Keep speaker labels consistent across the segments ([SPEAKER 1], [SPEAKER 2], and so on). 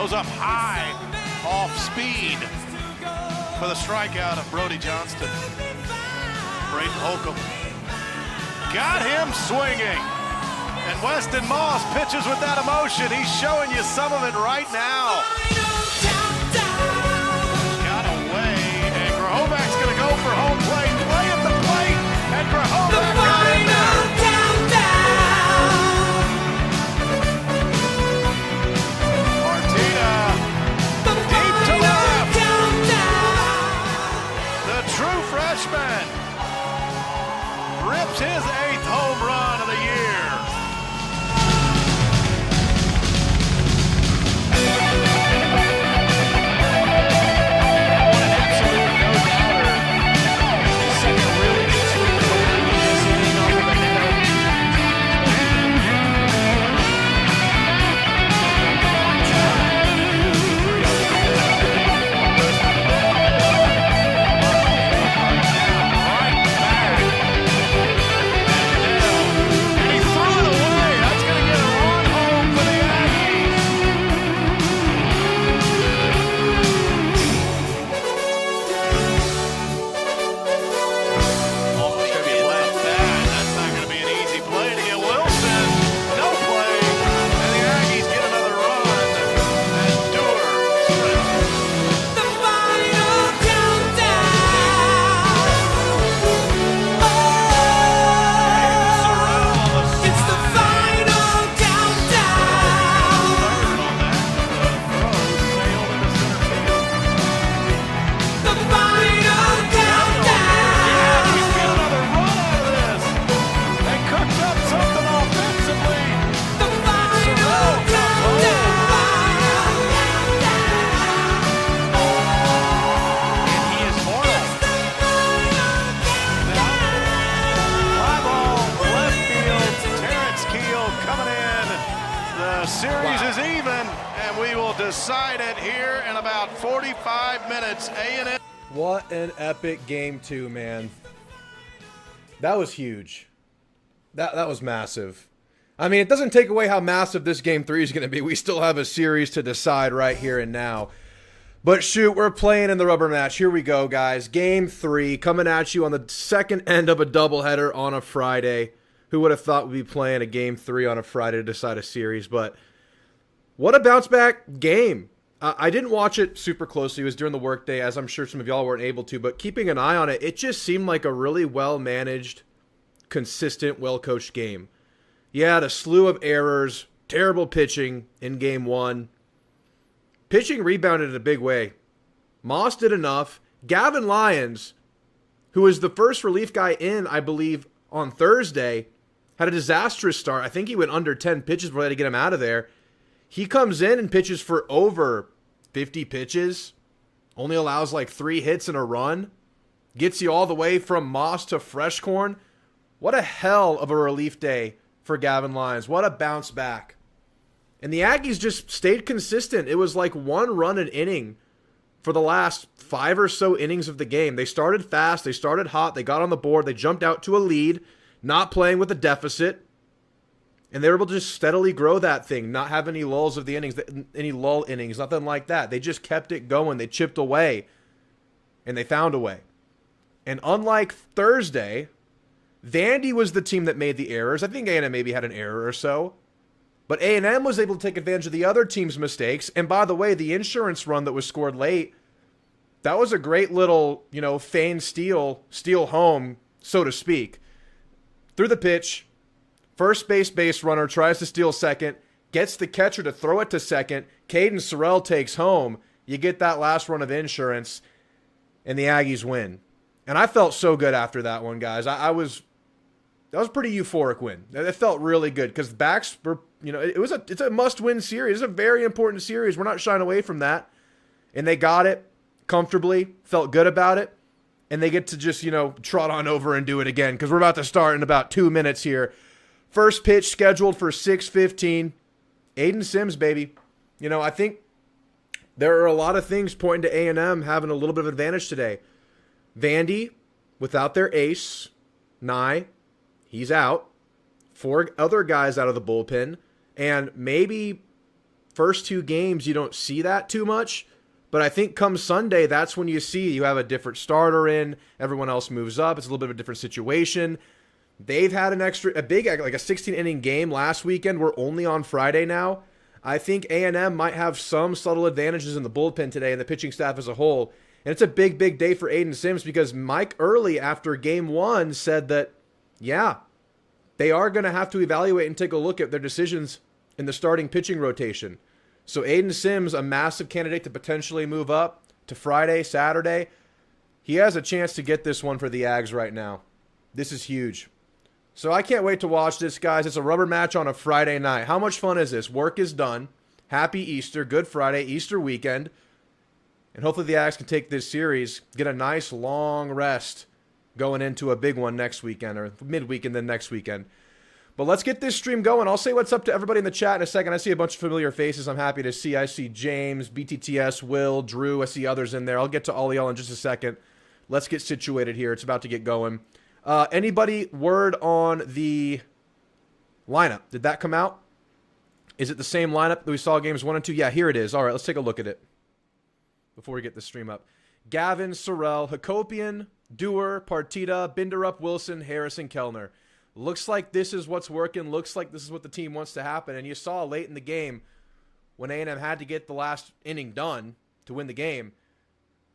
[SPEAKER 1] Goes up high, off speed for the strikeout of Brody Johnston. Braden Holcomb got him swinging. And Weston Moss pitches with that emotion. He's showing you some of it right now. Got away, and Grahovac's going to go for home plate. Play at the plate, and Grahovac got in there. Martina, deep to left. The true freshman rips his 8th home run of the year. Series is even, and we will decide it here in about 45 minutes. A&M.
[SPEAKER 2] What an epic game 2, man. That was huge. That was massive. I mean, it doesn't take away how massive this game 3 is going to be. We still have a series to decide right here and now. But shoot, we're playing in the rubber match. Here we go, guys. Game 3 coming at you on the second end of a doubleheader on a Friday. Who would have thought we'd be playing a game 3 on a Friday to decide a series? But what a bounce back game. I didn't watch it super closely. It was during the workday, as I'm sure some of y'all weren't able to. But keeping an eye on it, it just seemed like a really well-managed, consistent, well-coached game. You had a slew of errors, terrible pitching in game 1. Pitching rebounded in a big way. Moss did enough. Gavin Lyons, who was the first relief guy in, I believe, on Thursday, had a disastrous start. I think he went under 10 pitches before they had to get him out of there. He comes in and pitches for over 50 pitches. Only allows like 3 hits and a run. Gets you all the way from Moss to Freshcorn. What a hell of a relief day for Gavin Lyons. What a bounce back. And the Aggies just stayed consistent. It was like 1 run an inning for the last 5 or so innings of the game. They started fast. They started hot. They got on the board. They jumped out to a lead, not playing with a deficit. And they were able to just steadily grow that thing, not have any lulls of the innings, any lull innings, nothing like that. They just kept it going. They chipped away, and they found a way. And unlike Thursday, Vandy was the team that made the errors. I think A&M maybe had an error or so. But A&M was able to take advantage of the other team's mistakes. And by the way, the insurance run that was scored late, that was a great little, feigned steal home, so to speak. Through the pitch, first base runner tries to steal second, gets the catcher to throw it to second. Caden Sorrell takes home. You get that last run of insurance, and the Aggies win. And I felt so good after that one, guys. That was a pretty euphoric win. It felt really good because backs were, it's a must-win series. It's a very important series. We're not shying away from that. And they got it comfortably, felt good about it. And they get to just, trot on over and do it again because we're about to start in about 2 minutes here. First pitch scheduled for 6:15. Aiden Sims, baby. I think there are a lot of things pointing to A&M having a little bit of advantage today. Vandy, without their ace, Nye, he's out. 4 other guys out of the bullpen. And maybe first 2 games, you don't see that too much. But I think come Sunday, that's when you see you have a different starter in. Everyone else moves up. It's a little bit of a different situation. They've had a big, like a 16-inning game last weekend. We're only on Friday now. I think A&M might have some subtle advantages in the bullpen today and the pitching staff as a whole. And it's a big, big day for Aiden Sims because Mike Early, after game 1, said that, yeah, they are going to have to evaluate and take a look at their decisions in the starting pitching rotation. So Aiden Sims, a massive candidate to potentially move up to Friday, Saturday. He has a chance to get this one for the Ags right now. This is huge. So I can't wait to watch this, guys. It's a rubber match on a Friday night. How much fun is this? Work is done. Happy Easter, Good Friday, Easter weekend. And hopefully the Ags can take this series, get a nice long rest going into a big one next weekend, or midweek and then next weekend. But let's get this stream going. I'll say what's up to everybody in the chat in a second. I see a bunch of familiar faces I'm happy to see. I see James, BTTS, Will, Drew. I see others in there. I'll get to all y'all in just a second. Let's get situated here. It's about to get going. Anybody word on the lineup? Did that come out? Is it the same lineup that we saw games 1 and 2? Yeah, here it is. All right, let's take a look at it before we get the stream up. Gavin, Sorrell, Hakopian, Dewar, Partita, Binderup, Wilson, Harrison, Kellner. Looks like this is what's working. Looks like this is what the team wants to happen. And you saw late in the game when A&M had to get the last inning done to win the game,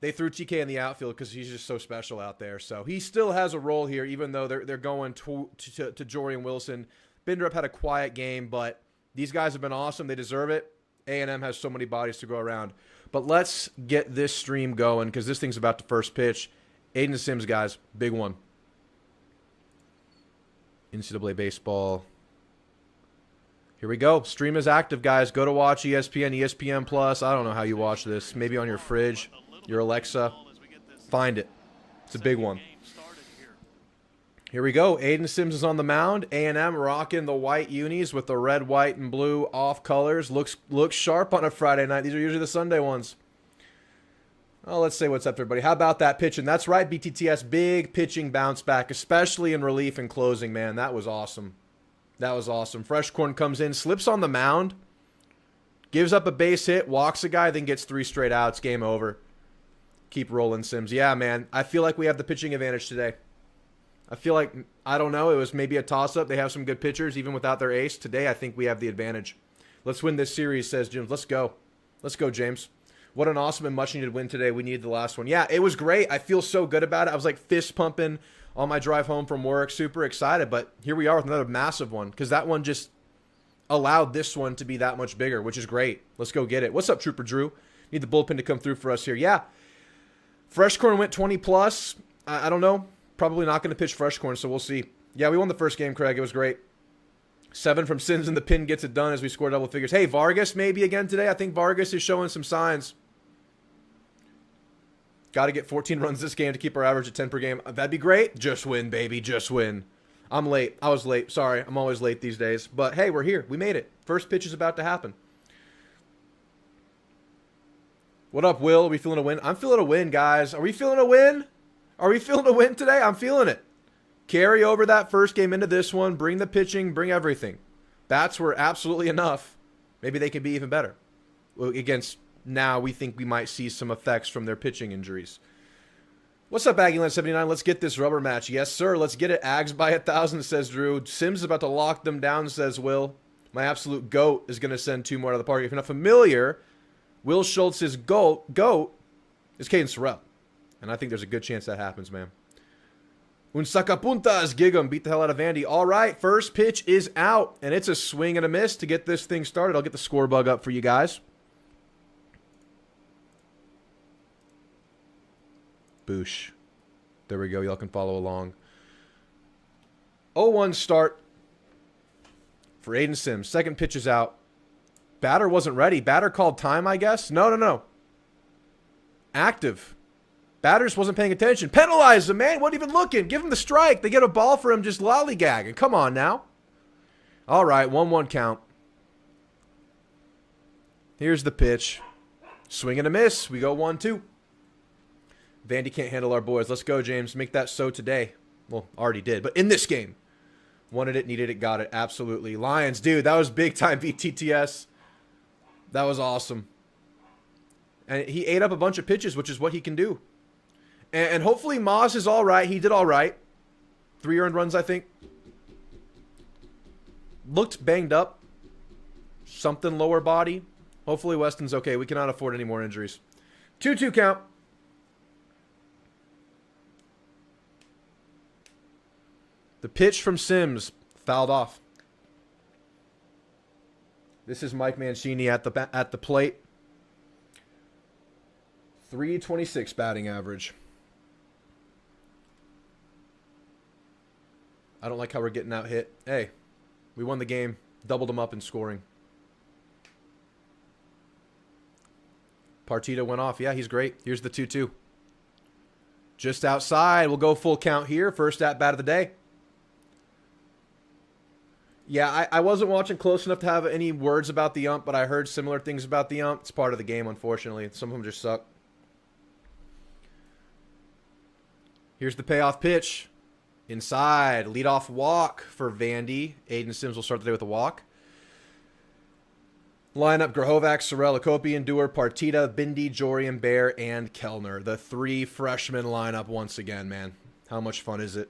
[SPEAKER 2] they threw TK in the outfield because he's just so special out there. So he still has a role here, even though they're going to Jory and Wilson. Binderup had a quiet game, but these guys have been awesome. They deserve it. A&M has so many bodies to go around. But let's get this stream going because this thing's about to first pitch. Aiden Sims, guys, big one. NCAA baseball. Here we go. Stream is active, guys. Go to watch ESPN, ESPN Plus. I don't know how you watch this. Maybe on your fridge, your Alexa. Find it. It's a big one. Here we go. Aiden Sims is on the mound. A&M rocking the white unis with the red, white, and blue off colors. Looks sharp on a Friday night. These are usually the Sunday ones. Oh, let's say what's up, everybody. How about that pitching? That's right, BTTS. Big pitching bounce back, especially in relief and closing, man. That was awesome. That was awesome. Fresh Corn comes in, slips on the mound, gives up a base hit, walks a guy, then gets 3 straight outs. Game over. Keep rolling, Sims. Yeah, man. I feel like we have the pitching advantage today. I feel like, I don't know, it was maybe a toss-up. They have some good pitchers, even without their ace. Today, I think we have the advantage. Let's win this series, says Jim. Let's go. Let's go, James. What an awesome and much-needed win today. We needed the last one. Yeah, it was great. I feel so good about it. I was like fist-pumping on my drive home from work. Super excited. But here we are with another massive one because that one just allowed this one to be that much bigger, which is great. Let's go get it. What's up, Trooper Drew? Need the bullpen to come through for us here. Yeah. Fresh Corn went 20+. I don't know. Probably not going to pitch Fresh Corn, so we'll see. Yeah, we won the first game, Craig. It was great. 7 from Sins, and the pin gets it done as we score double figures. Hey, Vargas maybe again today. I think Vargas is showing some signs. Got to get 14 runs this game to keep our average at 10 per game. That'd be great. Just win, baby. Just win. I'm late. I was late. Sorry. I'm always late these days. But, hey, we're here. We made it. First pitch is about to happen. What up, Will? Are we feeling a win? I'm feeling a win, guys. Are we feeling a win? Are we feeling a win today? I'm feeling it. Carry over that first game into this one. Bring the pitching. Bring everything. Bats were absolutely enough. Maybe they could be even better. Against now, we think we might see some effects from their pitching injuries. What's up, Aggie Yell 79? Let's get this rubber match. Yes, sir. Let's get it. Ags by 1,000, says Drew. Sims is about to lock them down, says Will. My absolute GOAT is going to send 2 more out of the park. If you're not familiar, Will Schultz's GOAT is Caden Sorrell. And I think there's a good chance that happens, man. Un sacapuntas, Gig'em, beat the hell out of Andy. All right, first pitch is out, and it's a swing and a miss to get this thing started. I'll get the score bug up for you guys. Boosh. There we go. Y'all can follow along. 0-1 start for Aiden Sims. Second pitch is out. Batter wasn't ready. Batter called time, I guess. No. Active. Batters wasn't paying attention. Penalize him, man. Wasn't even looking. Give him the strike. They get a ball for him just lollygagging. Come on now. All right, 1-1 count. Here's the pitch. Swing and a miss. We go 1-2. Vandy can't handle our boys. Let's go, James. Make that so today. Well, already did, but in this game. Wanted it, needed it, got it. Absolutely. Lions, dude, that was big time BTTS. That was awesome. And he ate up a bunch of pitches, which is what he can do. And hopefully Moss is all right. He did all right. 3 earned runs, I think. Looked banged up. Something lower body. Hopefully Weston's okay. We cannot afford any more injuries. 2-2 count. The pitch from Sims fouled off. This is Mike Mancini at the plate. 326 batting average. I don't like how we're getting out hit. Hey, we won the game. Doubled them up in scoring. Partita went off. Yeah, he's great. Here's the 2-2. Just outside. We'll go full count here. First at bat of the day. Yeah, I wasn't watching close enough to have any words about the ump, but I heard similar things about the ump. It's part of the game, unfortunately. Some of them just suck. Here's the payoff pitch. Inside. Leadoff walk for Vandy. Aiden Sims will start the day with a walk. Lineup: Grahovac, Sorrell, Akopian, Dewar, Partita, Bindi, Jorian, Bear, and Kellner. The 3 freshman lineup once again, man. How much fun is it?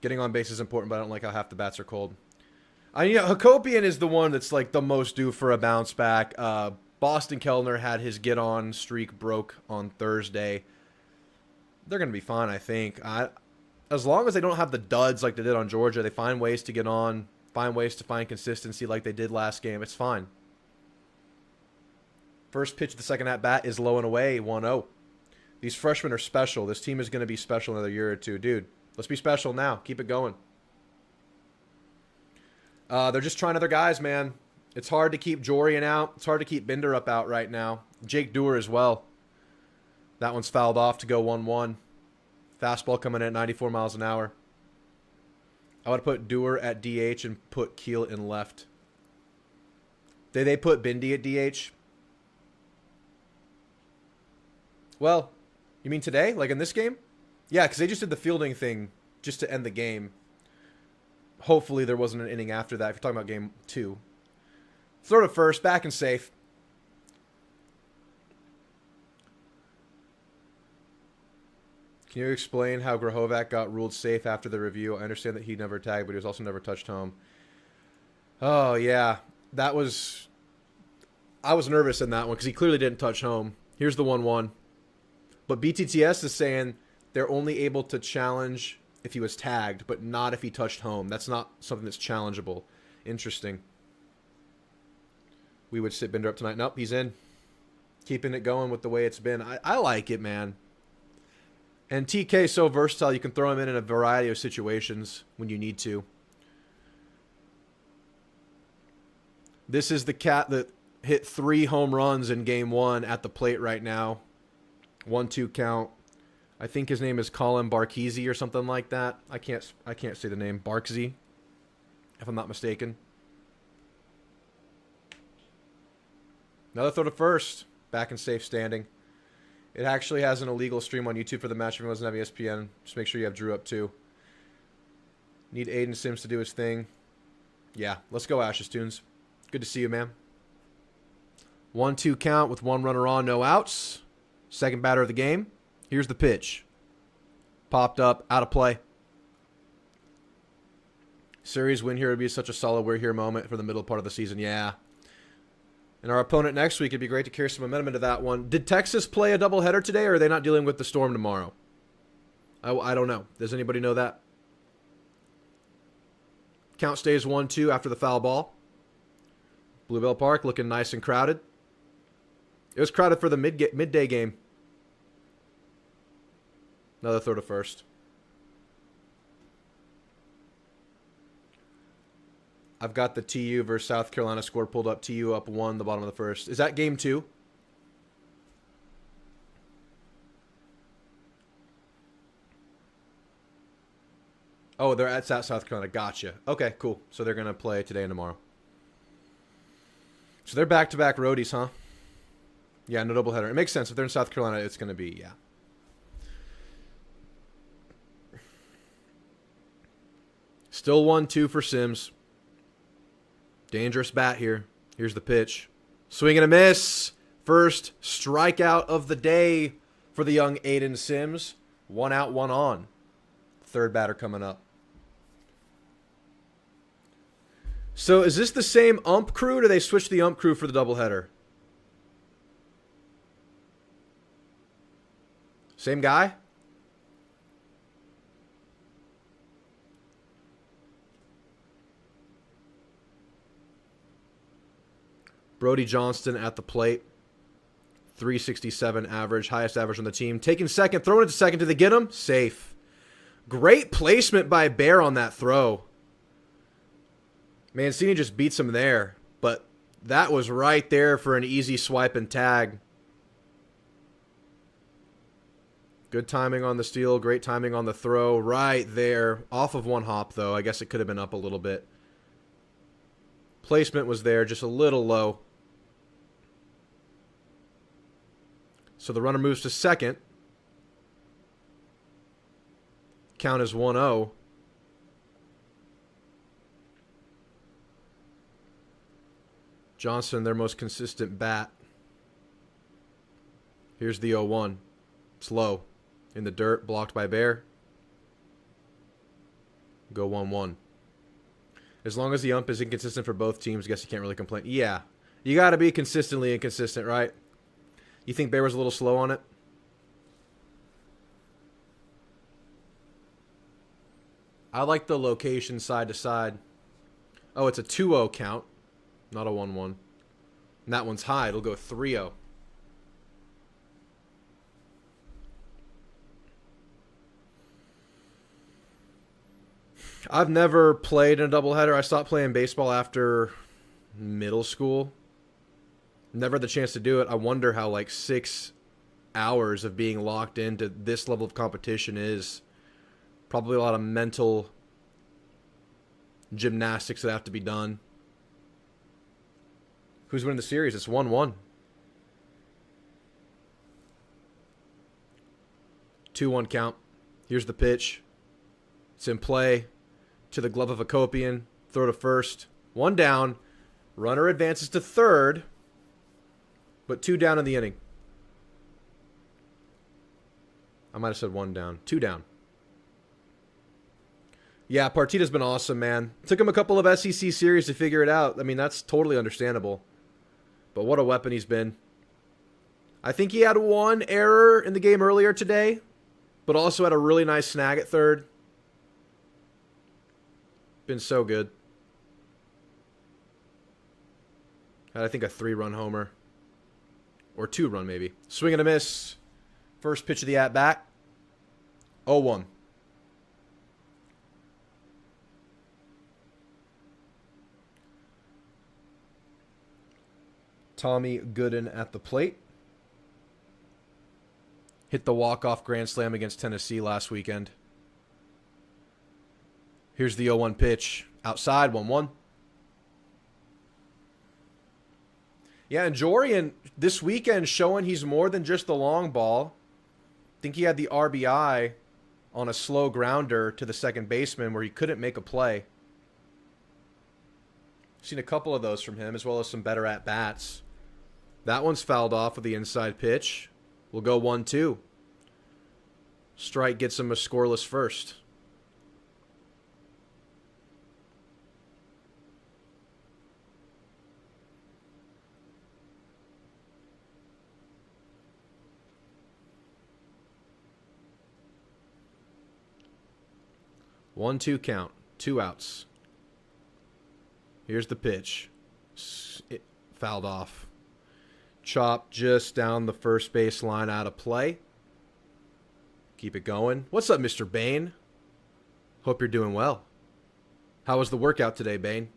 [SPEAKER 2] Getting on base is important, but I don't like how half the bats are cold. Hakopian is the one that's like the most due for a bounce back. Boston Kellner had his get-on streak broke on Thursday. They're going to be fine, I think. As long as they don't have the duds like they did on Georgia, they find ways to get on, find ways to find consistency like they did last game. It's fine. First pitch of the second at-bat is low and away, 1-0. These freshmen are special. This team is going to be special another year or two. Dude, let's be special now. Keep it going. They're just trying other guys, man. It's hard to keep Jorian out. It's hard to keep Binder up out right now. Jake Dewar as well. That one's fouled off to go 1-1. Fastball coming in at 94 miles an hour. I would put Dewar at DH and put Keel in left. Did they put Bindi at DH? Well, you mean today? Like in this game? Yeah, because they just did the fielding thing just to end the game. Hopefully there wasn't an inning after that if you're talking about game 2. Throw to first, back and safe. Can you explain how Grahovac got ruled safe after the review? I understand that he never tagged, but he was also never touched home. Oh, yeah. That was... I was nervous in that one because he clearly didn't touch home. Here's the 1-1. But BTTS is saying they're only able to challenge if he was tagged, but not if he touched home. That's not something that's challengeable. Interesting. We would sit Binder up tonight. Nope, he's in. Keeping it going with the way it's been. I like it, man. And TK is so versatile, you can throw him in a variety of situations when you need to. This is the cat that hit 3 home runs in game 1 at the plate right now. 1-2 count. I think his name is Colin Barkese or something like that. I can't say the name. Barksy, if I'm not mistaken. Another throw to first. Back and safe standing. It actually has an illegal stream on YouTube for the match. If anyone doesn't have ESPN, just make sure you have Drew up too. Need Aiden Sims to do his thing. Yeah, let's go Ashes Tunes. Good to see you, man. 1-2 count with 1 runner on, no outs. Second batter of the game. Here's the pitch. Popped up, out of play. Series win here would be such a solid we're here moment for the middle part of the season. Yeah. And our opponent next week, it'd be great to carry some momentum into that one. Did Texas play a doubleheader today, or are they not dealing with the storm tomorrow? I don't know. Does anybody know that? Count stays 1-2 after the foul ball. Bluebell Park looking nice and crowded. It was crowded for the midday game. Another throw to first. I've got the TU versus South Carolina score pulled up. TU up 1, the bottom of the first. Is that game 2? Oh, they're at South Carolina. Gotcha. Okay, cool. So they're going to play today and tomorrow. So they're back-to-back roadies, huh? Yeah, no doubleheader. It makes sense. If they're in South Carolina, it's going to be, yeah. Still 1-2 for Sims. Dangerous bat here. Here's the pitch. Swing and a miss. First strikeout of the day for the young Aiden Sims. 1 out, 1 on. Third batter coming up. So is this the same ump crew, or do they switch the ump crew for the doubleheader? Same guy? Brody Johnston at the plate. 367 average, highest average on the team. Taking second, throwing it to second. Did they get him? Safe. Great placement by Bear on that throw. Mancini just beats him there, but that was right there for an easy swipe and tag. Good timing on the steal, great timing on the throw. Right there. Off of one hop, though. I guess it could have been up a little bit. Placement was there, just a little low. So the runner moves to second. Count is 1-0. Johnson, their most consistent bat. Here's the 0-1. It's low. In the dirt, blocked by Bear. Go 1-1. As long as the ump is inconsistent for both teams, I guess you can't really complain. Yeah. You got to be consistently inconsistent, right? You think Bear was a little slow on it? I like the location side to side. Oh, it's a 2-0 count, not a 1-1. And that one's high. It'll go 3-0. I've never played in a doubleheader. I stopped playing baseball after middle school. Never had the chance to do it. I wonder how like 6 hours of being locked into this level of competition is. Probably a lot of mental gymnastics that have to be done. Who's winning the series? It's 1-1. 2-1 count. Here's the pitch. It's in play. To the glove of Akopian. Throw to first. 1 down. Runner advances to third. But 2 down in the inning. I might have said 1 down. 2 down. Yeah, Partita's been awesome, man. Took him a couple of SEC series to figure it out. I mean, that's totally understandable. But what a weapon he's been. I think he had 1 error in the game earlier today, but also had a really nice snag at third. Been so good. Had, I think, a 3-run homer. Or 2-run, maybe. Swing and a miss. First pitch of the at-bat. 0-1. Tommy Gooden at the plate. Hit the walk-off grand slam against Tennessee last weekend. Here's the 0-1 pitch. Outside, 1-1. Yeah, and Jorian this weekend showing he's more than just the long ball. I think he had the RBI on a slow grounder to the second baseman where he couldn't make a play. Seen a couple of those from him, as well as some better at-bats. That one's fouled off with the inside pitch. We'll go 1-2. Strike gets him a scoreless first. One-two count. 2 outs. Here's the pitch. It fouled off. Chop just down the first base line out of play. Keep it going. What's up, Mr. Bain? Hope you're doing well. How was the workout today, Bain?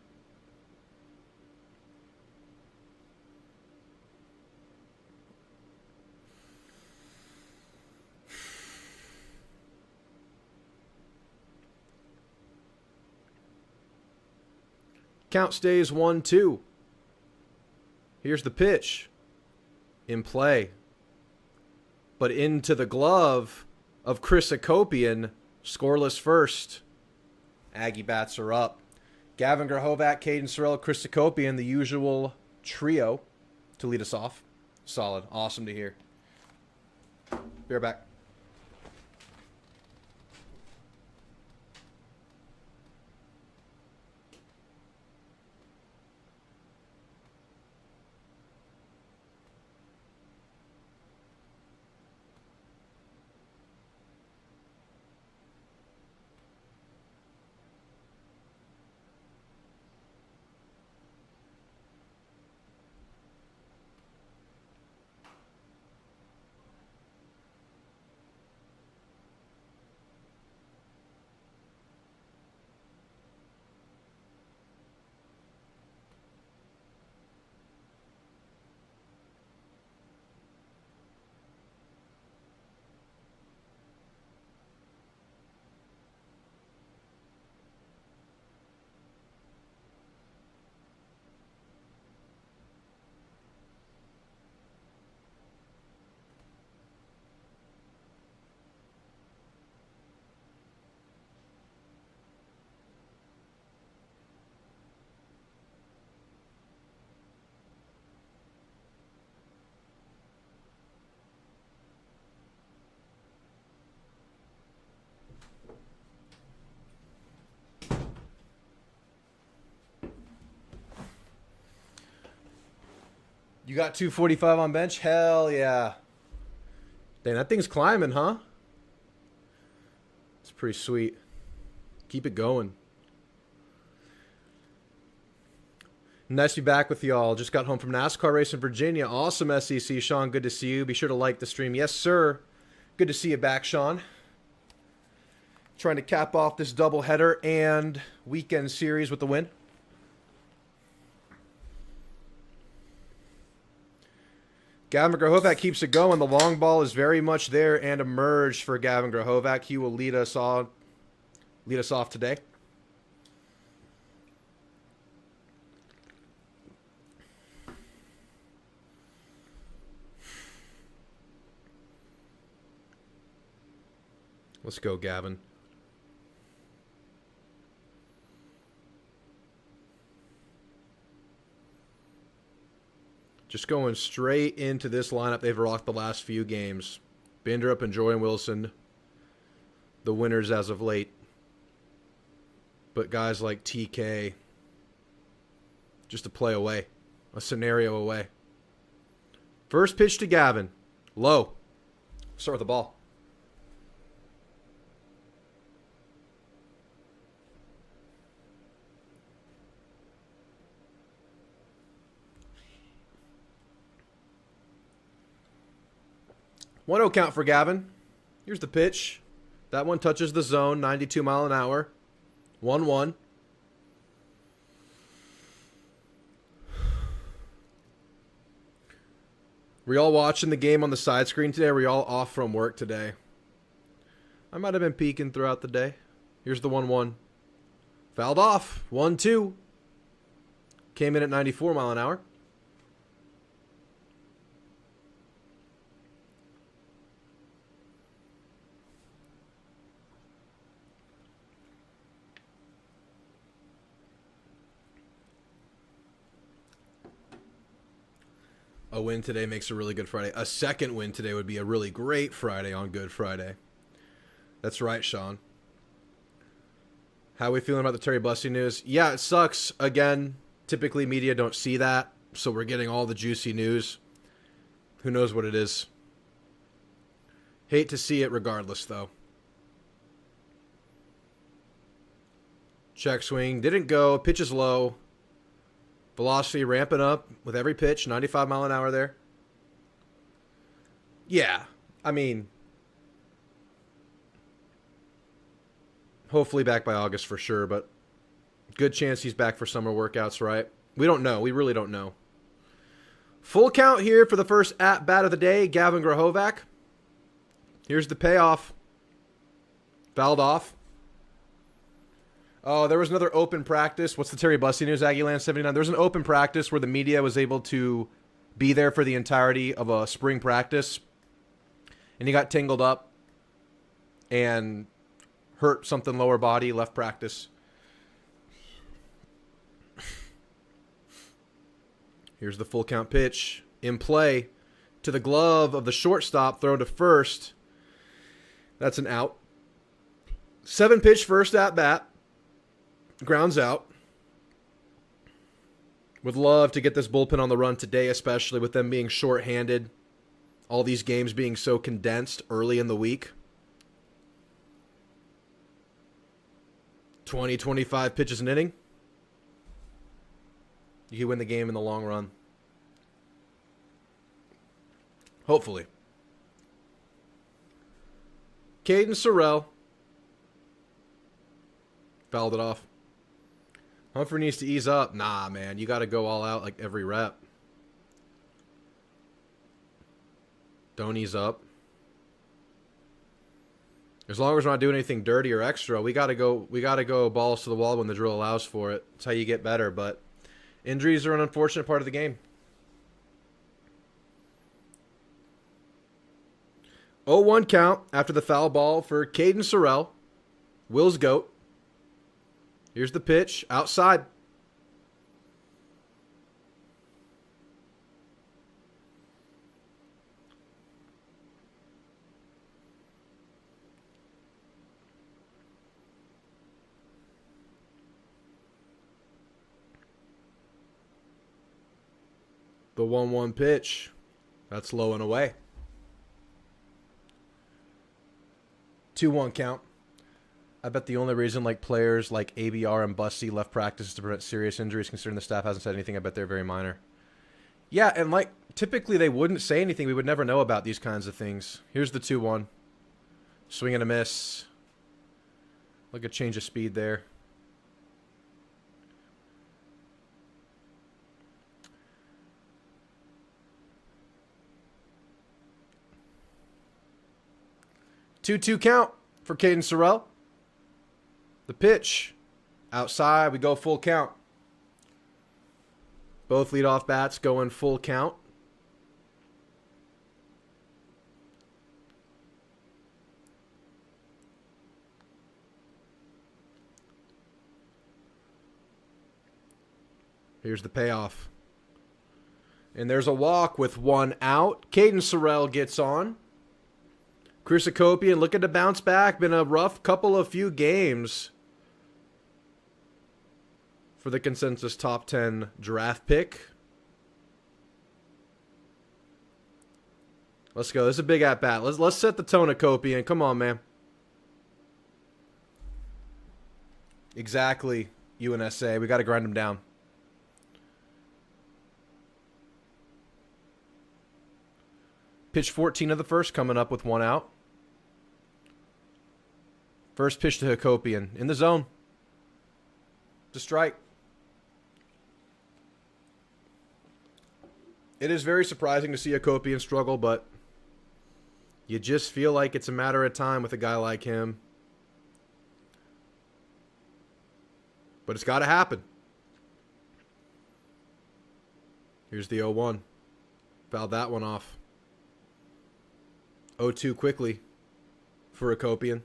[SPEAKER 2] Count stays 1-2. Here's the pitch. In play. But into the glove of Chris Akopian. Scoreless first. Aggie bats are up. Gavin Grahovac, Caden Sorrell, Chris Sakopian, the usual trio to lead us off. Solid. Awesome to hear. Be right back. You got 245 on bench? Hell yeah. Dang, that thing's climbing, huh? It's pretty sweet. Keep it going. Nice to be back with y'all. Just got home from NASCAR race in Virginia. Awesome, SEC. Sean, good to see you. Be sure to like the stream. Yes, sir. Good to see you back, Sean. Trying to cap off this doubleheader and weekend series with the win. Gavin Grahovac keeps it going. The long ball is very much there and emerged for Gavin Grahovac. He will lead us off today. Let's go, Gavin. Just going straight into this lineup they've rocked the last few games. Binderup and Jordan Wilson, the winners as of late. But guys like TK, just a play away, a scenario away. First pitch to Gavin. Low. Start with the ball. One 0 count for Gavin. Here's the pitch. That one touches the zone, 92 mile an hour. 1-1. Were y'all watching the game on the side screen today? Or were y'all off from work today? I might have been peeking throughout the day. Here's the 1-1. Fouled off. 1-2. Came in at 94 mile an hour. A win today makes a really good Friday. A second win today would be a really great Friday on Good Friday. That's right, Sean. How are we feeling about the Terry Bussey news? Yeah, it sucks. Again, typically media don't see that, so we're getting all the juicy news. Who knows what it is? Hate to see it regardless, though. Check swing. Didn't go. Pitch is low. Velocity ramping up with every pitch, 95 mile an hour there. Yeah, I mean, hopefully back by August for sure, but good chance he's back for summer workouts, right? We don't know. We really don't know. Full count here for the first at-bat of the day, Gavin Grahovac. Here's the payoff. Fouled off. Oh, there was another open practice. What's the Terry Bussey news, Aggieland 79? There was an open practice where the media was able to be there for the entirety of a spring practice. And he got tangled up and hurt something lower body, left practice. Here's the full count pitch. In play to the glove of the shortstop, thrown to first. That's an out. 7-pitch first at bat. Grounds out. Would love to get this bullpen on the run today, especially with them being shorthanded. All these games being so condensed early in the week. 20, 25 pitches an inning. You can win the game in the long run. Hopefully. Caden Sorrell. Fouled it off. Humphrey needs to ease up. Nah, man. You got to go all out like every rep. Don't ease up. As long as we're not doing anything dirty or extra, we gotta go balls to the wall when the drill allows for it. That's how you get better, but injuries are an unfortunate part of the game. 0-1 count after the foul ball for Caden Sorrell. Will's GOAT. Here's the pitch. Outside. The 1-1 pitch. That's low and away. 2-1 count. I bet the only reason players like ABR and Bussy left practice is to prevent serious injuries, considering the staff hasn't said anything. I bet they're very minor. Yeah, and typically they wouldn't say anything. We would never know about these kinds of things. Here's the 2-1. Swing and a miss. Look at change of speed there. Two count for Caden Sorrell. The pitch. Outside, we go full count. Both leadoff bats going full count. Here's the payoff. And there's a walk with 1 out. Caden Sorrell gets on. Chris Akopian looking to bounce back. Been a rough few games for the consensus top 10 draft pick. Let's go. This is a big at-bat. Let's set the tone, Akopian. Come on, man. Exactly, UNSA. We got to grind them down. Pitch 14 of the first coming up with 1 out. First pitch to Hakopian in the zone. To strike. It is very surprising to see Hakopian struggle, but you just feel like it's a matter of time with a guy like him. But it's got to happen. Here's the 0-1. Fouled that one off. 0-2 quickly for Hakopian.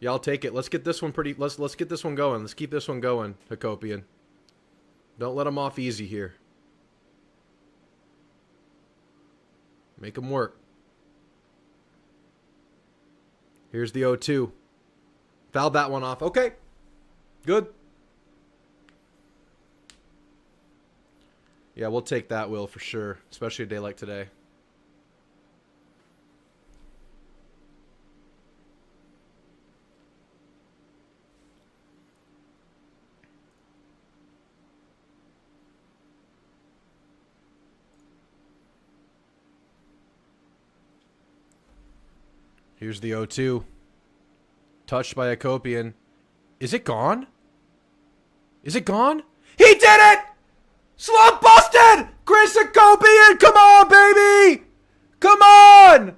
[SPEAKER 2] Yeah, I'll take it. Let's get this one let's get this one going. Let's keep this one going, Hakopian. Don't let him off easy here. Make him work. Here's the 0-2. Fouled that one off. Okay. Good. Yeah, we'll take that, Will, for sure. Especially a day like today. Here's the 0-2. Touched by Hakopian. Is it gone? Is it gone? He did it! Slump busted! Chris Hakopian! Come on, baby! Come on!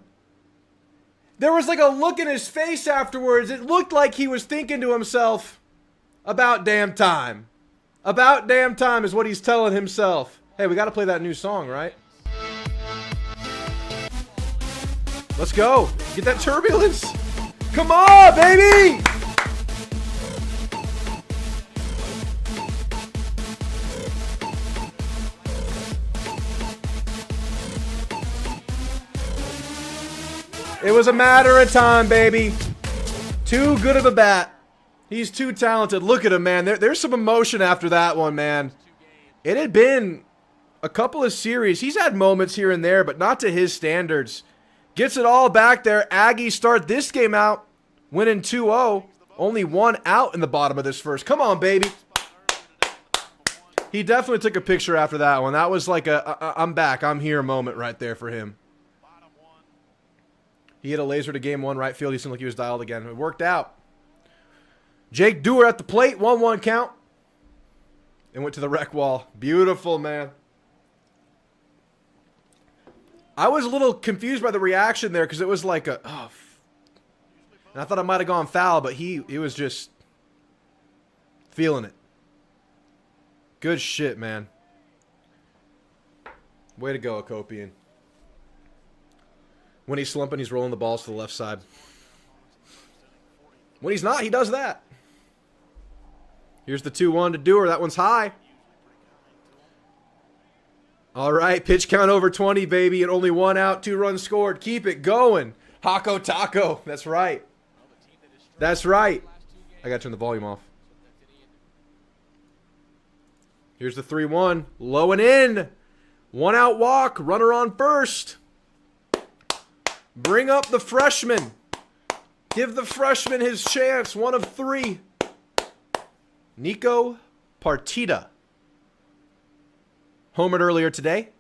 [SPEAKER 2] There was a look in his face afterwards. It looked like he was thinking to himself, about damn time. About damn time is what he's telling himself. Hey, we got to play that new song, right? Let's go. Get that turbulence. Come on, baby! It was a matter of time, baby. Too good of a bat. He's too talented. Look at him, man. There's some emotion after that one, man. It had been a couple of series. He's had moments here and there, but not to his standards. Gets it all back there. Aggies start this game out winning 2-0. Only one out in the bottom of this first. Come on, baby. He definitely took a picture after that one. That was like a I'm back, I'm here moment right there for him. He hit a laser to game one right field. He seemed like he was dialed again. It worked out. Jake Dewar at the plate. 1-1 count. And went to the rec wall. Beautiful, man. I was a little confused by the reaction there because it was like a... Oh, and I thought I might have gone foul, but he was just feeling it. Good shit, man. Way to go, Akopian. When he's slumping, he's rolling the balls to the left side. When he's not, he does that. Here's the 2-1 to Dewar. That one's high. All right, pitch count over 20, baby, and only one out, 2 runs scored. Keep it going. Hako Taco. That's right. That's right. I got to turn the volume off. Here's the 3-1. Low and in. 1 out walk. Runner on first. Bring up the freshman. Give the freshman his chance. 1 of 3. Nico Partita. Homered earlier today.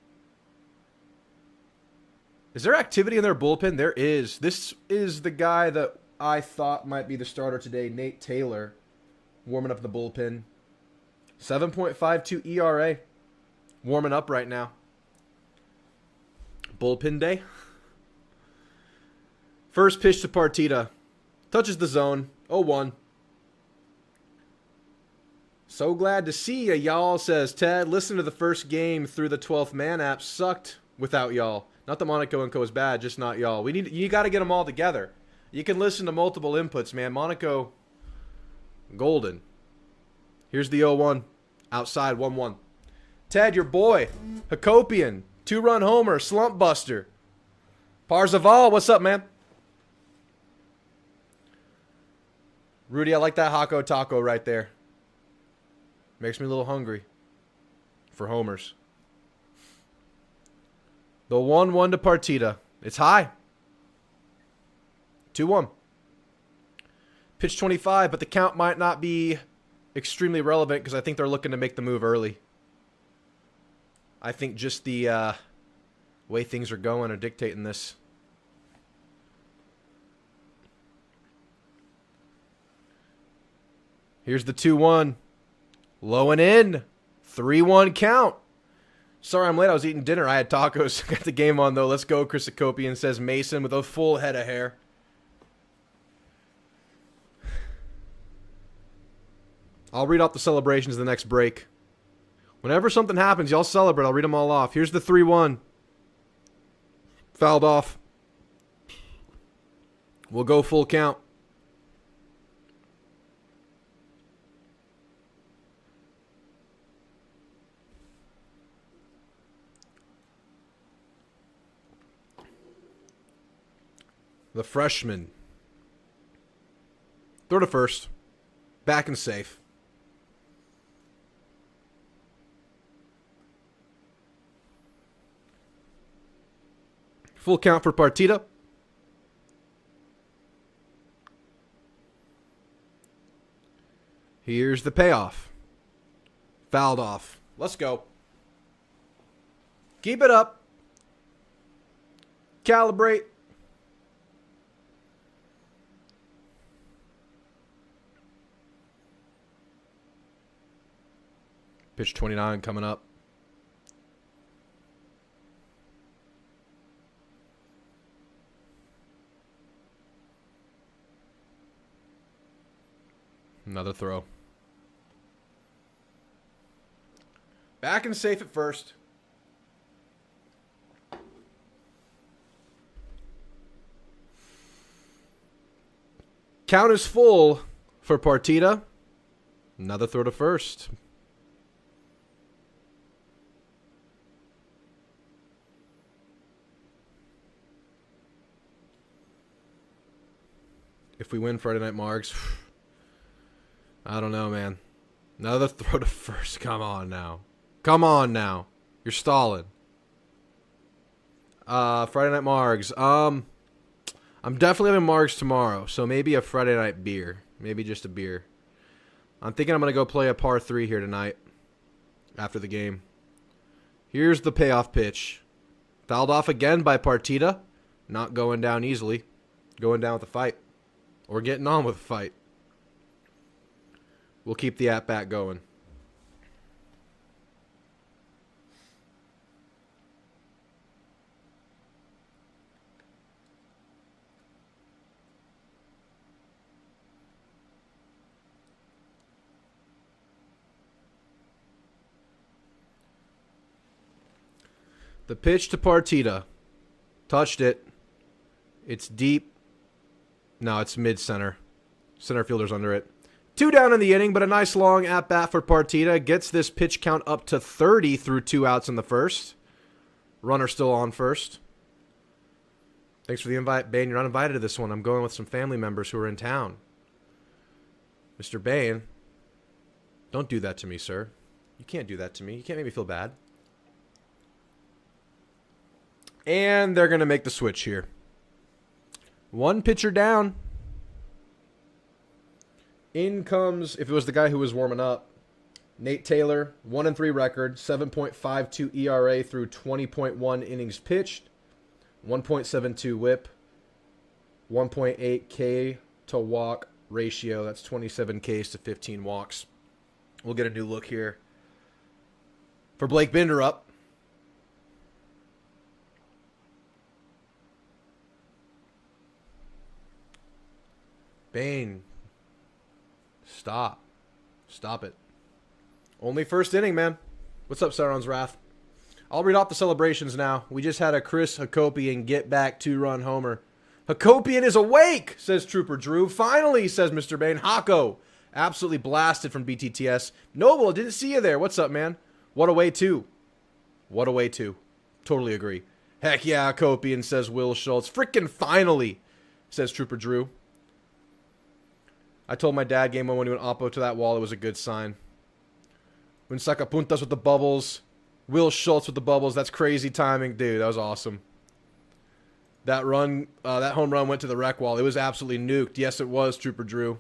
[SPEAKER 2] Is there activity in their bullpen? There is. This is the guy that I thought might be the starter today, Nate Taylor, warming up the bullpen. 7.52 ERA. Warming up right now. Bullpen day. First pitch to Partita. Touches the zone. 0-1. So glad to see ya, y'all, says Ted. Listen to the first game through the 12th man app. Sucked without y'all. Not that Monaco and Co is bad, just not y'all. You got to get them all together. You can listen to multiple inputs, man. Monaco, golden. Here's the 0-1. Outside, 1-1. Ted, your boy. Hakopian. 2-run homer. Slump buster. Parzaval, what's up, man? Rudy, I like that Hako Taco right there. Makes me a little hungry for homers. The 1-1 to Partita. It's high. 2-1. Pitch 25, but the count might not be extremely relevant because I think they're looking to make the move early. I think just the way things are going are dictating this. Here's the 2-1. Low and in. 3-1 count. Sorry I'm late. I was eating dinner. I had tacos. Got the game on, though. Let's go, Chris Akopian, says Mason with a full head of hair. I'll read off the celebrations the next break. Whenever something happens, y'all celebrate. I'll read them all off. Here's the 3-1. Fouled off. We'll go full count. The freshman. Throw to first. Back and safe. Full count for Partita. Here's the payoff. Fouled off. Let's go. Keep it up. Calibrate. Pitch 29 coming up. Another throw. Back and safe at first. Count is full for Partita. Another throw to first. if we win Friday Night Margs, I don't know, man. Another throw to first. Come on now. Come on now. You're stalling. Friday Night Margs. I'm definitely having Margs tomorrow, so maybe a Friday night beer. Maybe just a beer. I'm thinking I'm going to go play a par 3 here tonight after the game. Here's the payoff pitch. Fouled off again by Partita. Not going down easily. Going down with a fight. Or getting on with a fight. We'll keep the at-bat going. The pitch to Partita. Touched it. It's deep. No, it's mid-center. Center fielder's under it. 2 down in the inning, but a nice long at-bat for Partita. Gets this pitch count up to 30 through 2 outs in the first. Runner still on first. Thanks for the invite. Bain, you're not invited to this one. I'm going with some family members who are in town. Mr. Bain, don't do that to me, sir. You can't do that to me. You can't make me feel bad. And they're going to make the switch here. 1 pitcher down. In comes, if it was the guy who was warming up, Nate Taylor, 1-3 record, 7.52 ERA through 20.1 innings pitched, 1.72 whip, 1.8 K to walk ratio. That's 27 Ks to 15 walks. We'll get a new look here. For Blake Binder up. Bain. Stop. Stop it. Only first inning, man. What's up, Sauron's Wrath? I'll read off the celebrations now. We just had a Chris Hakopian get back 2-run homer. Hakopian is awake, says Trooper Drew. Finally, says Mr. Bain. Hako. Absolutely blasted from BTTS. Noble, didn't see you there. What's up, man? What a way to. What a way to. Totally agree. Heck yeah, Hakopian, says Will Schultz. Frickin' finally, says Trooper Drew. I told my dad game 1 when he went oppo to that wall, it was a good sign. When Sacapuntas with the bubbles. Will Schultz with the bubbles. That's crazy timing. Dude, that was awesome. That run, that home run went to the rec wall. It was absolutely nuked. Yes, it was, Trooper Drew.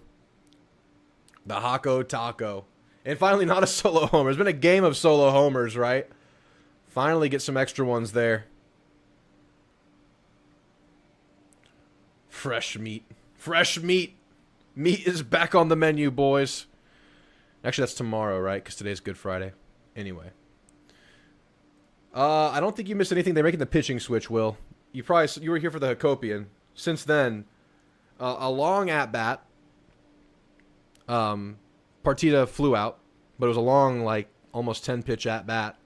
[SPEAKER 2] The Hako Taco. And finally, not a solo homer. It's been a game of solo homers, right? Finally get some extra ones there. Fresh meat. Fresh meat. Meat is back on the menu, boys. Actually, that's tomorrow, right? Because today's Good Friday. Anyway. I don't think you missed anything. They're making the pitching switch, Will. You were here for the Hakopian. Since then, a long at-bat. Partita flew out, but it was a long, like, almost 10-pitch at-bat.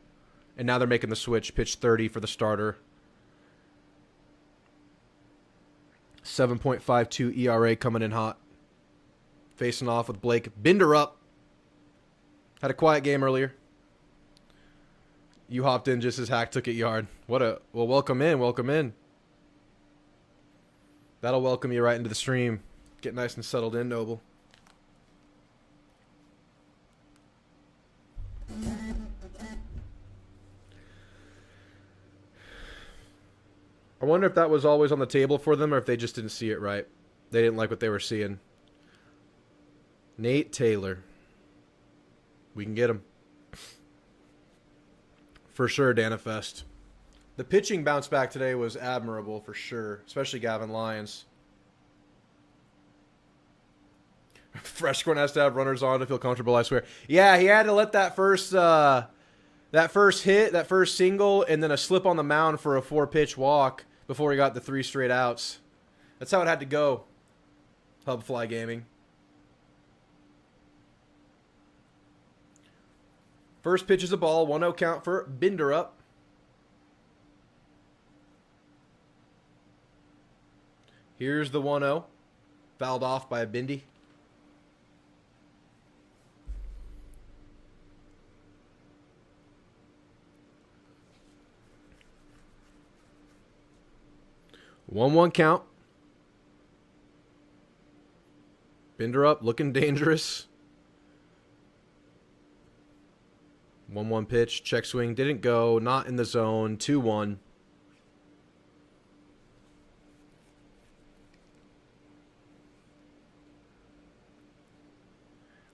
[SPEAKER 2] And now they're making the switch. Pitch 30 for the starter. 7.52 ERA coming in hot. Facing off with Blake Binder up. Had a quiet game earlier. You hopped in just as Hack took it yard. Well, welcome in, welcome in. That'll welcome you right into the stream. Get nice and settled in, Noble. I wonder if that was always on the table for them or if they just didn't see it right. They didn't like what they were seeing. Nate Taylor. We can get him. For sure, Danafest. The pitching bounce back today was admirable for sure, especially Gavin Lyons. Freshcorn has to have runners on to feel comfortable, I swear. Yeah, he had to let that first hit, that first single, and then a slip on the mound for a 4-pitch walk before he got the 3 straight outs. That's how it had to go. Hubfly Gaming. First pitch is a ball. 1-0 count for Binder up. Here's the 1-0. Fouled off by a Bindi. One count. Binder up, looking dangerous. 1-1 pitch, check swing, didn't go, not in the zone, 2-1.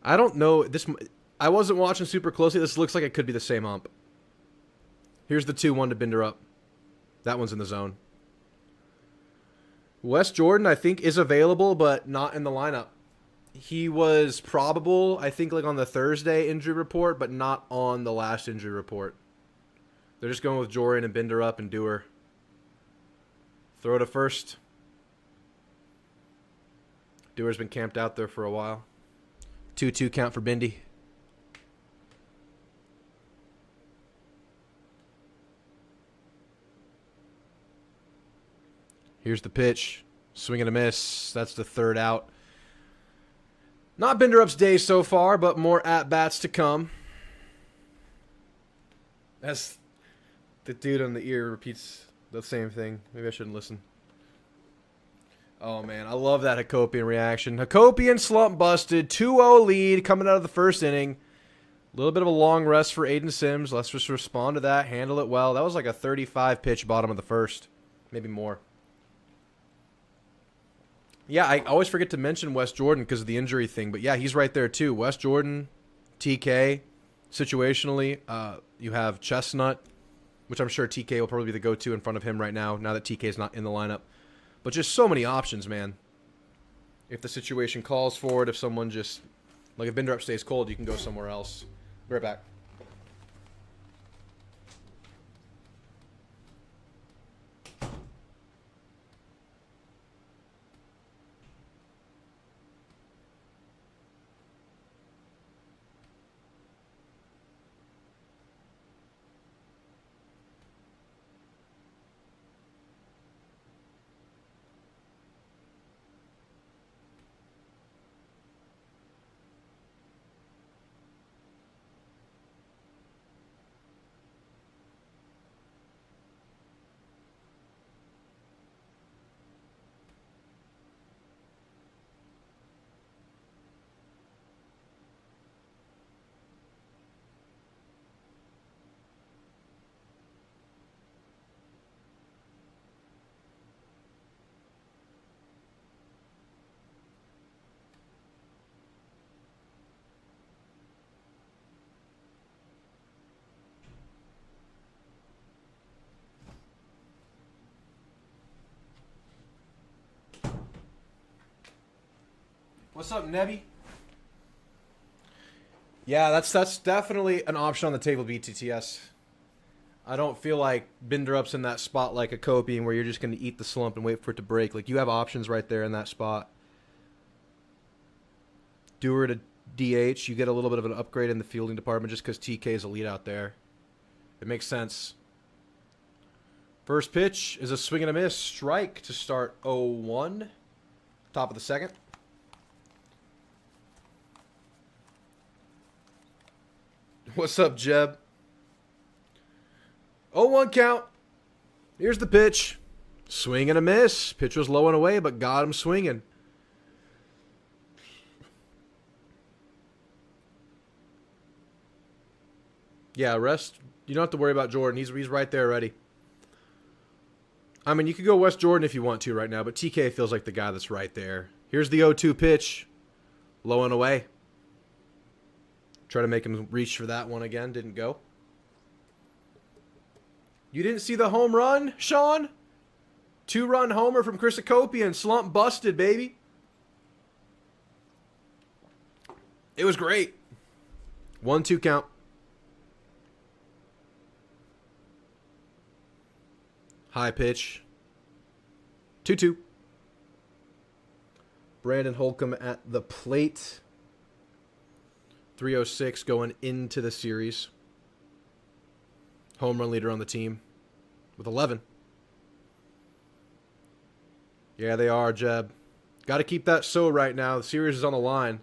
[SPEAKER 2] I don't know, this. I wasn't watching super closely. This looks like it could be the same ump. Here's the 2-1 to Binder up. That one's in the zone. Wes Jordan, I think, is available, but not in the lineup. He was probable, I think, like on the Thursday injury report, but not on the last injury report. They're just going with Jordan and Binder up and Dewar. Throw to first. Dewar's been camped out there for a while. 2-2 count for Bindy. Here's the pitch. Swing and a miss. That's the third out. Not Binder up's day so far, but more at-bats to come. As the dude on the ear repeats the same thing. Maybe I shouldn't listen. Oh, man. I love that Hakopian reaction. Hakopian slump busted. 2-0 lead coming out of the first inning. A little bit of a long rest for Aiden Sims. Let's just respond to that. Handle it well. That was like a 35 pitch bottom of the first. Maybe more. Yeah, I always forget to mention Wes Jordan because of the injury thing. But, yeah, he's right there, too. Wes Jordan, TK, situationally. You have Chestnut, which I'm sure TK will probably be the go-to in front of him right now that TK is not in the lineup. But just so many options, man. If the situation calls for it, if someone just... Like, if Binder up stays cold, you can go somewhere else. Be right back. What's up, Nebby? Yeah, that's definitely an option on the table, BTTS. I don't feel like Binder up's in that spot like a Copian where you're just going to eat the slump and wait for it to break. Like, you have options right there in that spot. Dewar to DH, you get a little bit of an upgrade in the fielding department just because TK is a lead out there. It makes sense. First pitch is a swing and a miss. Strike to start 0-1. Top of the second. What's up, Jeb? 0-1 count. Here's the pitch. Swing and a miss. Pitch was low and away, but got him swinging. Yeah, rest. You don't have to worry about Jordan. He's right there ready. I mean, you could go Wes Jordan if you want to right now, but TK feels like the guy that's right there. Here's the 0-2 pitch. Low and away. Try to make him reach for that one again. Didn't go. You didn't see the home run, Sean? 2-run homer from Chris Hakopian. Slump busted, baby. It was great. 1-2 count. High pitch. 2-2. Brandon Holcomb at the plate. 306 going into the series. Home run leader on the team with 11. Yeah, they are, Jeb. Got to keep that so right now. The series is on the line.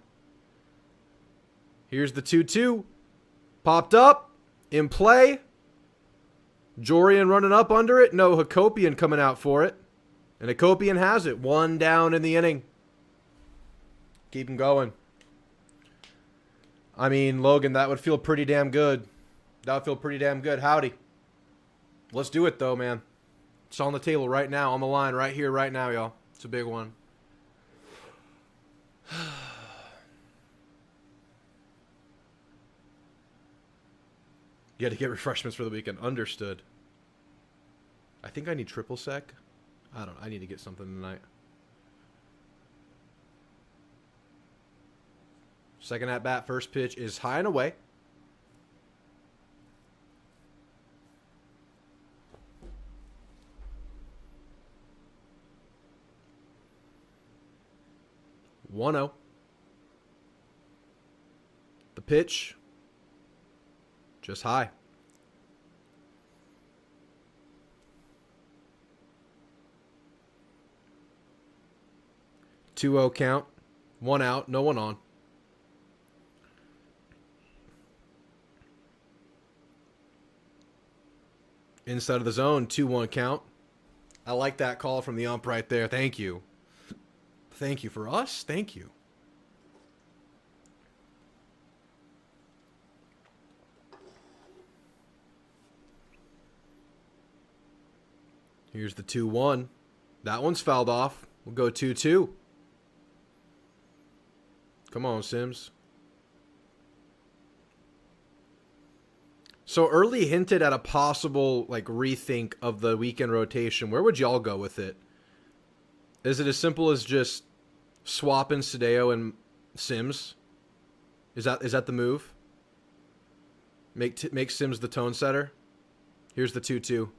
[SPEAKER 2] Here's the 2-2. Popped up. In play. Jorian running up under it. No, Hakopian coming out for it. And Hakopian has it. One down in the inning. Keep him going. I mean, Logan, that would feel pretty damn good. That would feel pretty damn good. Howdy. Let's do it, though, man. It's on the table right now, on the line, right here, right now, y'all. It's a big one. You had to get refreshments for the weekend. Understood. I think I need triple sec. I don't know. I need to get something tonight. Second at bat, first pitch is high and away. One 0. The pitch, just high. 2-0 count. 1 out, no one on. Inside of the zone, 2-1 count. I like that call from the ump right there. Thank you. Thank you for us. Thank you. Here's the 2-1. That one's fouled off. We'll go 2-2. Come on, Sims. So early hinted at a possible rethink of the weekend rotation. Where would y'all go with it? Is it as simple as just swapping Sadeo and Sims? Is that the move? Make Sims the tone setter. Here's the 2-2.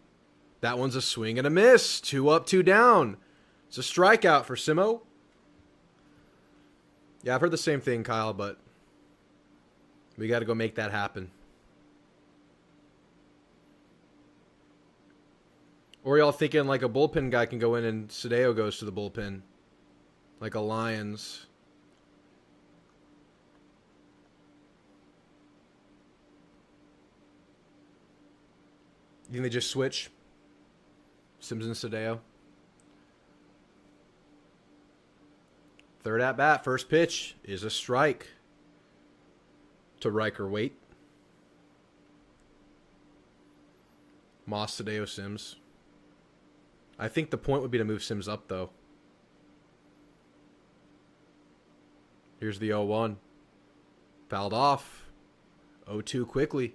[SPEAKER 2] That one's a swing and a miss. 2 up, 2 down. It's a strikeout for Simo. Yeah, I've heard the same thing, Kyle, but we got to go make that happen. Or y'all thinking a bullpen guy can go in and Sadeo goes to the bullpen? Like a Lions. You think they just switch? Sims and Sadeo. Third at bat, first pitch is a strike to Riker. Wait. Moss, Sadeo, Sims. I think the point would be to move Sims up, though. Here's the 0-1. Fouled off. 0-2 quickly.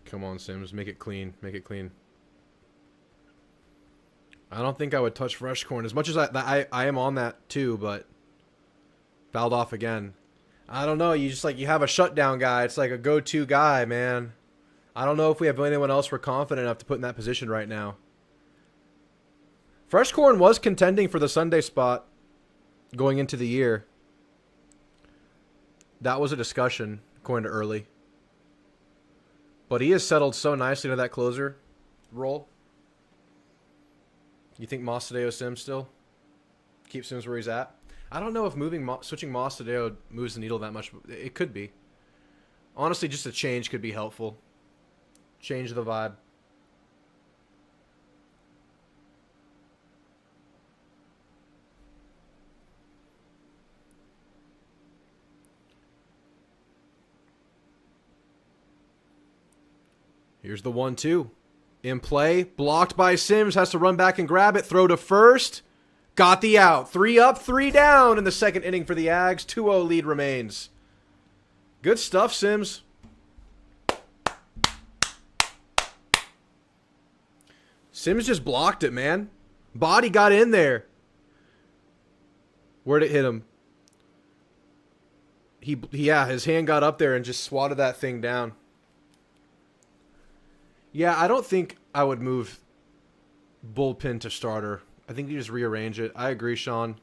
[SPEAKER 2] Come on, Sims. Make it clean. Make it clean. I don't think I would touch fresh corn as much as I am on that too, but fouled off again. I don't know. You just you have a shutdown guy. It's like a go-to guy, man. I don't know if we have anyone else we're confident enough to put in that position right now. Fresh corn was contending for the Sunday spot going into the year. That was a discussion, according to Early. But he has settled so nicely into that closer role. You think Moss Sadeo Sims still? Keep Sims where he's at? I don't know if switching Moss Sadeo moves the needle that much. It could be. Honestly, just a change could be helpful. Change the vibe. Here's the 1-2. In play. Blocked by Sims. Has to run back and grab it. Throw to first. Got the out. 3 up, 3 down in the second inning for the Ags. 2-0 lead remains. Good stuff, Sims. Sims just blocked it, man. Body got in there. Where'd it hit him? His hand got up there and just swatted that thing down. Yeah, I don't think I would move bullpen to starter. I think you just rearrange it. I agree, Sean.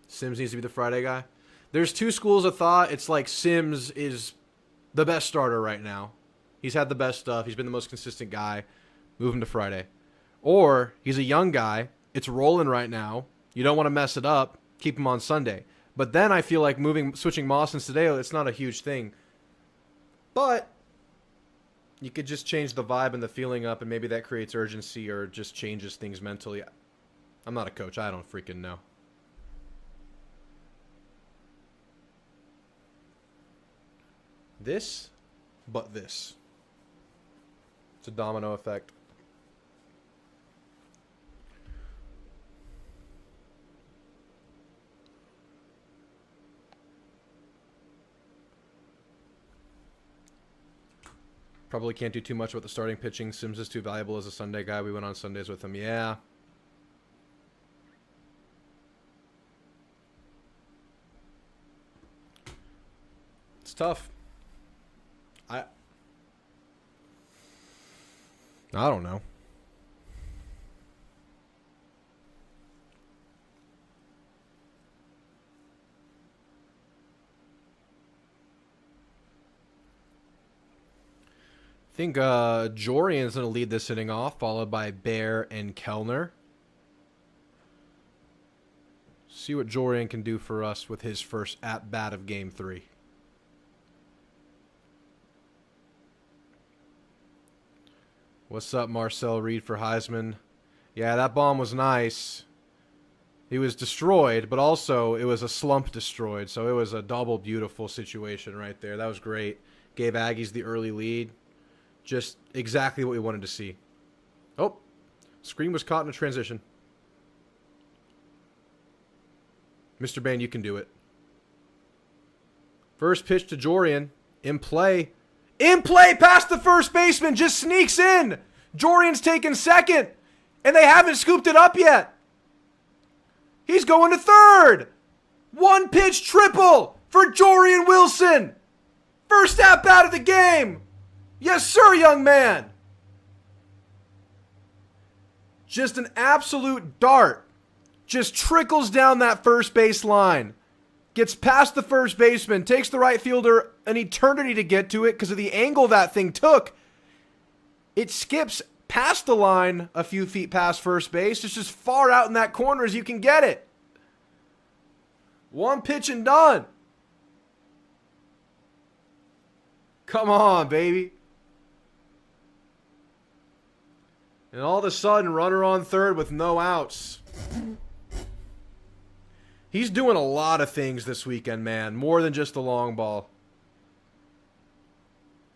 [SPEAKER 2] Sims needs to be the Friday guy. There's two schools of thought. It's like Sims is the best starter right now. He's had the best stuff. He's been the most consistent guy. Move him to Friday. Or he's a young guy. It's rolling right now. You don't want to mess it up. Keep him on Sunday. But then I feel like switching Moss and Sadeo, it's not a huge thing. But you could just change the vibe and the feeling up, and maybe that creates urgency or just changes things mentally. I'm not a coach. I don't freaking know. This, but this. It's a domino effect. Probably can't do too much with the starting pitching. Sims is too valuable as a Sunday guy. We went on Sundays with him. Yeah. It's tough. I don't know. I think Jorian's going to lead this inning off, followed by Bear and Kellner. See what Jorian can do for us with his first at-bat of Game 3. What's up, Marcel Reed for Heisman? Yeah, that bomb was nice. He was destroyed, but also it was a slump destroyed, so it was a double beautiful situation right there. That was great. Gave Aggies the early lead. Just exactly what we wanted to see. Oh, screen was caught in a transition. Mr. Bain, you can do it. First pitch to Jorian. In play. In play past the first baseman. Just sneaks in. Jorian's taking second. And they haven't scooped it up yet. He's going to third. One pitch triple for Jorian Wilson. First at bat of the game. Yes, sir, young man. Just an absolute dart. Just trickles down that first base line. Gets past the first baseman. Takes the right fielder an eternity to get to it because of the angle that thing took. It skips past the line a few feet past first base. It's just far out in that corner as you can get it. One pitch and done. Come on, baby. And all of a sudden, runner on third with no outs. He's doing a lot of things this weekend, man. More than just the long ball.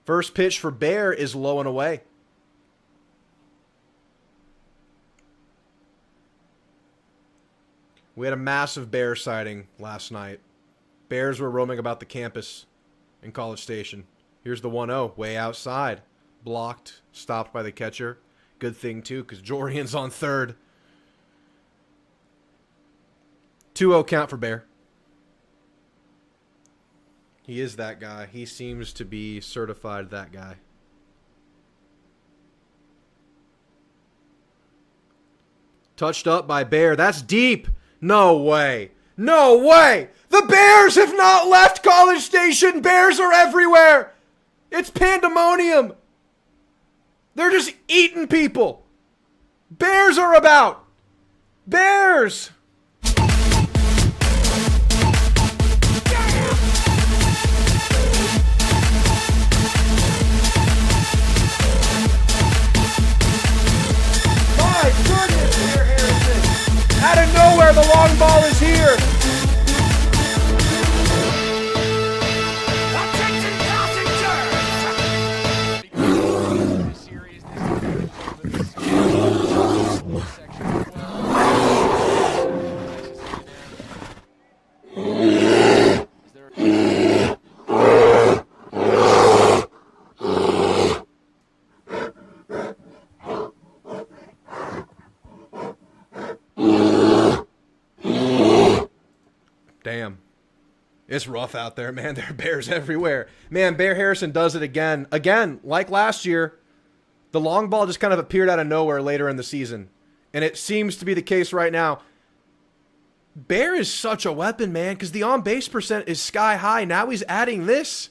[SPEAKER 2] First pitch for Bear is low and away. We had a massive bear sighting last night. Bears were roaming about the campus in College Station. Here's the 1-0, way outside. Blocked, stopped by the catcher. Good thing, too, because Jorian's on third. 2-0 count for Bear. He is that guy. He seems to be certified that guy. Touched up by Bear. That's deep. No way. No way. The Bears have not left College Station. Bears are everywhere. It's pandemonium. They're just eating people. Bears are about. Bears. My goodness, here, Harrison. Out of nowhere, the long ball is here. Damn. It's rough out there, man. There are bears everywhere. Man, Bear Harrison does it again. Again, like last year, the long ball just kind of appeared out of nowhere later in the season. And it seems to be the case right now. Bear is such a weapon, man, because the on-base percent is sky high. Now he's adding this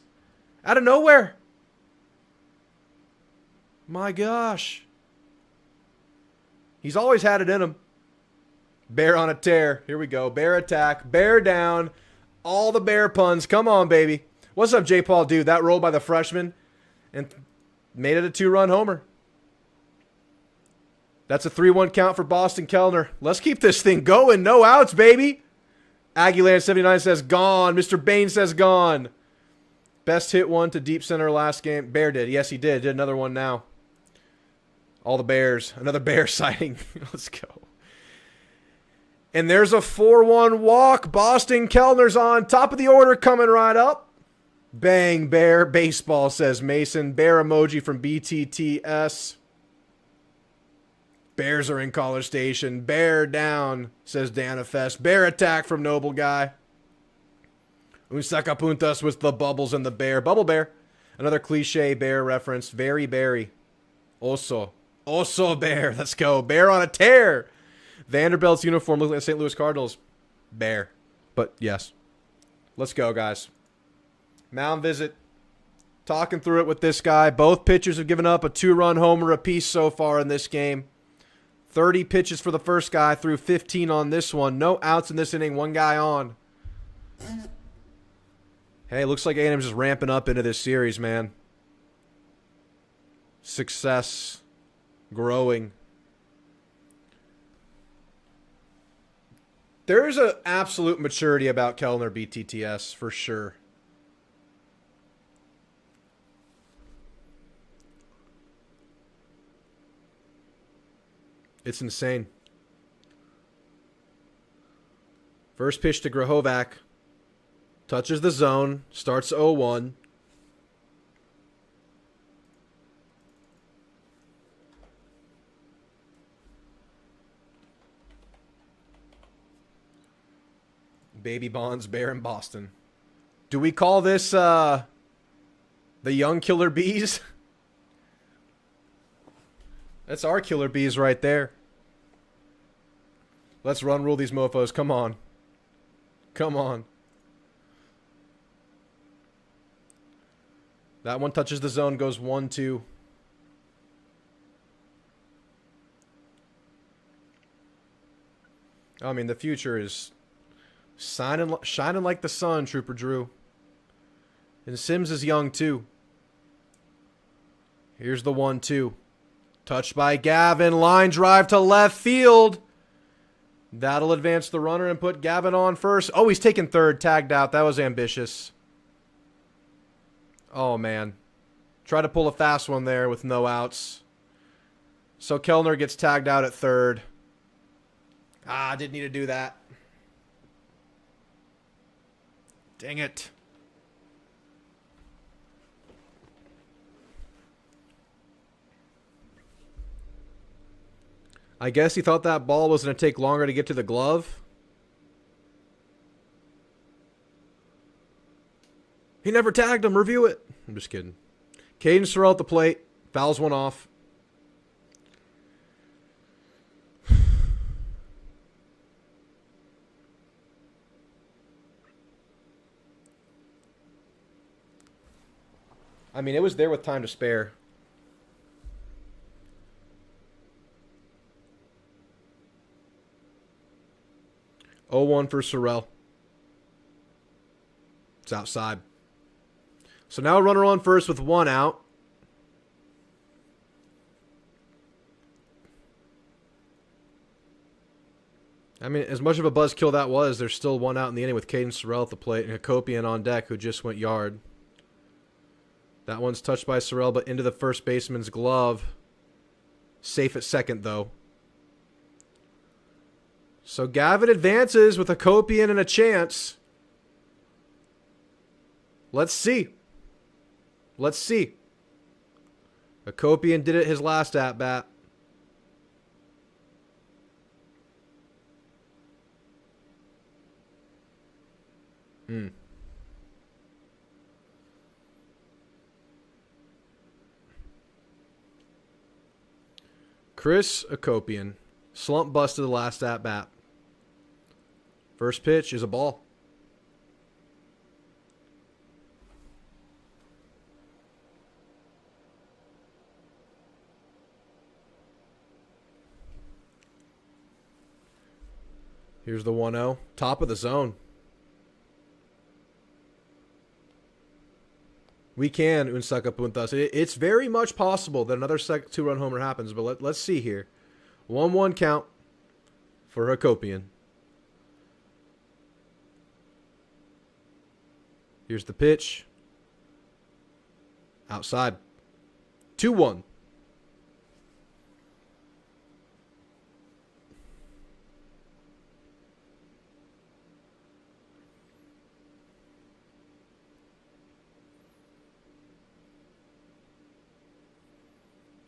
[SPEAKER 2] out of nowhere. My gosh. He's always had it in him. Bear on a tear. Here we go. Bear attack. Bear down. All the Bear puns. Come on, baby. What's up, J. Paul? Dude, that roll by the freshman and made it a 2-run homer. That's a 3-1 count for Boston Kellner. Let's keep this thing going. No outs, baby. Aggieland 79 says gone. Mr. Bain says gone. Best hit one to deep center last game. Bear did. Yes, he did. Did another one now. All the Bears. Another Bear sighting. Let's go. And there's a 4-1 walk. Boston Kellner's on top of the order coming right up. Bang, Bear. Baseball, says Mason. Bear emoji from BTTS. Bears are in College Station. Bear down, says Danafest. Bear attack from Noble Guy. Un sacapuntas with the bubbles and the bear. Bubble Bear. Another cliche Bear reference. Very berry. Oso. Oso Bear. Let's go. Bear on a tear. Vanderbilt's uniform looking like the St. Louis Cardinals. Bear. But yes. Let's go, guys. Mound visit. Talking through it with this guy. Both pitchers have given up a 2-run homer apiece so far in this game. 30 pitches for the first guy, threw 15 on this one. No outs in this inning, one guy on. Hey, looks like A&M's just ramping up into this series, man. Success. Growing. There's an absolute maturity about Kellner BTTS, for sure. It's insane. First pitch to Grahovac. Touches the zone. Starts 0-1. Baby Bonds, Bear in Boston. Do we call this the young killer bees? That's our killer bees right there. Let's run rule these mofos. Come on. Come on. That one touches the zone, goes 1-2. I mean, the future is shining like the sun, Trooper Drew. And Sims is young, too. Here's the 1-2. Touched by Gavin. Line drive to left field. That'll advance the runner and put Gavin on first. Oh, he's taking third. Tagged out. That was ambitious. Oh, man. Try to pull a fast one there with no outs. So Kellner gets tagged out at third. Didn't need to do that. Dang it. I guess he thought that ball was going to take longer to get to the glove. He never tagged him. Review it. I'm just kidding. Caden Sorrell at the plate. Fouls one off. I mean, it was there with time to spare. Oh, 1 for Sorrell. It's outside. So now runner on first with 1 out. I mean, as much of a buzzkill that was, there's still 1 out in the inning with Caden Sorrell at the plate and Hakopian on deck, who just went yard. That one's touched by Sorrell, but into the first baseman's glove. Safe at second, though. So Gavin advances with Hakopian and a chance. Let's see. Let's see. Hakopian did it his last at-bat. Chris Hakopian. Slump busted the last at-bat. First pitch is a ball. Here's the 1-0. Top of the zone. We can Unsaka Puntas. It's very much possible that another 2-run homer happens, but let's see here. 1-1 count for Hakopian. Here's the pitch. Outside. 2-1.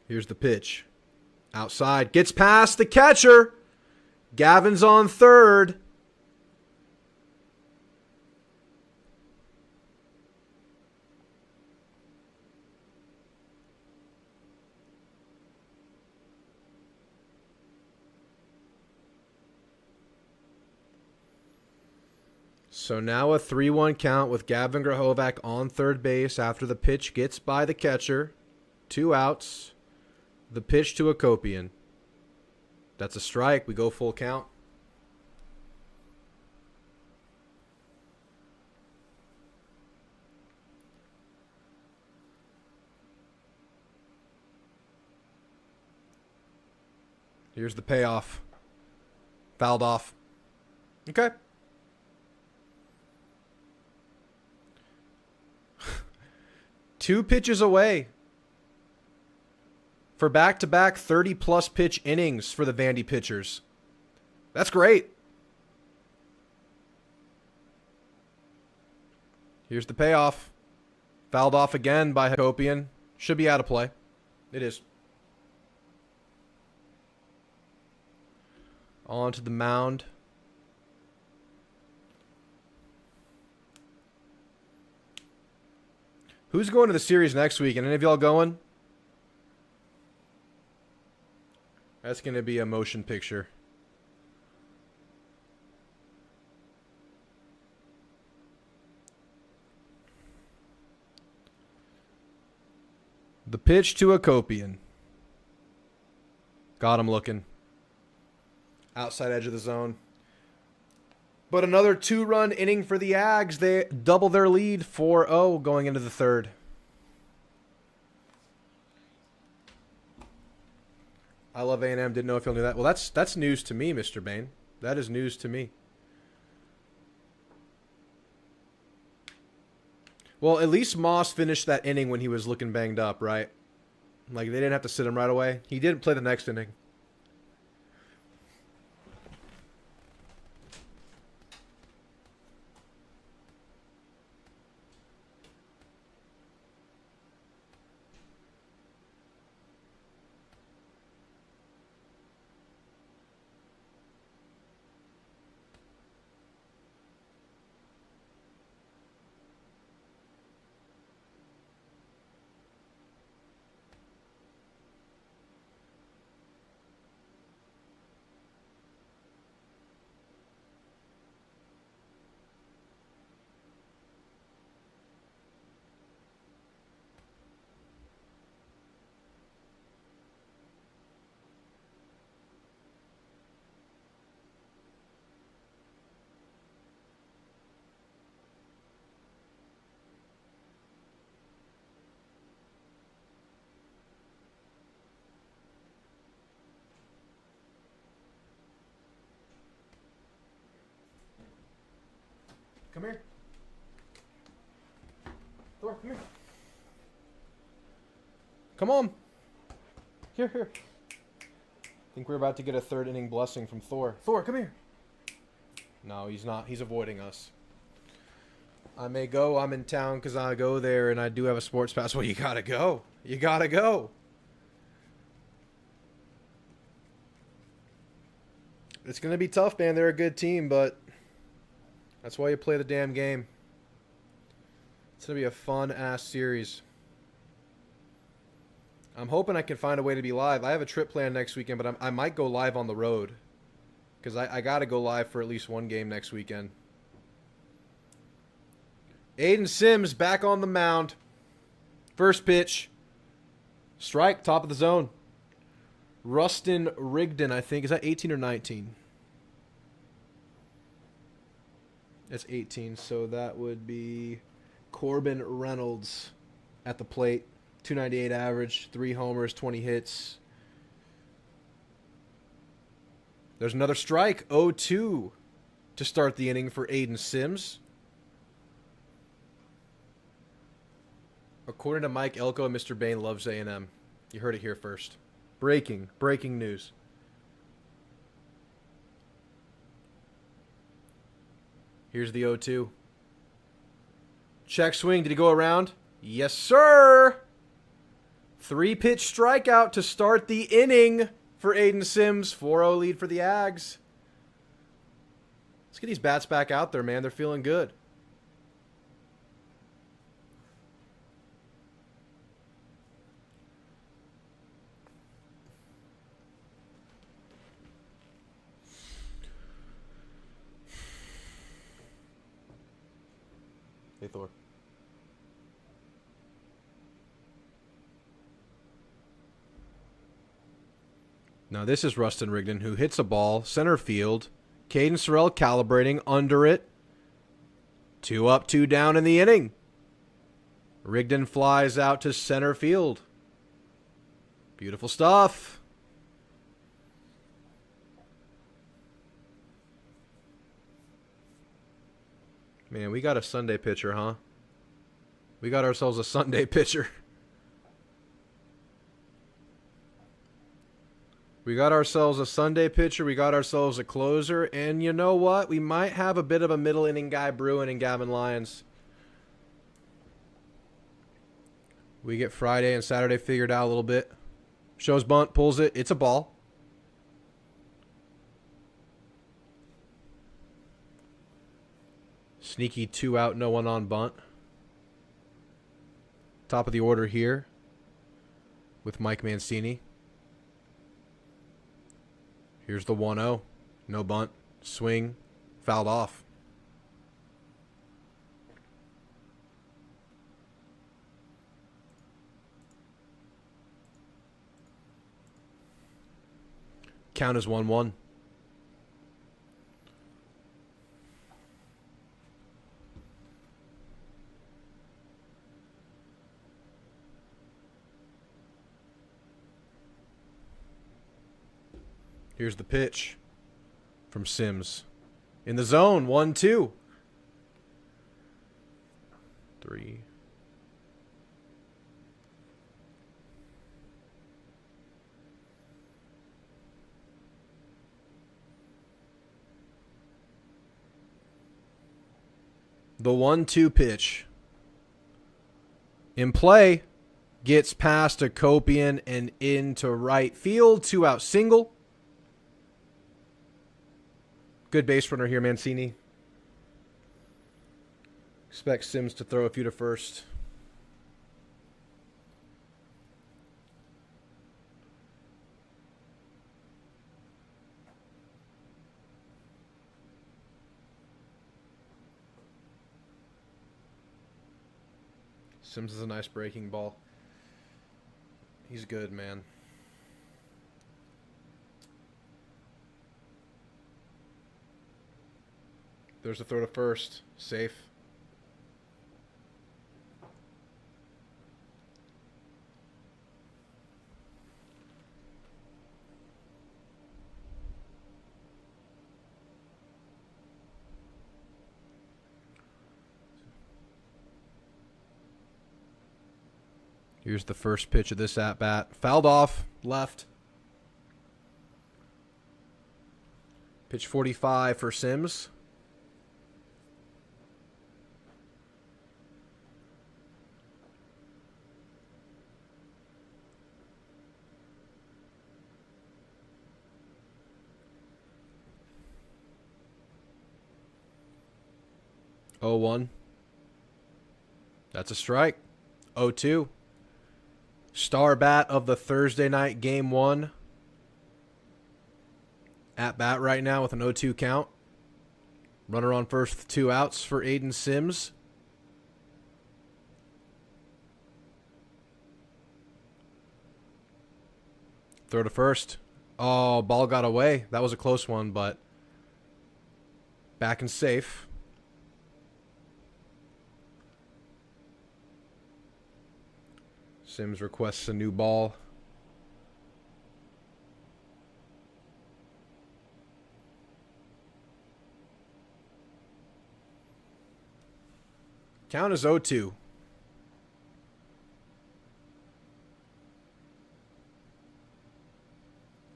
[SPEAKER 2] Here's the pitch. Outside. Gets past the catcher. Gavin's on third. So now a 3-1 count with Gavin Grahovac on third base after the pitch gets by the catcher. 2 outs. The pitch to Hakopian. That's a strike. We go full count. Here's the payoff. Fouled off. Okay. Two pitches away for back-to-back 30-plus pitch innings for the Vandy pitchers. That's great. Here's the payoff. Fouled off again by Hakopian. Should be out of play. It is. On to the mound. Who's going to the series next week? And any of y'all going? That's going to be a motion picture. The pitch to Hakopian. Got him looking. Outside edge of the zone. But another 2-run inning for the Ags. They double their lead 4-0 going into the third. I love A&M. Didn't know if you'll knew that. Well, that's news to me, Mr. Bain. That is news to me. Well, at least Moss finished that inning when he was looking banged up, right? Like, they didn't have to sit him right away. He didn't play the next inning. Come here. Thor, come here. Come on. Here. I think we're about to get a third inning blessing from Thor. Thor, come here. No, he's not. He's avoiding us. I may go. I'm in town because I go there and I do have a sports pass. Well, you gotta go. You gotta go. It's going to be tough, man. They're a good team, but that's why you play the damn game. It's going to be a fun-ass series. I'm hoping I can find a way to be live. I have a trip planned next weekend, but I might go live on the road. Because I got to go live for at least one game next weekend. Aiden Sims back on the mound. First pitch. Strike, top of the zone. Rustin Rigdon, I think. Is that 18 or 19? That's 18, so that would be Corbin Reynolds at the plate. 298 average, 3 homers, 20 hits. There's another strike. 0-2 to start the inning for Aiden Sims. According to Mike Elko, Mr. Bain loves A&M. You heard it here first. Breaking news. Here's the 0-2. Check swing. Did he go around? Yes, sir. 3-pitch strikeout to start the inning for Aiden Sims. 4-0 lead for the Ags. Let's get these bats back out there, man. They're feeling good. Hey, Thor. Now this is Rustin Rigdon, who hits a ball, center field. Caden Sorrell calibrating under it. 2 up, 2 down in the inning. Rigdon flies out to center field. Beautiful stuff. Man, we got a Sunday pitcher, huh? We got ourselves a Sunday pitcher. We got ourselves a Sunday pitcher. We got ourselves a closer. And you know what? We might have a bit of a middle inning guy brewing in Gavin Lyons. We get Friday and Saturday figured out a little bit. Shows bunt, pulls it. It's a ball. Sneaky 2 out, no one on bunt. Top of the order here with Mike Mancini. Here's the 1-0. No bunt. Swing. Fouled off. Count is 1-1. Here's the pitch from Sims. In the zone, 1-2. 3. The 1-2 pitch. In play, gets past Akopian and into right field. 2 out single. Good base runner here, Mancini. Expect Sims to throw a few to first. Sims is a nice breaking ball. He's good, man. There's a throw to first. Safe. Here's the first pitch of this at-bat. Fouled off. Left. Pitch 45 for Sims. Oh, 1. That's a strike. 0-2. Star bat of the Thursday night game 1. At bat right now with an 0-2 count. Runner on first with 2 outs for Aiden Sims. Throw to first. Oh, ball got away. That was a close one, but back and safe. Sims requests a new ball. Count is 0-2.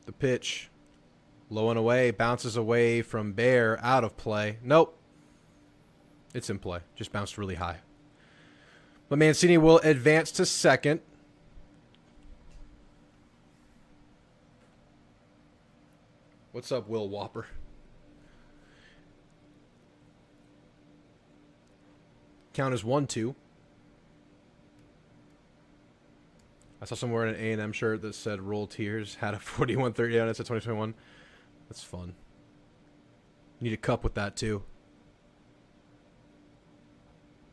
[SPEAKER 2] The pitch. Low and away. Bounces away from Bear. Out of play. Nope. It's in play. Just bounced really high. But Mancini will advance to second. What's up, Will Whopper? Count is 1-2. I saw somewhere in an A&M shirt that said "Roll Tears." Had a 41-30 on it. It said 2021. That's fun. Need a cup with that too.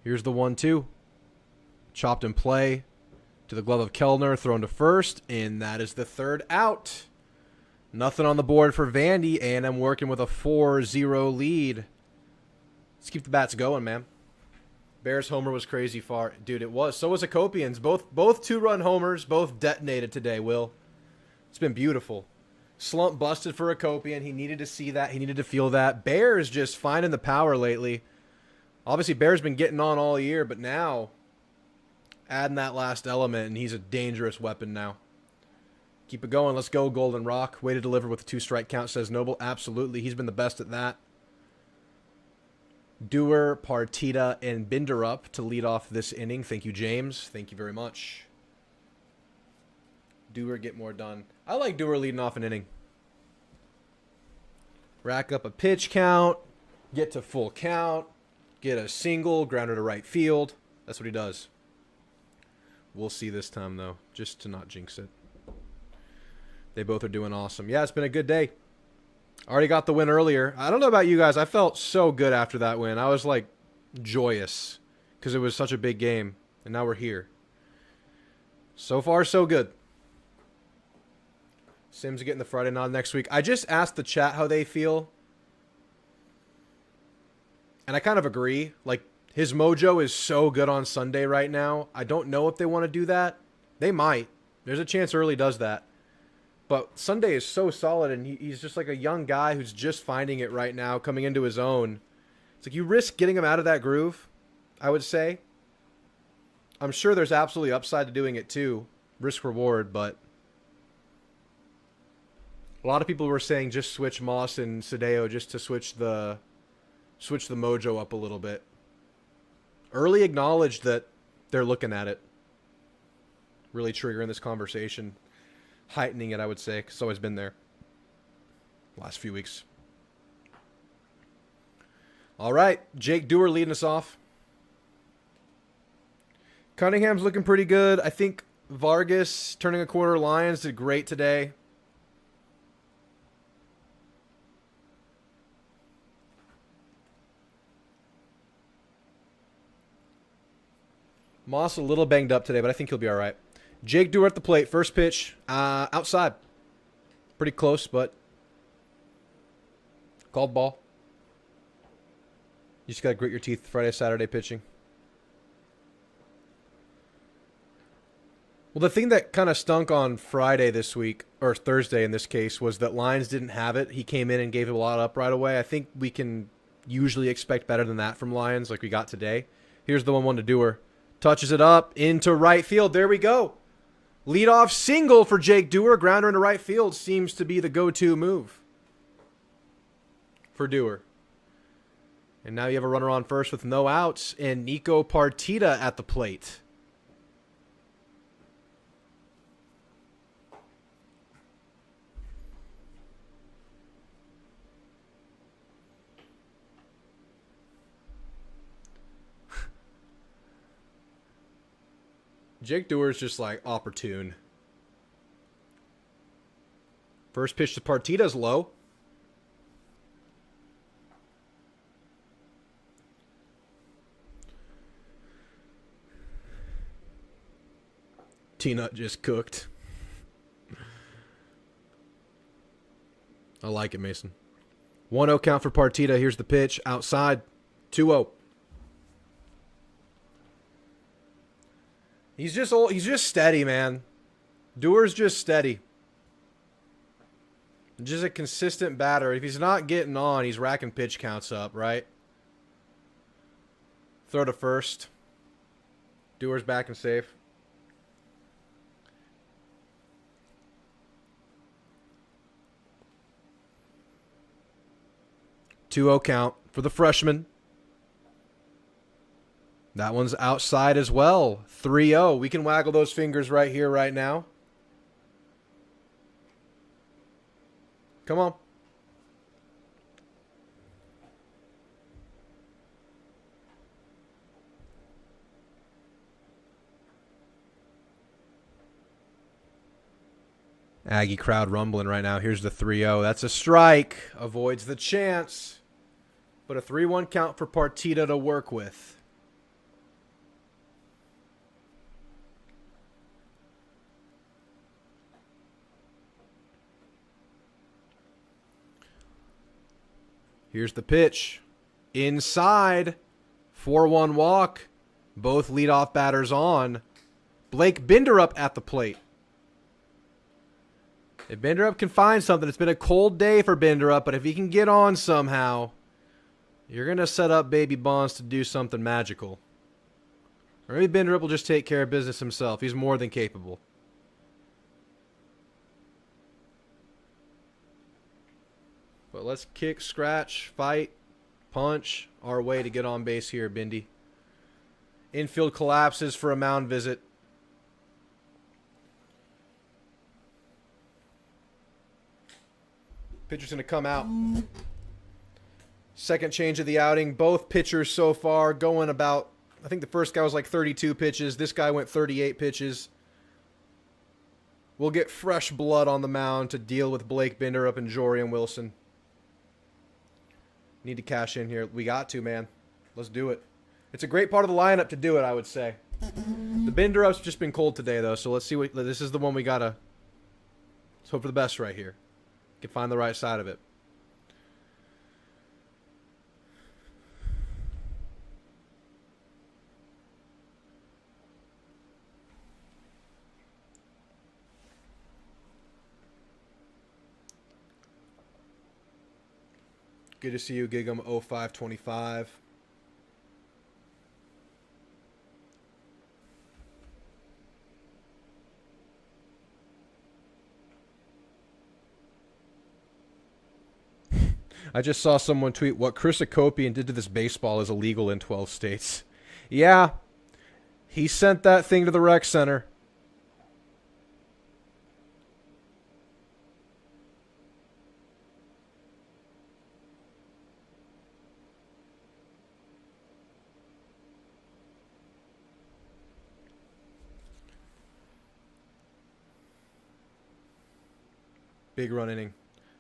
[SPEAKER 2] Here's the 1-2. Chopped in play to the glove of Kellner, thrown to first, and that is the third out. Nothing on the board for Vandy. A&M working with a 4-0 lead. Let's keep the bats going, man. Bears homer was crazy far. Dude, it was. So was Akopian's. Both two-run homers, both detonated today, Will. It's been beautiful. Slump busted for Akopian. He needed to see that. He needed to feel that. Bears just finding the power lately. Obviously, Bears been getting on all year, but now adding that last element, and he's a dangerous weapon now. Keep it going. Let's go, Golden Rock. Way to deliver with a 2-strike count, says Noble. Absolutely. He's been the best at that. Dewar, Partita, and Binder up to lead off this inning. Thank you, James. Thank you very much. Dewar, get more done. I like Dewar leading off an inning. Rack up a pitch count. Get to full count. Get a single. Grounder to right field. That's what he does. We'll see this time, though, just to not jinx it. They both are doing awesome. Yeah, it's been a good day. Already got the win earlier. I don't know about you guys. I felt so good after that win. I was, like, joyous because it was such a big game, and now we're here. So far, so good. Sims getting the Friday nod next week. I just asked the chat how they feel, and I kind of agree. Like, his mojo is so good on Sunday right now. I don't know if they want to do that. They might. There's a chance Early does that. But Sunday is so solid, and he's just like a young guy who's just finding it right now, coming into his own. It's like you risk getting him out of that groove, I would say. I'm sure there's absolutely upside to doing it too. Risk-reward, but a lot of people were saying just switch Moss and Sadeo just to switch the mojo up a little bit. Early acknowledged that they're looking at it. Really triggering this conversation. Heightening it, I would say, because it's always been there last few weeks. All right, Jake Dewar leading us off. Cunningham's looking pretty good. I think Vargas, turning a corner, Lions did great today. Moss a little banged up today, but I think he'll be all right. Jake Dewar at the plate. First pitch. Outside. Pretty close, but called ball. You just got to grit your teeth Friday, Saturday pitching. Well, the thing that kind of stunk on Friday this week, or Thursday in this case, was that Lyons didn't have it. He came in and gave it a lot up right away. I think we can usually expect better than that from Lyons like we got today. Here's the 1-1 to Dewar. Touches it up into right field. There we go. Leadoff single for Jake Dewar. Grounder into right field seems to be the go-to move for Dewar. And now you have a runner on first with no outs and Nico Partita at the plate. Jake Dewar's just like opportune. First pitch to Partita's low. T-Nut just cooked. I like it, Mason. 1-0 count for Partita. Here's the pitch. Outside. 2-0. He's just old. He's just steady, man. Dewar's just steady. Just a consistent batter. If he's not getting on, he's racking pitch counts up, right? Throw to first. Dewar's back and safe. Two-0 count for the freshman. That one's outside as well. 3-0. We can waggle those fingers right here, right now. Come on. Aggie crowd rumbling right now. Here's the 3-0. That's a strike. Avoids the chance. But a 3-1 count for Partita to work with. Here's the pitch. Inside. 4-1 walk. Both leadoff batters on. Blake Binderup at the plate. If Binderup can find something, it's been a cold day for Binderup, but if he can get on somehow, you're going to set up Baby Bonds to do something magical. Or maybe Binderup will just take care of business himself. He's more than capable. But let's kick, scratch, fight, punch our way to get on base here, Bindy. Infield collapses for a mound visit. Pitcher's going to come out. Second change of the outing. Both pitchers so far going about, I think the first guy was like 32 pitches. This guy went 38 pitches. We'll get fresh blood on the mound to deal with Blake Binderup and Jorian Wilson. Need to cash in here. We got to, man. Let's do it. It's a great part of the lineup to do it, I would say. The Binderup's just been cold today, though, so let's see what... This is the one we got to... Let's hope for the best right here. Can find the right side of it. Good to see you, Gig'em 0525. I just saw someone tweet, what Chris Akopian did to this baseball is illegal in 12 states. Yeah, he sent that thing to the rec center. Big run inning.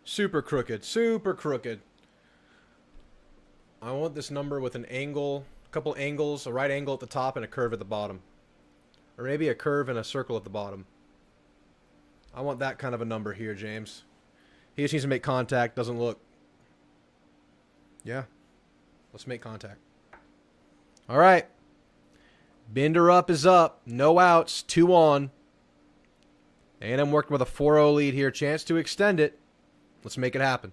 [SPEAKER 2] Super crooked. Super crooked. I want this number with an angle, a couple angles, a right angle at the top and a curve at the bottom. Or maybe a curve and a circle at the bottom. I want that kind of a number here, James. He just needs to make contact. Doesn't look. Yeah. Let's make contact. All right. Binderup is up. No outs. 2 on. A&M working with a 4-0 lead here. Chance to extend it. Let's make it happen.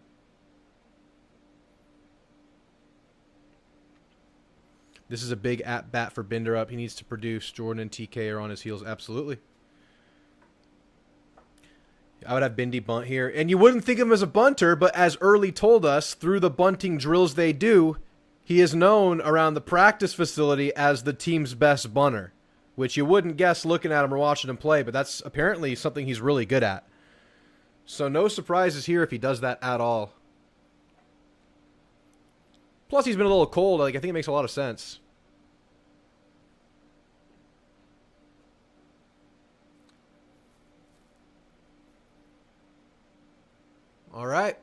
[SPEAKER 2] This is a big at-bat for Binderup. He needs to produce. Jordan and TK are on his heels. Absolutely. I would have Bindy bunt here. And you wouldn't think of him as a bunter, but as Early told us, through the bunting drills they do, he is known around the practice facility as the team's best bunter, which you wouldn't guess looking at him or watching him play, but that's apparently something he's really good at. So no surprises here if he does that at all. Plus, he's been a little cold. Like, I think it makes a lot of sense. All right.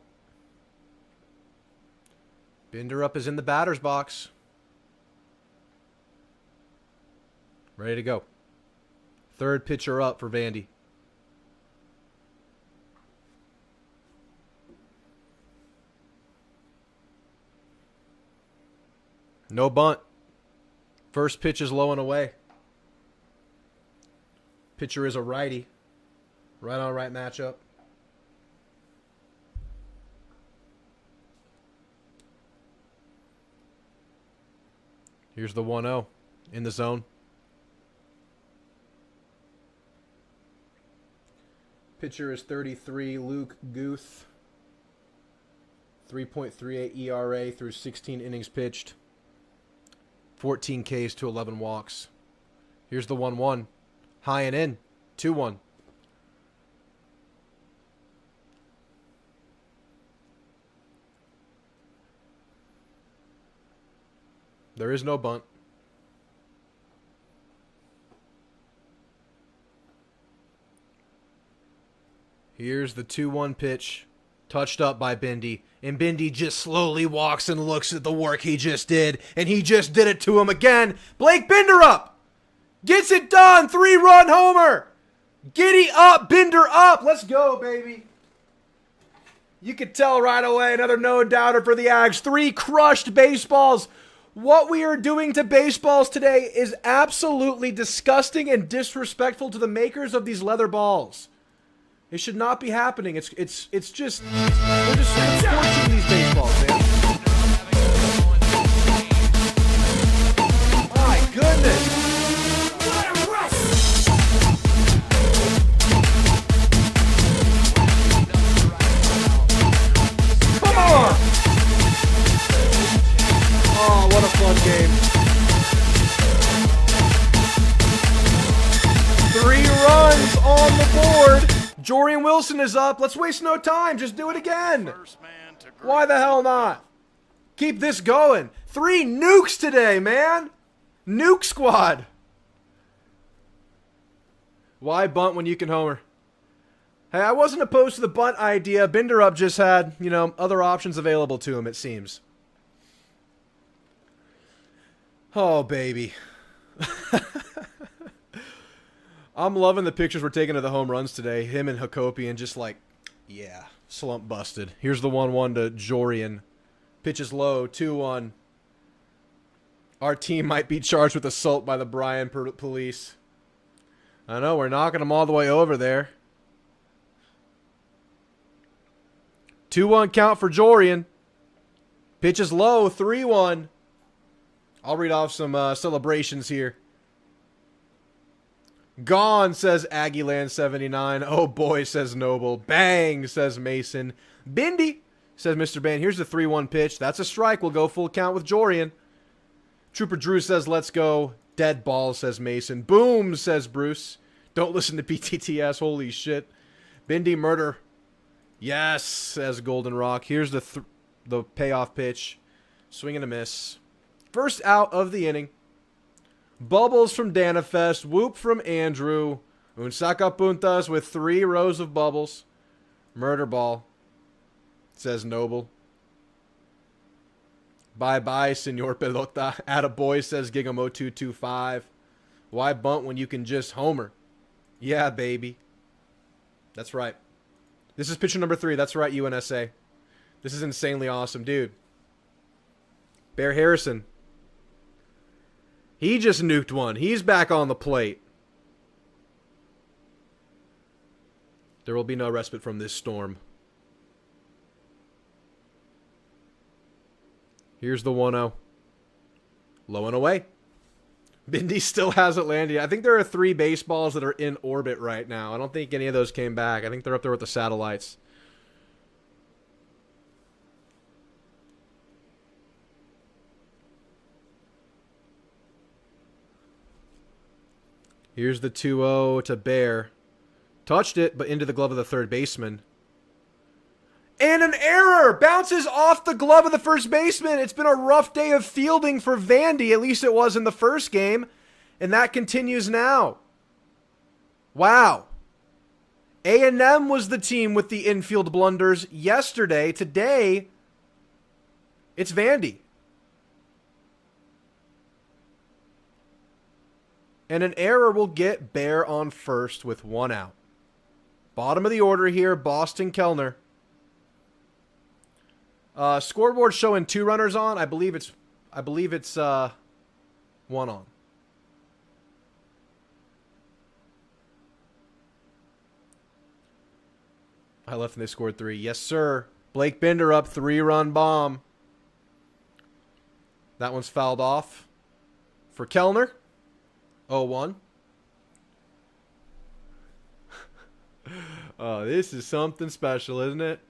[SPEAKER 2] Binderup is in the batter's box. Ready to go. Third pitcher up for Vandy. No bunt. First pitch is low and away. Pitcher is a righty. Right on right matchup. Here's the 1-0 in the zone. Pitcher is 33, Luke Guth. 3.38 ERA through 16 innings pitched. 14 Ks to 11 walks. Here's the 1-1. High and in. 2-1. There is no bunt. Here's the 2-1 pitch. Touched up by Bindi. And Bindi just slowly walks and looks at the work he just did. And he just did it to him again. Blake Binder up. Gets it done. 3-run homer. Giddy up. Binder up. Let's go, baby. You could tell right away. Another no-doubter for the Ags. 3 crushed baseballs. What we are doing to baseballs today is absolutely disgusting and disrespectful to the makers of these leather balls. It should not be happening. It's just we're just scorching these baseballs, man. My goodness. Come on. Oh, what a fun game. 3 runs on the board. Jorian Wilson is up. Let's waste no time. Just do it again. Why the hell not? Keep this going. 3 nukes today, man. Nuke squad. Why bunt when you can homer? Hey, I wasn't opposed to the bunt idea. Binder up just had, other options available to him, it seems. Oh, baby. I'm loving the pictures we're taking of the home runs today. Him and Hakopian just like, yeah, slump busted. Here's the 1-1 to Jorian. Pitches low, 2-1. Our team might be charged with assault by the Bryan police. I know, we're knocking them all the way over there. 2-1 count for Jorian. Pitches low, 3-1. I'll read off some celebrations here. Gone, says Aggieland79. Oh boy, says Noble. Bang, says Mason. Bindi, says Mr. Bain. Here's the 3-1 pitch. That's a strike. We'll go full count with Jorian. Trooper Drew says, let's go. Dead ball, says Mason. Boom, says Bruce. Don't listen to PTTS. Holy shit. Bindi murder. Yes, says Golden Rock. Here's the payoff pitch. Swing and a miss. First out of the inning. Bubbles from Danafest. Whoop from Andrew. Unsaka Puntas with 3 rows of bubbles. Murder ball, says Noble. Bye-bye, Senor Pelota. Attaboy, says Gigamo225. Why bunt when you can just homer? Yeah, baby. That's right. This is pitcher number 3. That's right, UNSA. This is insanely awesome, dude. Bear Harrison. He just nuked one. He's back on the plate. There will be no respite from this storm. Here's the 1-0. Low and away. Bindi still hasn't landed. I think there are 3 baseballs that are in orbit right now. I don't think any of those came back. I think they're up there with the satellites. Here's the 2-0 to Bear. Touched it, but into the glove of the third baseman. And an error! Bounces off the glove of the first baseman. It's been a rough day of fielding for Vandy. At least it was in the first game. And that continues now. Wow. A&M was the team with the infield blunders yesterday. Today, it's Vandy. And an error will get Bear on first with 1 out. Bottom of the order here, Boston Kellner. Scoreboard showing 2 runners on. I believe it's 1 on. I left and they scored 3. Yes, sir. Blake Bender up, 3-run bomb. That one's fouled off for Kellner. 0-1. Oh, this is something special, isn't it?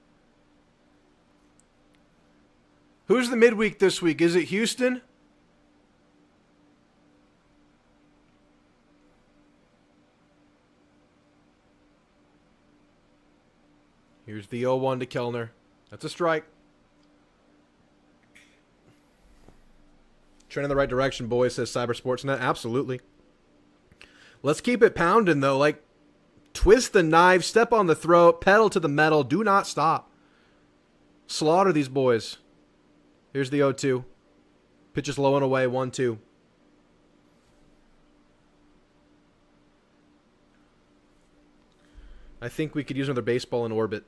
[SPEAKER 2] Who's the midweek this week? Is it Houston? Here's the 0-1 to Kellner. That's a strike. Trending in the right direction, boys, says Cybersportsnet. Absolutely. Let's keep it pounding, though. Like, twist the knife, step on the throat, pedal to the metal. Do not stop. Slaughter these boys. Here's the 0-2. Pitch is low and away. 1-2. I think we could use another baseball in orbit.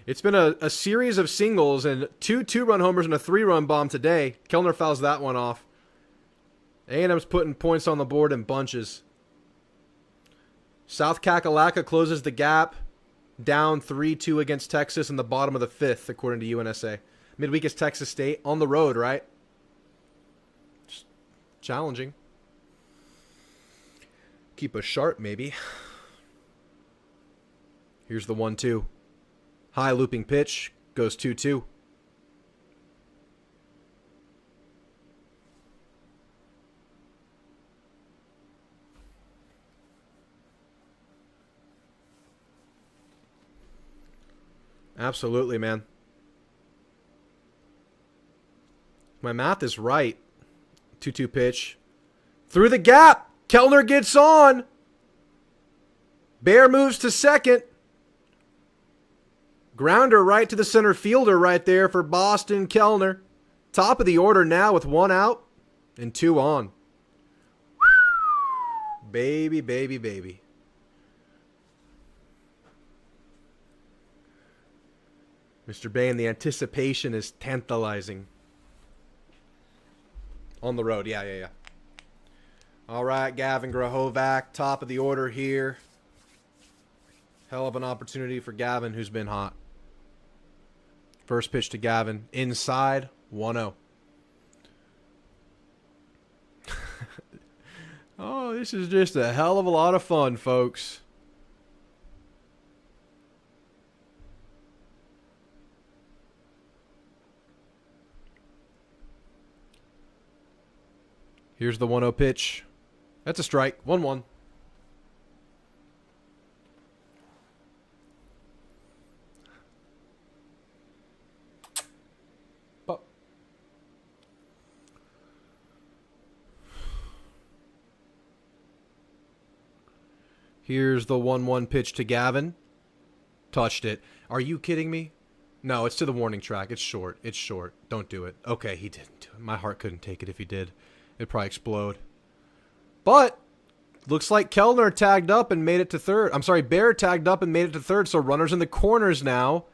[SPEAKER 2] It's been a series of singles and 2 2-run homers and a 3-run bomb today. Kellner fouls that one off. A&M's putting points on the board in bunches. South Kakalaka closes the gap. Down 3-2 against Texas in the bottom of the 5th, according to UNSA. Midweek is Texas State on the road, right? Just challenging. Keep us sharp, maybe. Here's the 1-2. High looping pitch. Goes 2-2. Absolutely, man. My math is right. 2-2 pitch. Through the gap. Kellner gets on. Bear moves to second. Grounder right to the center fielder right there for Boston Kellner. Top of the order now with 1 out and 2 on. Baby, baby, baby. Mr. Bain, the anticipation is tantalizing. On the road, yeah. All right, Gavin Grahovac, top of the order here. Hell of an opportunity for Gavin, who's been hot. First pitch to Gavin. Inside, 1-0. Oh, this is just a hell of a lot of fun, folks. Here's the 1-0 pitch. That's a strike. 1-1. Here's the 1-1 pitch to Gavin. Touched it. Are you kidding me? No, it's to the warning track. It's short. It's short. Don't do it. Okay, he didn't do it. My heart couldn't take it if he did. It'd probably explode. But looks like Kellner tagged up and made it to third. I'm sorry, Bear tagged up and made it to third, so runners in the corners now.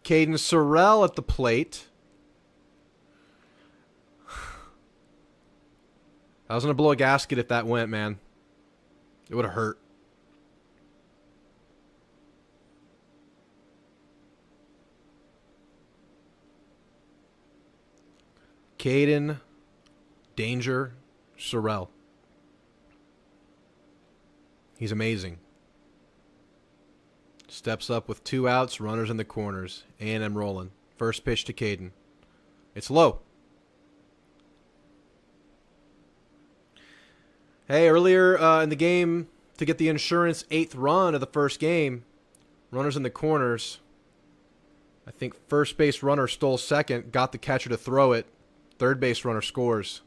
[SPEAKER 2] Caden Sorrell at the plate. I was going to blow a gasket if that went, man. It would have hurt. Caden, Danger, Sorrell. He's amazing. Steps up with 2 outs, runners in the corners. A&M rolling. First pitch to Caden. It's low. Hey, earlier in the game, to get the insurance 8th run of the first game, runners in the corners. I think first base runner stole second, got the catcher to throw it. Third base runner scores.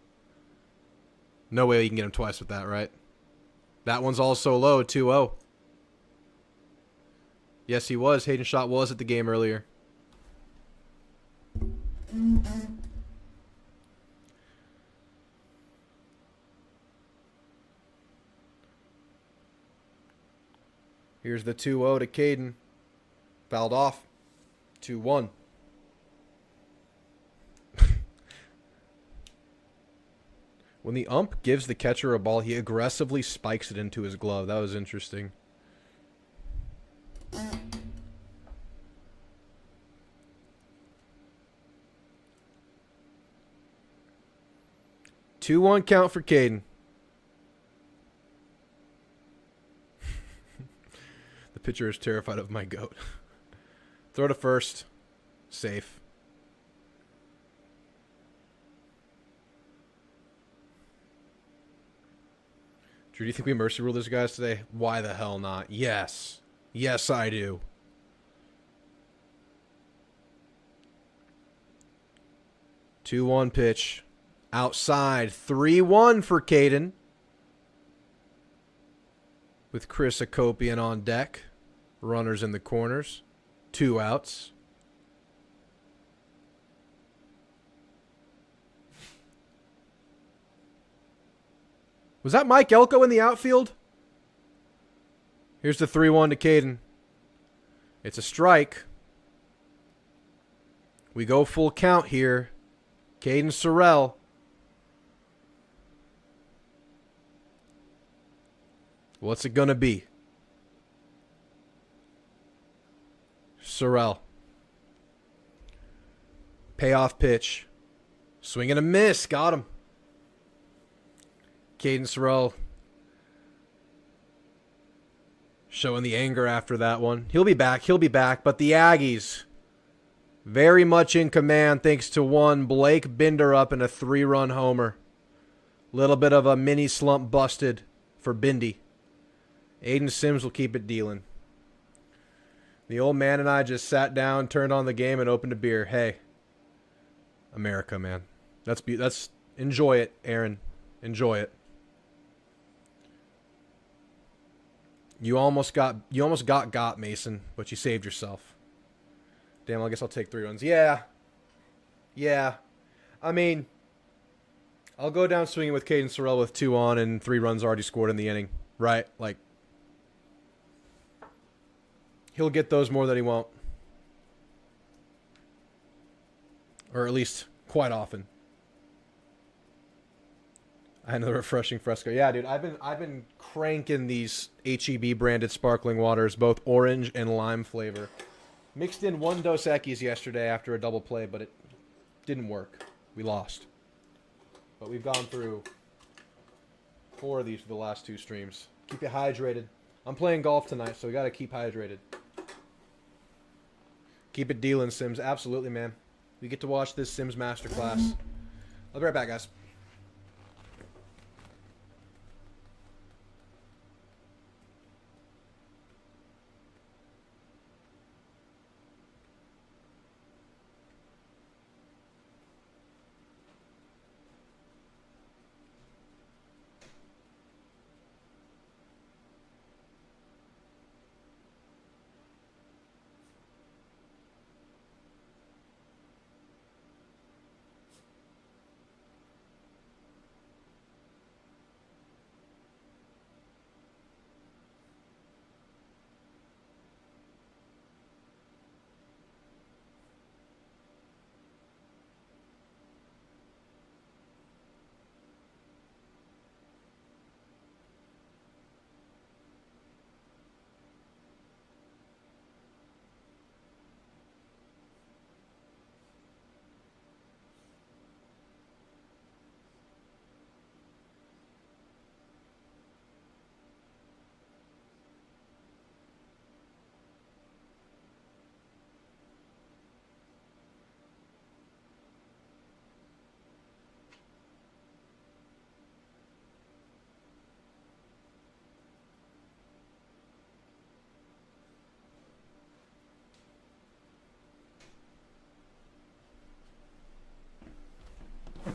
[SPEAKER 2] No way you can get him twice with that, right? That one's also low, 2-0. Yes, he was. Hayden Schott was at the game earlier. Here's the 2-0 to Caden. Fouled off. 2-1. When the ump gives the catcher a ball, he aggressively spikes it into his glove. That was interesting. Two one count for Caden. The pitcher is terrified of my goat. Throw to first. Safe. Drew, do you think we mercy rule these guys today? Why the hell not? Yes. Yes, I do. Two one pitch. Outside. 3-1 for Caden. With Chris Akopian on deck. Runners in the corners. 2 outs. Was that Mike Elko in the outfield? Here's the 3-1 to Caden. It's a strike. We go full count here. Caden Sorrell. What's it gonna be? Sorrell. Payoff pitch. Swing and a miss. Got him. Caden Sorrell showing the anger after that one. He'll be back. He'll be back. But the Aggies very much in command thanks to one Blake Binderup and a 3-run homer. Little bit of a mini slump busted for Bindy. Aiden Sims will keep it dealing. The old man and I just sat down, turned on the game, and opened a beer. Hey, America, man. That's enjoy it, Aaron. Enjoy it. You almost got Mason, but you saved yourself. Damn, I guess I'll take 3 runs. Yeah. I mean, I'll go down swinging with Caden Sorrell with 2 on and 3 runs already scored in the inning. Right? Like, he'll get those more than he won't. Or at least quite often. I had another refreshing Fresco. Yeah, dude, I've been cranking these HEB branded sparkling waters, both orange and lime flavor. Mixed in 1 Dos Equis yesterday after a double play, but it didn't work. We lost. But we've gone through 4 of these for the last 2 streams. Keep you hydrated. I'm playing golf tonight, so we got to keep hydrated. Keep it dealing, Sims. Absolutely, man. We get to watch this Sims masterclass. I'll be right back, guys.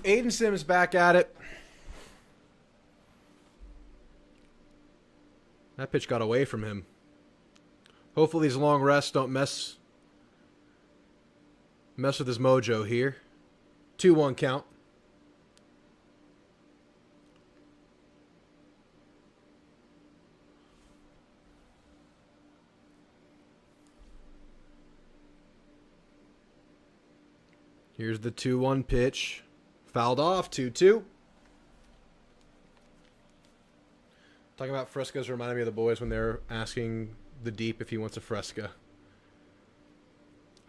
[SPEAKER 2] Aiden Sims back at it. That pitch got away from him. Hopefully these long rests don't mess with his mojo here. 2-1 count. Here's the 2-1 pitch. Fouled off, 2-2. Talking about Fresca's reminded me of the boys when they're asking the Deep if he wants a Fresca.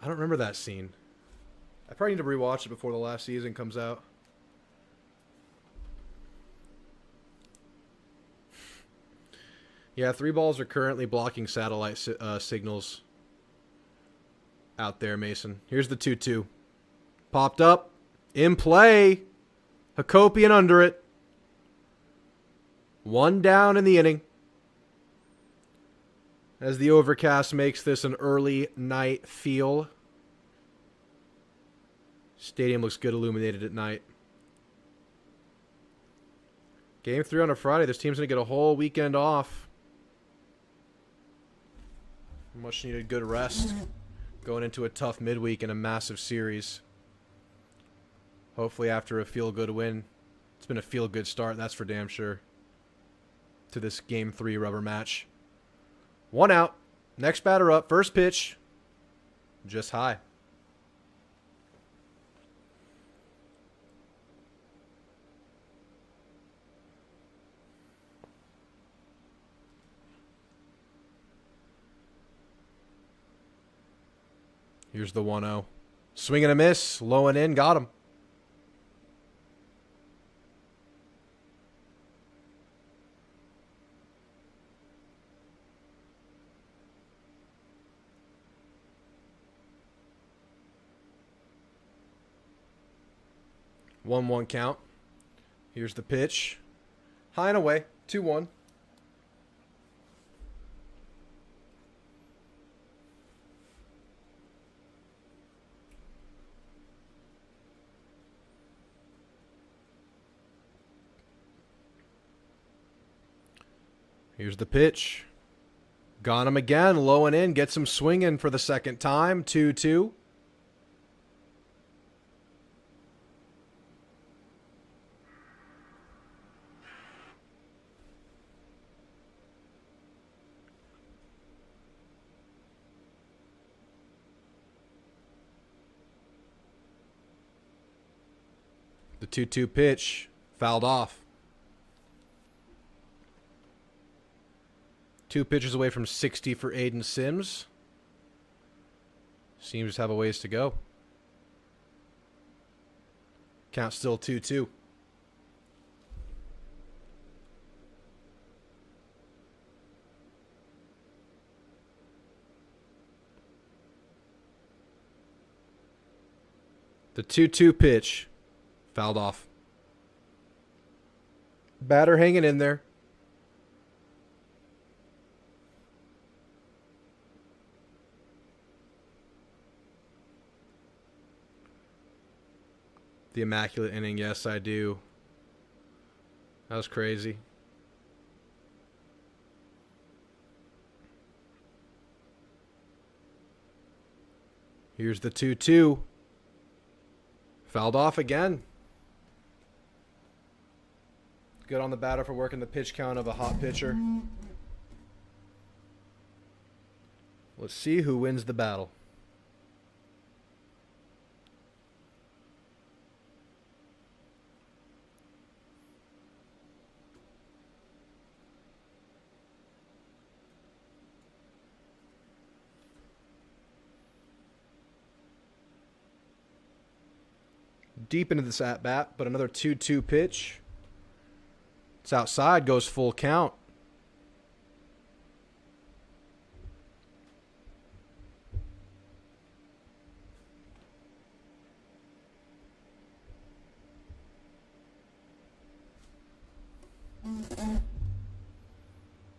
[SPEAKER 2] I don't remember that scene. I probably need to rewatch it before the last season comes out. Yeah, 3 balls are currently blocking satellite signals out there, Mason. Here's the 2-2. Popped up. In play. Hakopian under it. 1 down in the inning. As the overcast makes this an early night feel. Stadium looks good illuminated at night. Game 3 on a Friday. This team's going to get a whole weekend off. Much needed good rest. Going into a tough midweek and a massive series. Hopefully after a feel-good win. It's been a feel-good start, that's for damn sure. To this Game 3 rubber match. 1 out. Next batter up. First pitch. Just high. Here's the 1-0. Swing and a miss. Low and in. Got him. One count. Here's the pitch. High and away. 2-1. Here's the pitch. Got him again. Low and in. Gets him swinging for the second time. 2-2. The 2-2 pitch. Fouled off. 2 pitches away from 60 for Aiden Sims. Seems to have a ways to go. Count still 2-2. The 2-2 pitch. Fouled off. Batter hanging in there. The immaculate inning, yes, I do. That was crazy. Here's the 2-2. Fouled off again. Good on the batter for working the pitch count of a hot pitcher. Let's see who wins the battle. Deep into this at-bat, but another 2-2 pitch. It's outside, goes full count.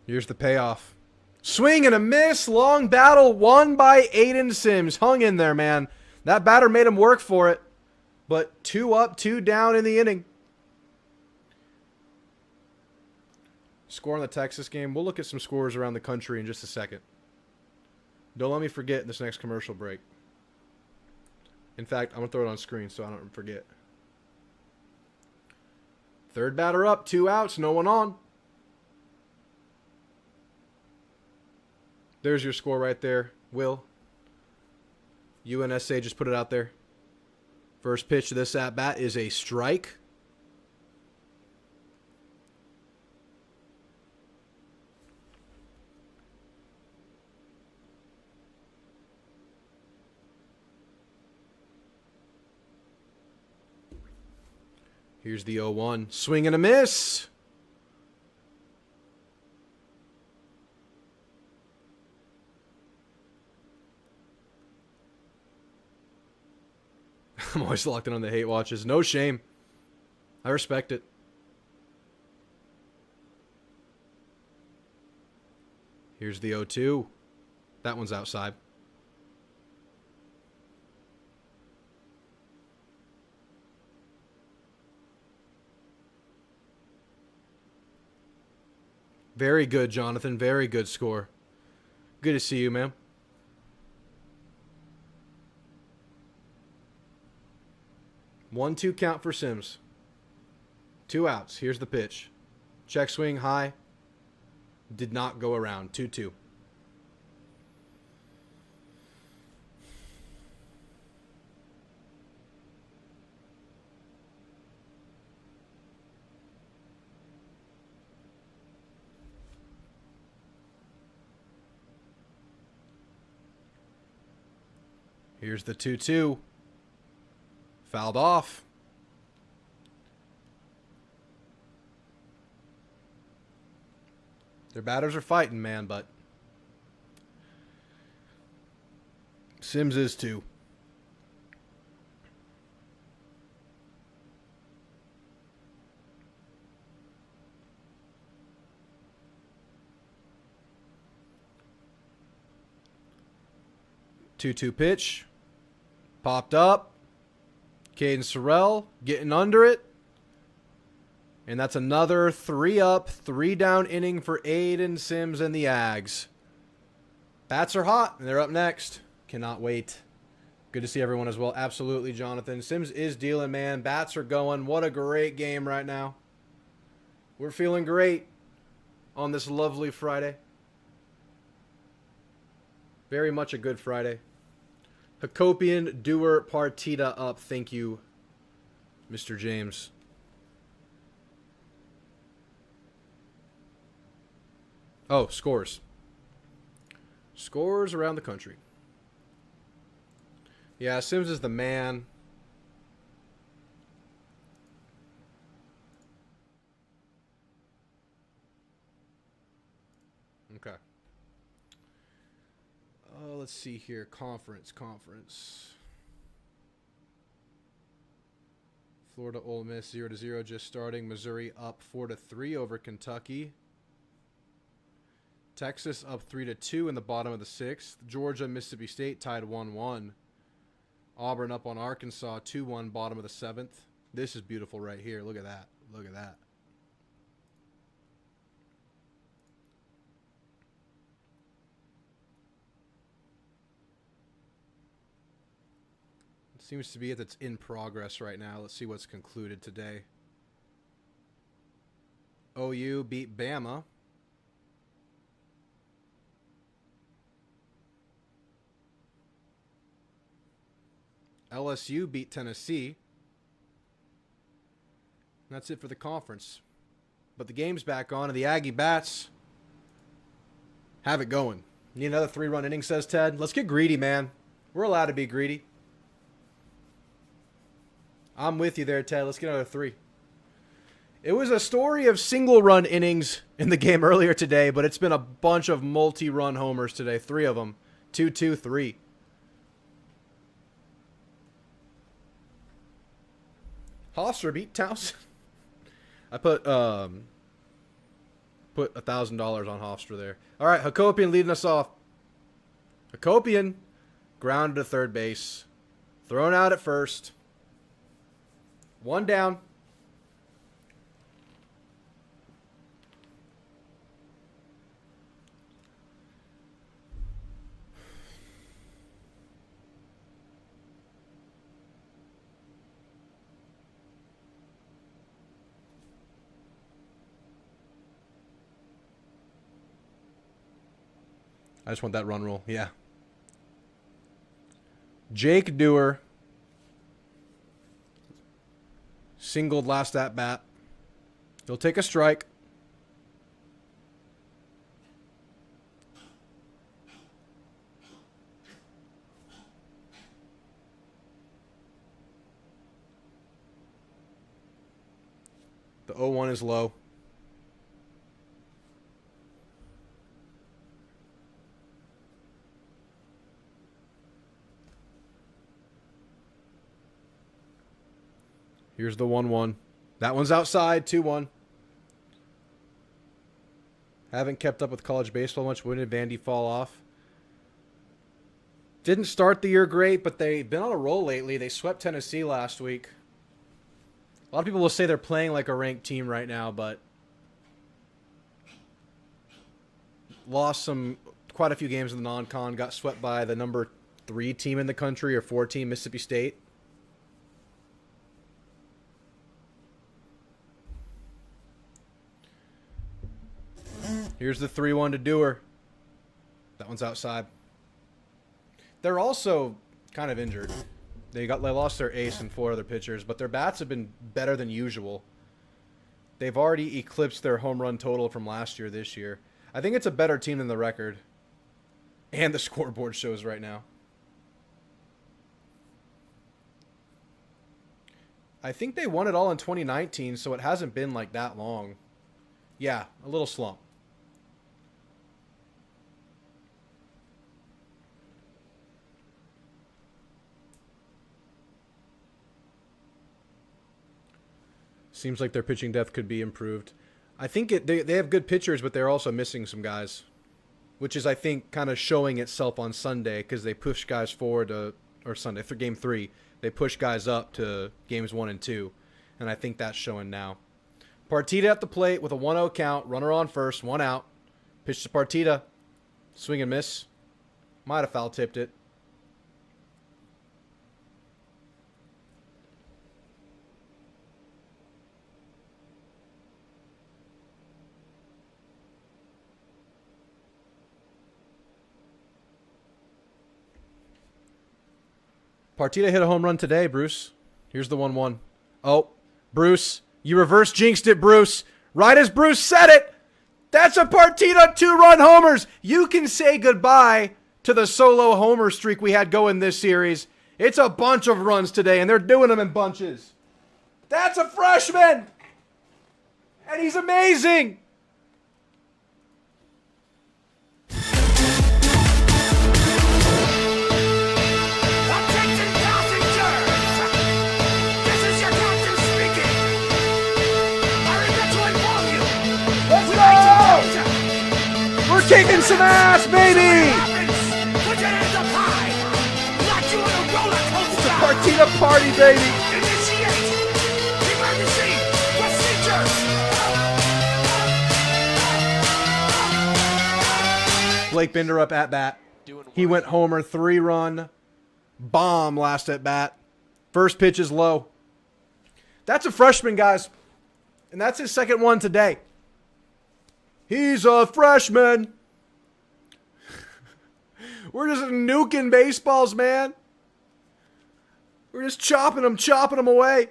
[SPEAKER 2] Here's the payoff. Swing and a miss. Long battle won by Aiden Sims. Hung in there, man. That batter made him work for it. But 2 up, 2 down in the inning. Score on the Texas game. We'll look at some scores around the country in just a second. Don't let me forget this next commercial break. In fact, I'm going to throw it on screen so I don't forget. Third batter up, 2 outs, no one on. There's your score right there, Will. UNSA just put it out there. First pitch of this at-bat is a strike. Here's the 0-1. Swing and a miss. I'm always locked in on the hate watches. No shame. I respect it. Here's the 0-2. That one's outside. Very good, Jonathan. Very good score. Good to see you, man. One-two count for Sims. 2 outs. Here's the pitch. Check swing high. Did not go around. 2-2. Here's the 2-2. Fouled off. Their batters are fighting, man, but Sims is too. Two-two pitch. Popped up. Caden Sorrell getting under it. And that's another 3 up, 3 down inning for Aiden Sims and the Ags. Bats are hot, and they're up next. Cannot wait. Good to see everyone as well. Absolutely, Jonathan. Sims is dealing, man. Bats are going. What a great game right now. We're feeling great on this lovely Friday. Very much a good Friday. Hakopian Doer Partita up. Thank you, Mr. James. Oh, scores. Scores around the country. Yeah, Sims is the man. Okay. Let's see here. Conference. Florida Ole Miss 0-0 just starting. Missouri up 4-3 over Kentucky. Texas up 3-2 in the bottom of the 6th. Georgia, Mississippi State tied 1-1. Auburn up on Arkansas 2-1, bottom of the 7th. This is beautiful right here. Look at that. Look at that. It seems to be it's in progress right now. Let's see what's concluded today. OU beat Bama. LSU beat Tennessee. That's it for the conference. But the game's back on, and the Aggie Bats have it going. Need another 3-run inning, says Ted. Let's get greedy, man. We're allowed to be greedy. I'm with you there, Ted. Let's get another 3. It was a story of single-run innings in the game earlier today, but it's been a bunch of multi-run homers today. 3 of them. 2-2-3. Hofstra beat Towson. I put $1,000 on Hofstra there. All right, Hakopian leading us off. Hakopian grounded to third base. Thrown out at first. 1 down. I just want that run rule. Yeah. Jake Dewar singled last at bat. He'll take a strike. The 0-1 is low. Here's the 1-1. That one's outside, 2-1. Haven't kept up with college baseball much. When did Vandy fall off? Didn't start the year great, but they've been on a roll lately. They swept Tennessee last week. A lot of people will say they're playing like a ranked team right now, but lost quite a few games in the non-con. Got swept by the number 3 team in the country, or 4 team, Mississippi State. Here's the 3-1 to Dewar. That one's outside. They're also kind of injured. They lost their ace and 4 other pitchers, but their bats have been better than usual. They've already eclipsed their home run total from last year this year. I think it's a better team than the record. And the scoreboard shows right now. I think they won it all in 2019, so it hasn't been like that long. Yeah, a little slump. Seems like their pitching depth could be improved. I think they have good pitchers, but they're also missing some guys, which is, I think, kind of showing itself on Sunday because they push guys forward or Sunday for Game 3. They push guys up to Games 1 and 2, and I think that's showing now. Partita at the plate with a 1-0 count. Runner on first, 1 out. Pitch to Partita. Swing and miss. Might have foul tipped it. Partita hit a home run today, Bruce. Here's the 1-1. Oh, Bruce, you reverse jinxed it, Bruce. Right as Bruce said it. That's a Partita 2-run homers. You can say goodbye to the solo homer streak we had going this series. It's a bunch of runs today, and they're doing them in bunches. That's a freshman. And he's amazing. We're kicking some ass, baby! It's a Partita party, baby! Blake Binder up at bat. He went homer, 3-run bomb last at bat. First pitch is low. That's a freshman, guys. And that's his second one today. He's a freshman. We're just nuking baseballs, man. We're just chopping them away.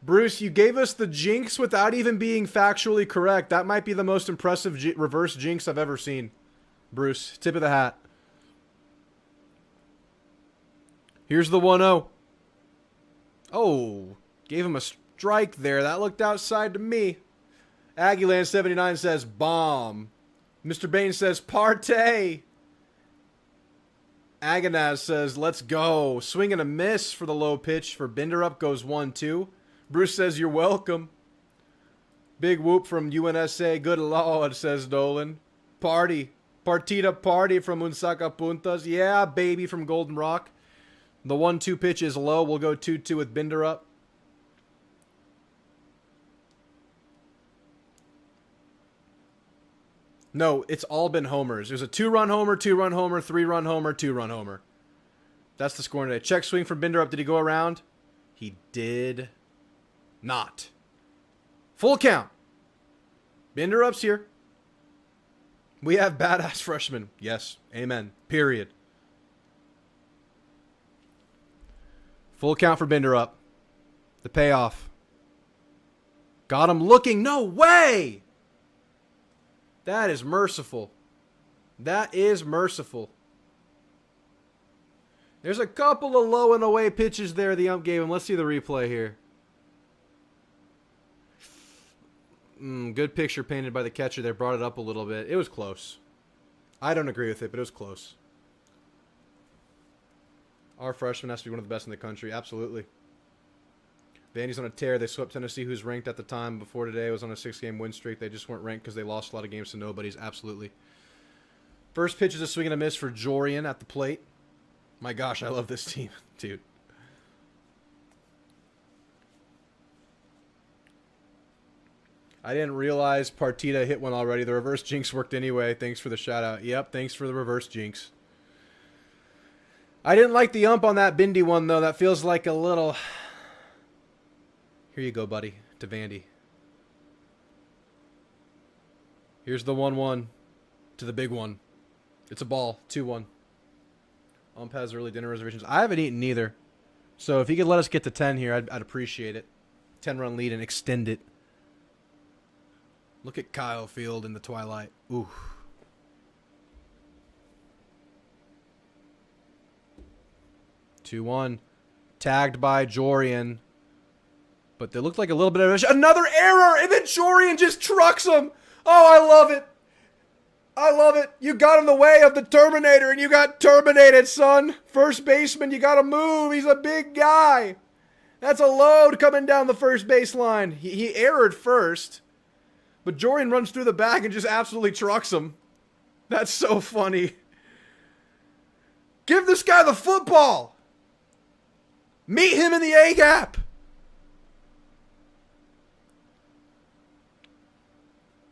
[SPEAKER 2] Bruce, you gave us the jinx without even being factually correct. That might be the most impressive reverse jinx I've ever seen. Bruce, tip of the hat. Here's the 1-0. Oh, gave him a strike there. That looked outside to me. Aggieland 79 says bomb. Mr. Bain says partay. Agonaz says let's go. Swing and a miss for the low pitch for Binder up goes 1-2. Bruce says you're welcome. Big whoop from UNSA. Good lord, says Dolan. Party. Partita party from Unsaka Puntas. Yeah, baby from Golden Rock. The 1-2 pitch is low. We'll go 2-2 with Binder up. No, it's all been homers. There's a 2-run homer, 2-run homer, 3-run homer, 2-run homer. That's the score today. Check swing from Binder up. Did he go around? He did not. Full count. Binder up's here. We have badass freshmen. Yes. Amen. Period. Full count for Binder up. The payoff. Got him looking. No way! That is merciful. That is merciful. There's a couple of low and away pitches there the ump gave him. Let's see the replay here. Good picture painted by the catcher. They brought it up a little bit. It was close. I don't agree with it, but it was close. Our freshman has to be one of the best in the country. Absolutely. Vandy's on a tear. They swept Tennessee, who's ranked at the time before today. Was on a 6-game win streak. They just weren't ranked because they lost a lot of games to nobodies. Absolutely. First pitch is a swing and a miss for Jorian at the plate. My gosh, I love this team, dude. I didn't realize Partita hit one already. The reverse jinx worked anyway. Thanks for the shout out. Yep, thanks for the reverse jinx. I didn't like the ump on that Bindi one, though. That feels like a little... Here you go, buddy, to Vandy. Here's the 1-1 to the big one. It's a ball, 2-1. Ump has early dinner reservations. I haven't eaten either. So if he could let us get to 10 here, I'd appreciate it. 10-run lead and extend it. Look at Kyle Field in the twilight. Ooh. Two-one. Tagged by Jorian. But they looked like a little bit of another error, and then Jorian just trucks him. Oh, I love it. I love it. You got in the way of the Terminator, and you got terminated, son. First baseman, you got to move. He's a big guy. That's a load coming down the first baseline. He errored first. But Jorian runs through the back and just absolutely trucks him. That's so funny. Give this guy the football. Meet him in the A-gap.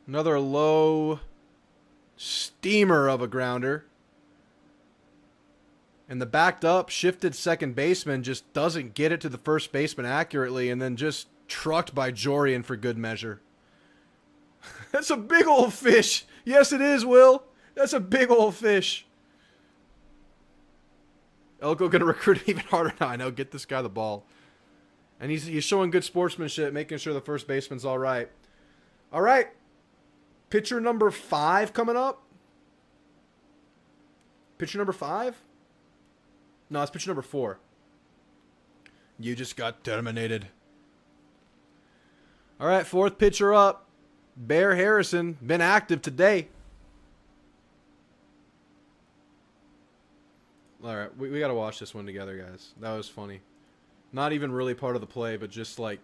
[SPEAKER 2] Another low steamer of a grounder. And the backed up, shifted second baseman just doesn't get it to the first baseman accurately and then just trucked by Jorian for good measure. That's a big old fish. Yes, it is, Will. That's a big old fish. Elko going to recruit him even harder now. I know. Get this guy the ball. And he's showing good sportsmanship, making sure the first baseman's all right. All right. Pitcher number 5 coming up. Pitcher number 5? No, it's pitcher number 4. You just got terminated. All right, 4th pitcher up. Bear Harrison, been active today. All right, we got to watch this one together, guys. That was funny. Not even really part of the play, but just like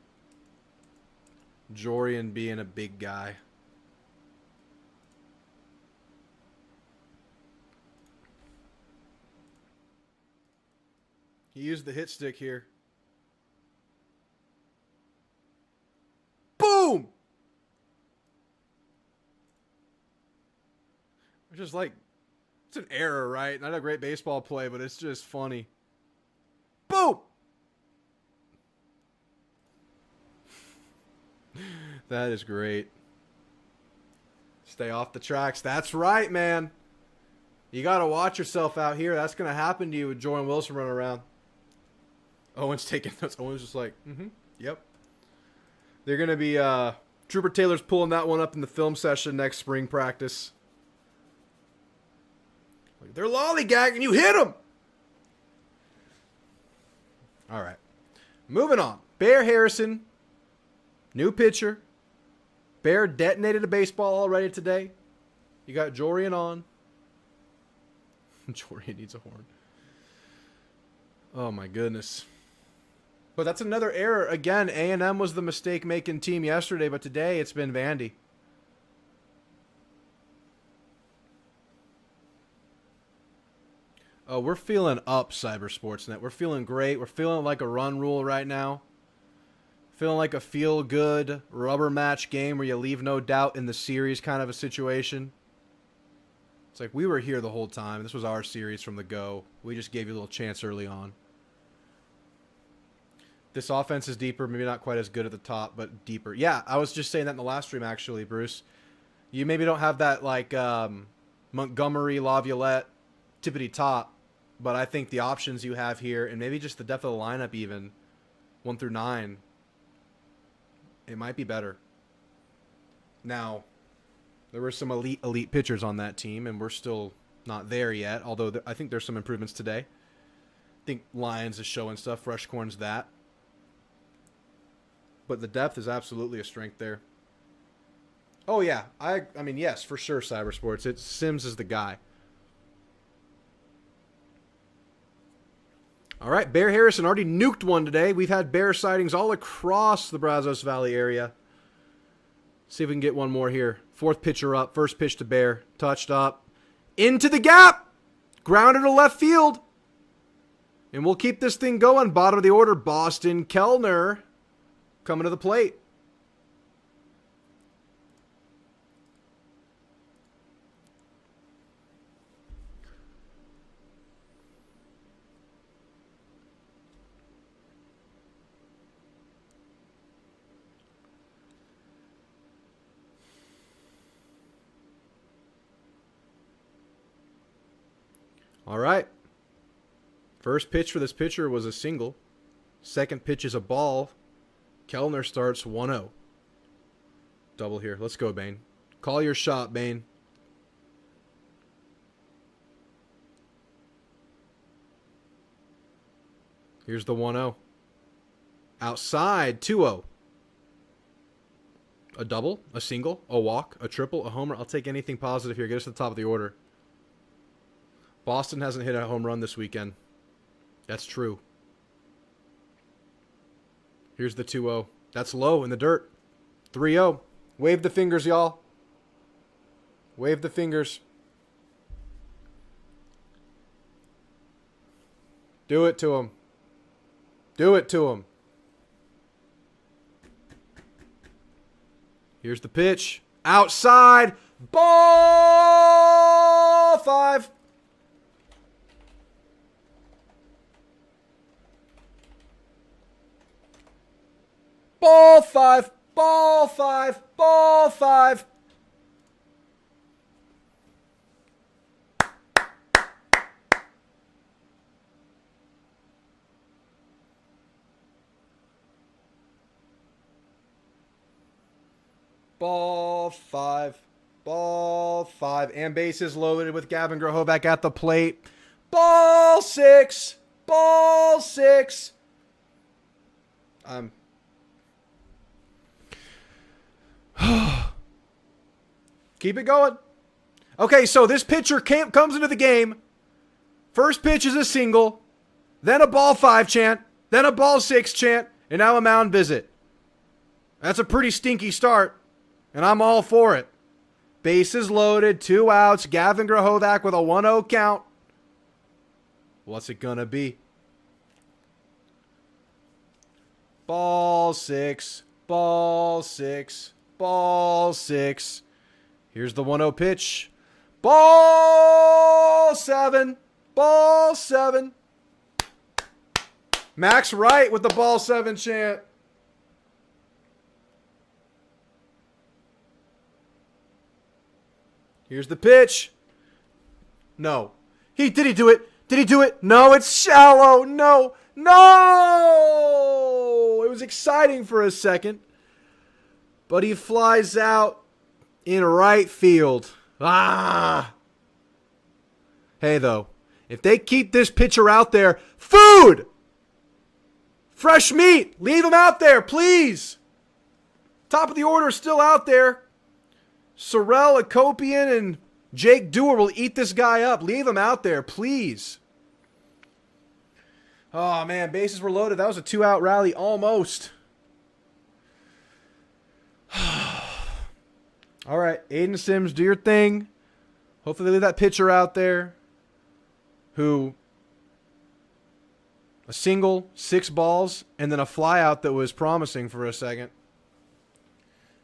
[SPEAKER 2] Jorian being a big guy. He used the hit stick here. Boom! It's just like, it's an error, right? Not a great baseball play, but it's just funny. Boom! That is great. Stay off the tracks. That's right, man. You got to watch yourself out here. That's going to happen to you with Jordan Wilson running around. Owen's taking notes. Owen's just like, yep. They're going to be, Trooper Taylor's pulling that one up in the film session next spring practice. Like, they're lollygagging. You hit them. All right. Moving on. Bear Harrison. New pitcher. Bear detonated a baseball already today. You got Jorian on. Jorian needs a horn. Oh, my goodness. But that's another error. Again, A&M was the mistake-making team yesterday, but today it's been Vandy. Oh, we're feeling up, Cyber Sportsnet. We're feeling great. We're feeling like a run rule right now. Feeling like a feel-good rubber match game where you leave no doubt in the series kind of a situation. It's like we were here the whole time. This was our series from the go. We just gave you a little chance early on. This offense is deeper, maybe not quite as good at the top, but deeper. Yeah, I was just saying that in the last stream, actually, Bruce. You maybe don't have that, like, Montgomery, Laviolette, tippity top, but I think the options you have here, and maybe just the depth of the lineup even, 1 through 9, it might be better. Now, there were some elite pitchers on that team, and we're still not there yet, although I think there's some improvements today. I think Lyons is showing stuff, Freshcorn's that. But the depth is absolutely a strength there. Oh, yeah. I mean, yes, for sure, Cybersports. Sims is the guy. All right, Bear Harrison already nuked one today. We've had bear sightings all across the Brazos Valley area. See if we can get one more here. Fourth pitcher up. First pitch to Bear. Touched up. Into the gap. Grounded to left field. And we'll keep this thing going. Bottom of the order, Boston Kellner coming to the plate. All right. First pitch for this pitcher was a single. Second pitch is a ball. Kellner starts 1-0. Double here. Let's go, Bane. Call your shot, Bane. Here's the 1-0. Outside, 2-0. A double, a single, a walk, a triple, a homer. I'll take anything positive here. Get us to the top of the order. Boston hasn't hit a home run this weekend. That's true. Here's the 2-0. That's low in the dirt. 3-0. Wave the fingers, y'all. Wave the fingers. Do it to him. Do it to him. Here's the pitch. Outside. Ball 5. Ball 5. Ball 5. Ball 5. Ball 5. Ball 5. And bases loaded with Gavin Grohovac at the plate. Ball 6. Ball 6. Keep it going. Okay, so this pitcher comes into the game. First pitch is a single, then a ball 5 chant, then a ball 6 chant, and now a mound visit. That's a pretty stinky start, and I'm all for it. Bases loaded, 2 outs, Gavin Grohovac with a 1-0 count. What's it gonna be? Ball 6, ball 6, ball 6. Here's the 1-0 pitch. Ball 7. Ball 7. Max Wright with the ball 7 chant. Here's the pitch. No. Did he do it? Did he do it? No, it's shallow. No. No! It was exciting for a second. But he flies out in right field. Ah! Hey, though, if they keep this pitcher out there, food! Fresh meat! Leave him out there, please! Top of the order still out there. Sorrell, Akopian, and Jake Dewar will eat this guy up. Leave him out there, please. Oh, man, bases were loaded. That was a 2-out rally almost. All right, Aiden Sims, do your thing. Hopefully they leave that pitcher out there who a single, 6 balls, and then a fly out that was promising for a second.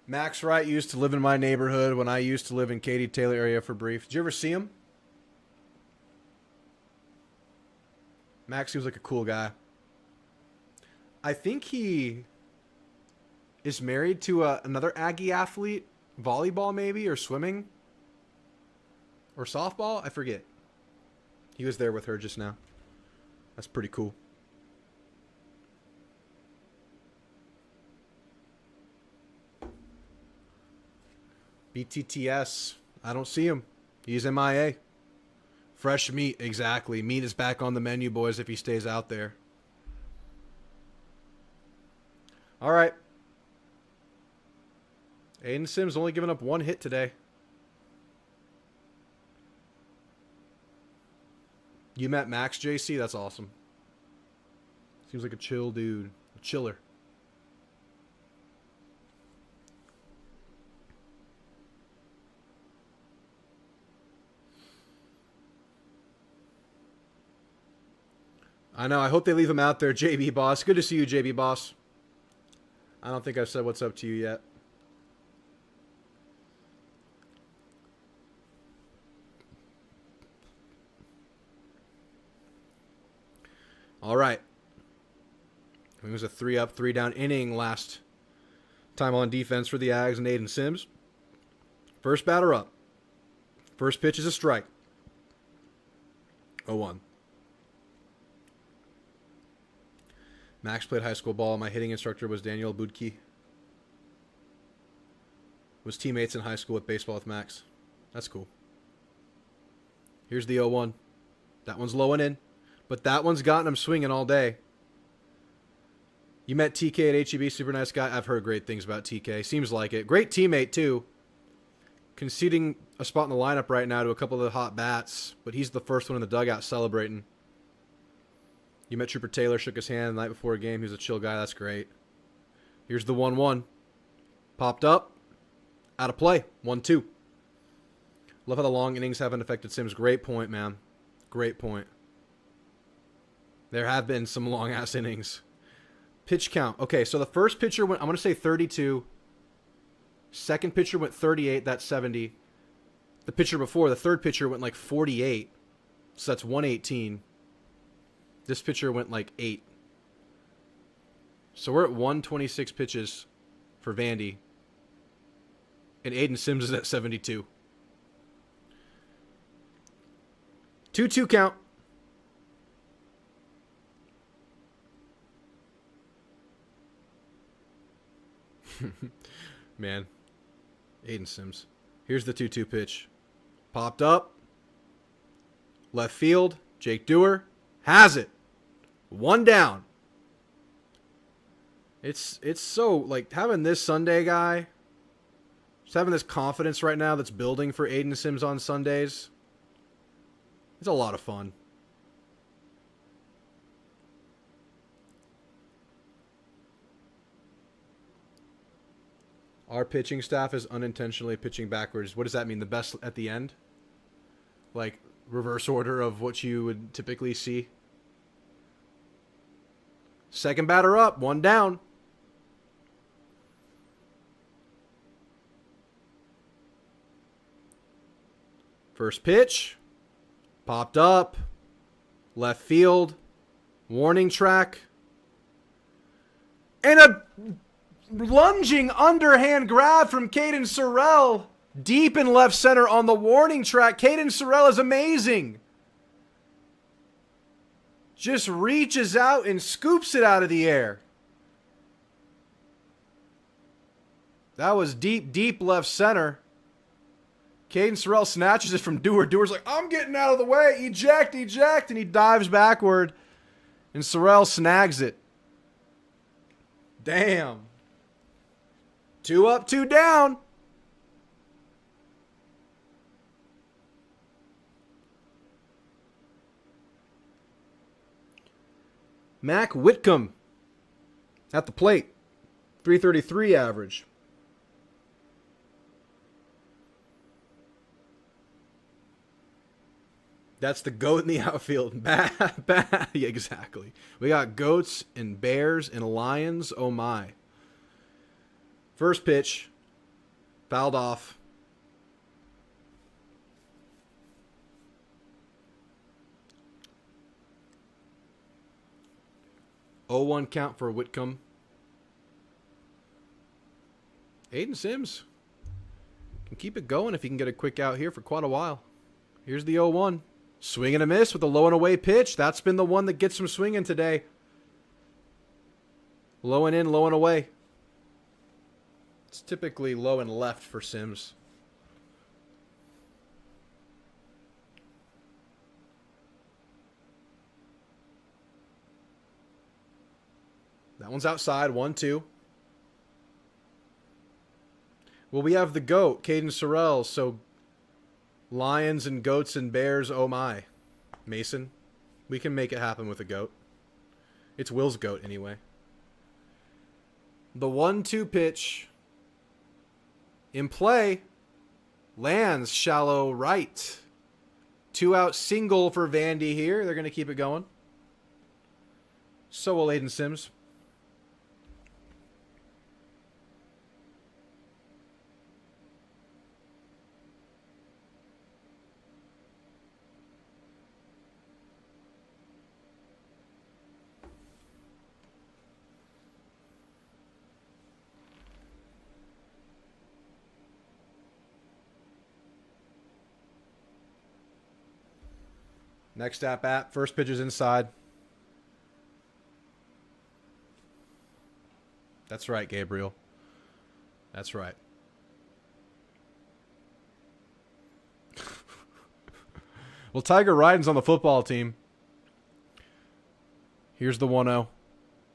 [SPEAKER 2] Max Wright used to live in my neighborhood when I used to live in Katy Taylor area for brief. Did you ever see him? Max seems like a cool guy. I think he is married to another Aggie athlete. Volleyball maybe, or swimming, or softball, I forget. He was there with her just now. That's pretty cool. BTTS, I don't see him. He's MIA. Fresh meat, exactly. Meat is back on the menu, boys, if he stays out there. All right. Aiden Sims only giving up 1 hit today. You met Max, JC? That's awesome. Seems like a chill dude. A chiller. I know. I hope they leave him out there, JB Boss. Good to see you, JB Boss. I don't think I've said what's up to you yet. All right. It was a 3-up, 3-down inning last time on defense for the Ags and Aiden Sims. First batter up. First pitch is a strike. 0-1. Max played high school ball. My hitting instructor was Daniel Budke. Was teammates in high school with baseball with Max. That's cool. Here's the 0-1. That one's low and in. But that one's gotten him swinging all day. You met TK at HEB. Super nice guy. I've heard great things about TK. Seems like it. Great teammate, too. Conceding a spot in the lineup right now to a couple of the hot bats. But he's the first one in the dugout celebrating. You met Trooper Taylor, shook his hand the night before a game. He was a chill guy. That's great. Here's the 1-1. Popped up. Out of play. 1-2. Love how the long innings haven't affected Sims. Great point, man. Great point. There have been some long-ass innings. Pitch count. Okay, so the first pitcher went, I'm going to say 32. Second pitcher went 38. That's 70. The pitcher before, the third pitcher went like 48. So that's 118. This pitcher went like 8. So we're at 126 pitches for Vandy. And Aiden Sims is at 72. 2-2 count. Man. Aiden Sims. Here's the 2-2 pitch. Popped up. Left field. Jake Dewar has it. 1 down. It's so, like, having this Sunday guy, just having this confidence right now that's building for Aiden Sims on Sundays, it's a lot of fun. Our pitching staff is unintentionally pitching backwards. What does that mean? The best at the end? Like, reverse order of what you would typically see? Second batter up, 1 down. First pitch. Popped up. Left field. Warning track. And a lunging underhand grab from Caden Sorrell. Deep in left center on the warning track. Caden Sorrell is amazing. Just reaches out and scoops it out of the air. That was deep, deep left center. Caden Sorrell snatches it from Dewar. Dewar's like, I'm getting out of the way. Eject, eject. And he dives backward. And Sorrell snags it. Damn. 2 up, 2 down. Mac Whitcomb at the plate. 333 average. That's the goat in the outfield. Yeah, exactly. We got goats and bears and lions. Oh, my. First pitch. Fouled off. Oh, 1 count for Whitcomb. Aiden Sims can keep it going if he can get a quick out here for quite a while. Here's the 0-1. Swing and a miss with a low and away pitch. That's been the one that gets him swinging today. Low and in, low and away. It's typically low and left for Sims. That one's outside. 1-2. Well, we have the GOAT, Caden Sorrell, so Lions and Goats and Bears, oh my. Mason, we can make it happen with a GOAT. It's Will's GOAT anyway. The 1-2 pitch in play lands shallow right. 2-out single for Vandy here. They're going to keep it going. So will Aiden Sims. Next at bat, first pitch is inside. That's right, Gabriel. That's right. Well, Tiger Ryden's on the football team. Here's the 1-0.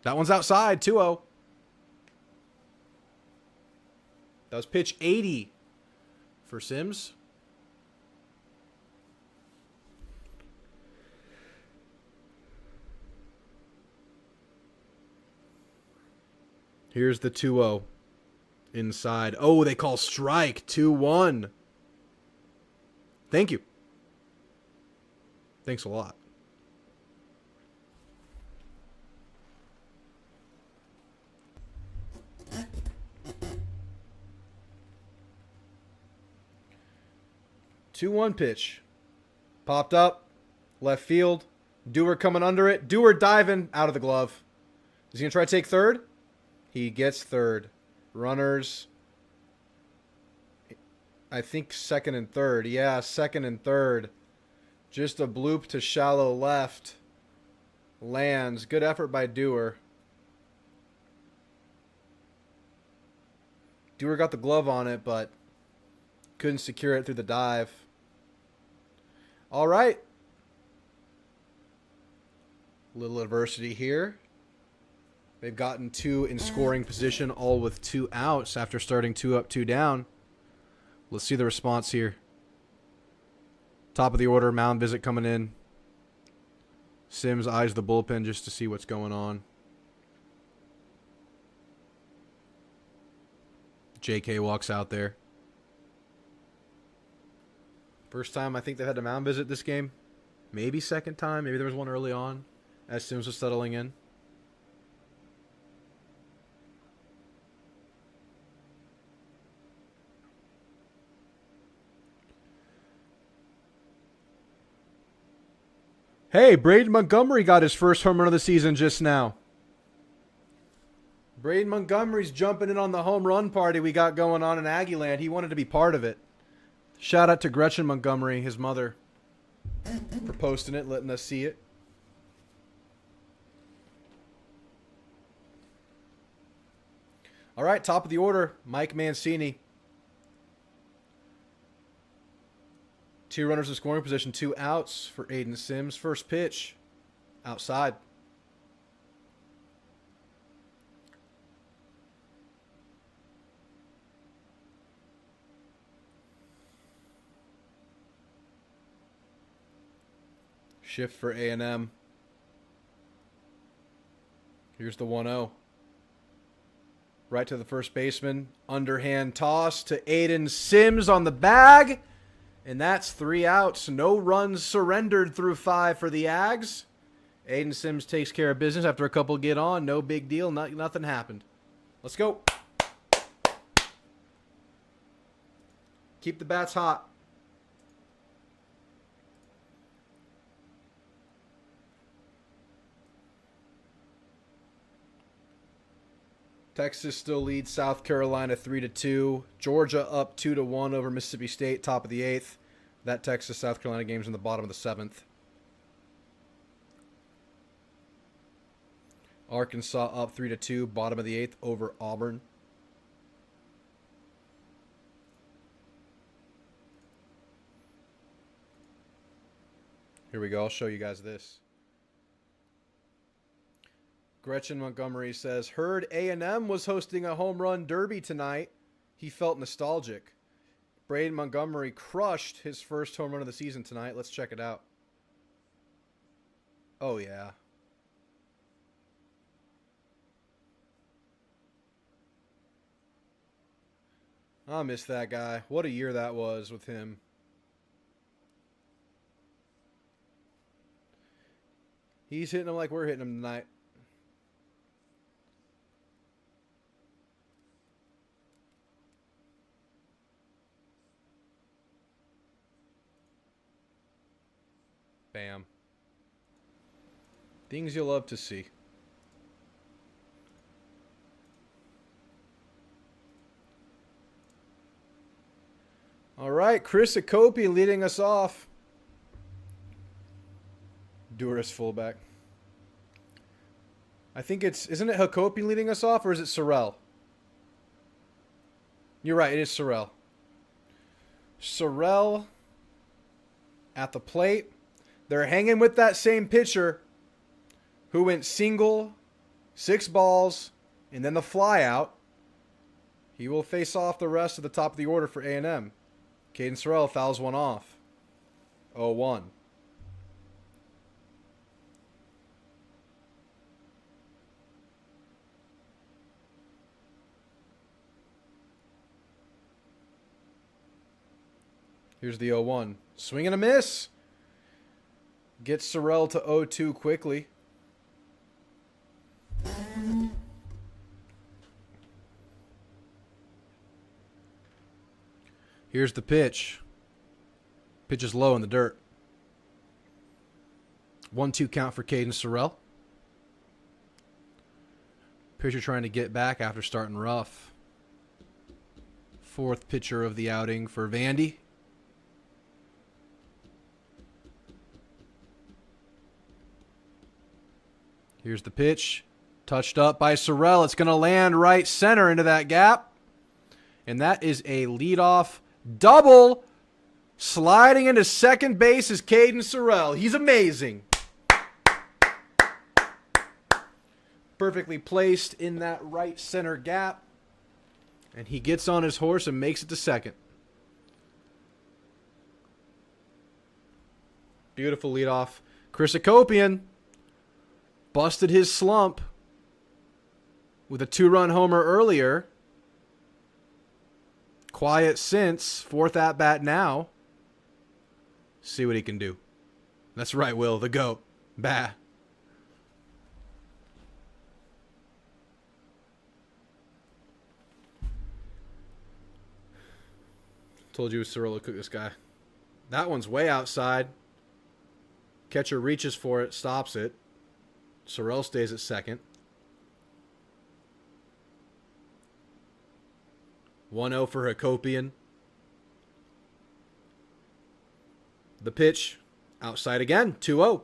[SPEAKER 2] That one's outside, 2-0. That was pitch 80 for Sims. Here's the 2-0 inside. Oh, they call strike. 2-1. Thank you. Thanks a lot. Two-one pitch. Popped up. Left field. Dewar coming under it. Dewar diving out of the glove. Is he going to try to take third? He gets third. Runners, I think second and third. Yeah, second and third. Just a bloop to shallow left. Lands. Good effort by Dewar. Dewar got the glove on it, but couldn't secure it through the dive. All right. Little adversity here. They've gotten two in scoring position, all with 2 outs after starting 2 up, 2 down. Let's see the response here. Top of the order, mound visit coming in. Sims eyes the bullpen just to see what's going on. JK walks out there. First time I think they had a mound visit this game. Maybe second time. Maybe there was one early on as Sims was settling in. Hey, Braden Montgomery got his first home run of the season just now. Braden Montgomery's jumping in on the home run party we got going on in Aggie Land. He wanted to be part of it. Shout out to Gretchen Montgomery, his mother, for posting it, letting us see it. All right, top of the order, Mike Mancini. 2 runners in scoring position, 2 outs for Aiden Sims. First pitch, outside. Shift for A&M. Here's the 1-0. Right to the first baseman. Underhand toss to Aiden Sims on the bag. And that's 3 outs. No runs surrendered through 5 for the Ags. Aiden Sims takes care of business after a couple get on. No big deal. Nothing happened. Let's go. Keep the bats hot. Texas still leads South Carolina 3-2. Georgia up 2-1 over Mississippi State, top of the 8th. That Texas-South Carolina game's in the bottom of the 7th. Arkansas up 3-2, bottom of the 8th over Auburn. Here we go. I'll show you guys this. Gretchen Montgomery says, heard A&M was hosting a home run derby tonight. He felt nostalgic. Braden Montgomery crushed his first home run of the season tonight. Let's check it out. Oh, yeah. I miss that guy. What a year that was with him. He's hitting him like we're hitting him tonight. Bam. Things you'll love to see. All right, Chris Akopi leading us off. Duras fullback. I think isn't it Hakopi leading us off, or is it Sorrell? You're right, it is Sorrell. Sorrell at the plate. They're hanging with that same pitcher who went single, 6 balls, and then the fly out. He will face off the rest of the top of the order for A&M. Caden Sorrell fouls one off. 0-1. Here's the 0-1. Swing and a miss. Gets Sorrell to 0-2 quickly. Here's the pitch. Pitch is low in the dirt. 1-2 count for Caden Sorrell. Pitcher trying to get back after starting rough. 4th pitcher of the outing for Vandy. Here's the pitch. Touched up by Sorrell. It's going to land right center into that gap. And that is a leadoff double. Sliding into second base is Caden Sorrell. He's amazing. Perfectly placed in that right center gap. And he gets on his horse and makes it to second. Beautiful leadoff. Chris Akopian busted his slump with a 2-run homer earlier. Quiet since. 4th at-bat now. See what he can do. That's right, Will. The GOAT. Bah. Told you Sorrell would cook this guy. That one's way outside. Catcher reaches for it. Stops it. Sorrell stays at second. 1-0 for Hakopian. The pitch. Outside again. 2-0.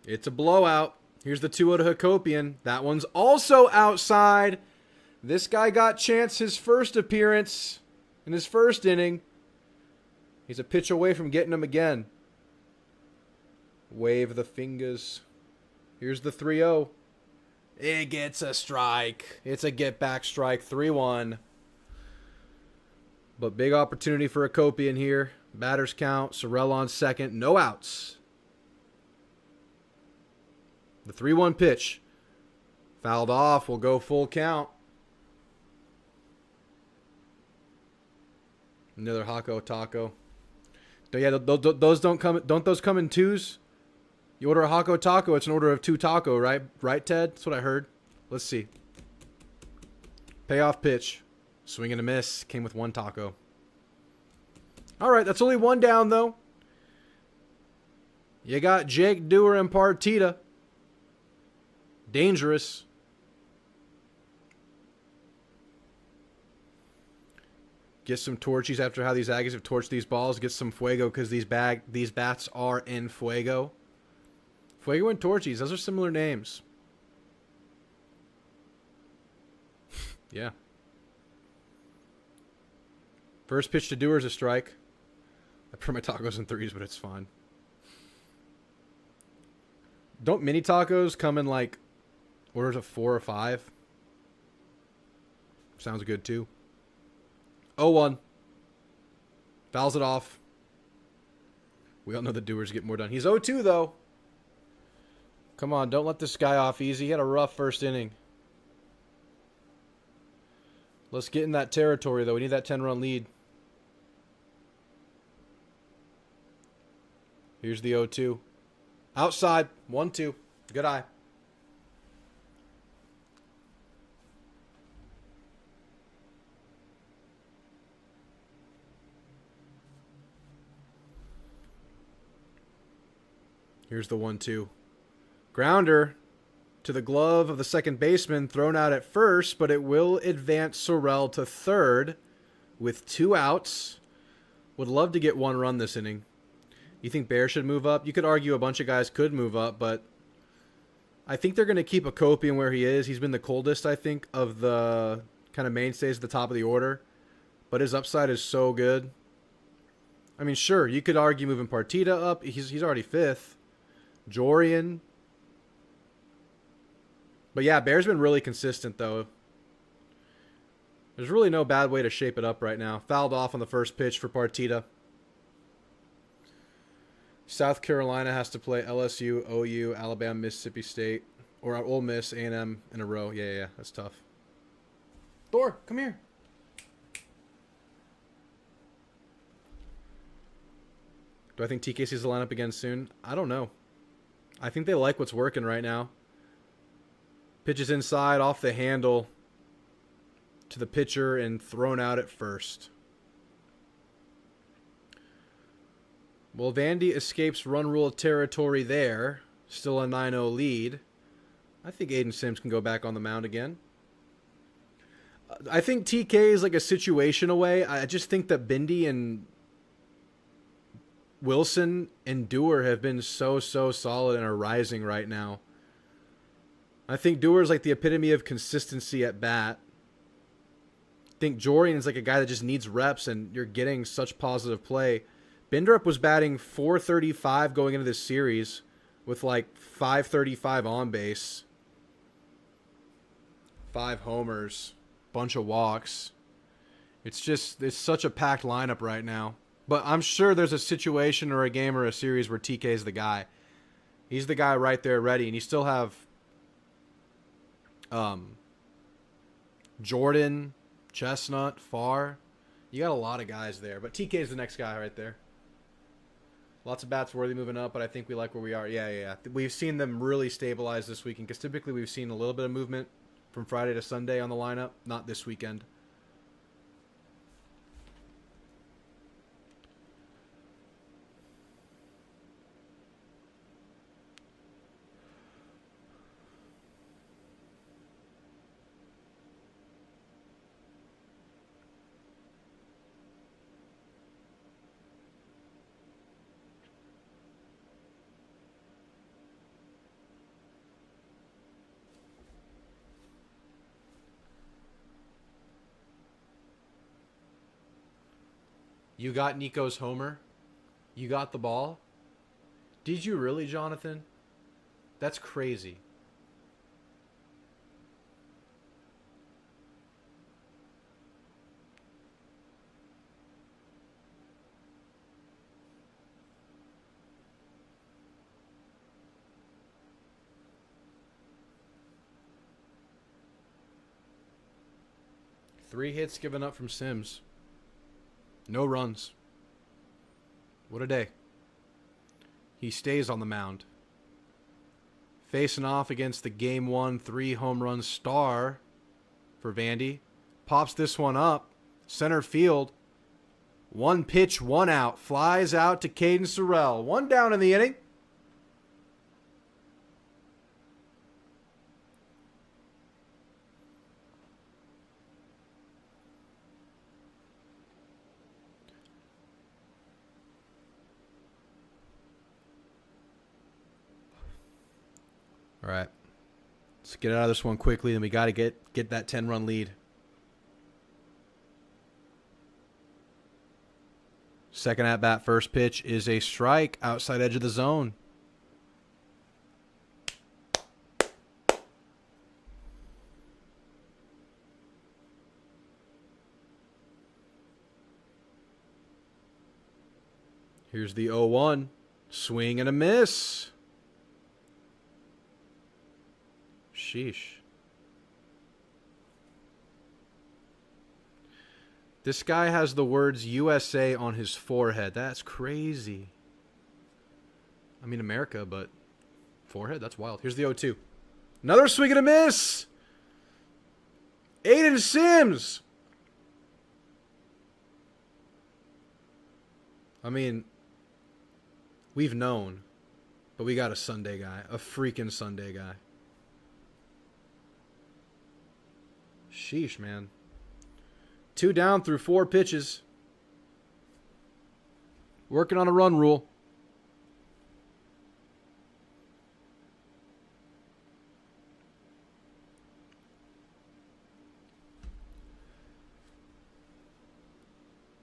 [SPEAKER 2] It's a blowout. Here's the 2-0 to Hakopian. That one's also outside. This guy got chance his first appearance in his first inning. He's a pitch away from getting him again. Wave the fingers. Here's the 3-0. It gets a strike. It's a get-back strike. 3-1. But big opportunity for Hakopian here. Batters count. Sorrell on second. No outs. The 3-1 pitch. Fouled off. Will go full count. Another Hako Taco. Yeah, those don't come. Don't those come in twos? You order a Hako Taco, it's an order of 2 taco, right? Right, Ted? That's what I heard. Let's see. Payoff pitch. Swing and a miss. Came with 1 taco. All right, that's only 1 down though. You got Jake Dewar and Partita. Dangerous. Get some torchies after how these Aggies have torched these balls. Get some fuego because these bats are in fuego. Fuego and Torchies, those are similar names. Yeah. First pitch to Dewar is a strike. I prefer my tacos in threes, but it's fine. Don't mini tacos come in like orders of 4 or 5? Sounds good too. 0-1. Fouls it off. We all know the doers get more done. He's 0-2 though. Come on, don't let this guy off easy. He had a rough first inning. Let's get in that territory though. We need that 10-run lead. Here's the 0-2. Outside. 1-2. Good eye. Here's the 1-2. Grounder to the glove of the second baseman, thrown out at first, but it will advance Sorrell to third with 2 outs. Would love to get 1 run this inning. You think Bear should move up? You could argue a bunch of guys could move up, but I think they're going to keep Akopian where he is. He's been the coldest, I think, of the kind of mainstays at the top of the order, but his upside is so good. I mean, sure, you could argue moving Partita up. He's already 5th. Jorian. But yeah, Bear's been really consistent, though. There's really no bad way to shape it up right now. Fouled off on the first pitch for Partita. South Carolina has to play LSU, OU, Alabama, Mississippi State, or Ole Miss, A&M in a row. Yeah, that's tough. Thor, come here. Do I think TK sees the lineup again soon? I don't know. I think they like what's working right now. Pitches inside, off the handle to the pitcher, and thrown out at first. Well, Vandy escapes run rule territory there. Still a 9-0 lead. I think Aiden Sims can go back on the mound again. I think TK is like a situation away. I just think that Bindi and Wilson and Dewar have been so solid and are rising right now. I think Dewar is like the epitome of consistency at bat. I think Jorian is like a guy that just needs reps, and you're getting such positive play. Binderup was batting .435 going into this series with like .535 on base. 5 homers, bunch of walks. It's such a packed lineup right now. But I'm sure there's a situation or a game or a series where TK is the guy. He's the guy right there ready, and you still have Jordan, Chestnut, Farr. You got a lot of guys there, but TK is the next guy right there. Lots of bats worthy moving up, but I think we like where we are. Yeah. We've seen them really stabilize this weekend, because typically we've seen a little bit of movement from Friday to Sunday on the lineup. Not this weekend. You got Nico's homer. You got the ball. Did you really, Jonathan? That's crazy. Three hits given up from Sims. No runs. What a day. He stays on the mound. Facing off against the Game 1 3-home run star for Vandy. Pops this one up. Center field. 1 pitch, 1 out. Flies out to Caden Sorrell. 1 down in the inning. All right, let's get out of this one quickly, and we got to get that 10-run lead. Second at bat, first pitch is a strike outside edge of the zone. Here's the 0-1. Swing and a miss. Sheesh. This guy has the words USA on his forehead. That's crazy. I mean America, but forehead? That's wild. Here's the 0-2. Another swing and a miss. Aiden Sims. I mean, we've known, but we got a Sunday guy. A freaking Sunday guy. Sheesh, man. 2 down through 4 pitches. Working on a run rule.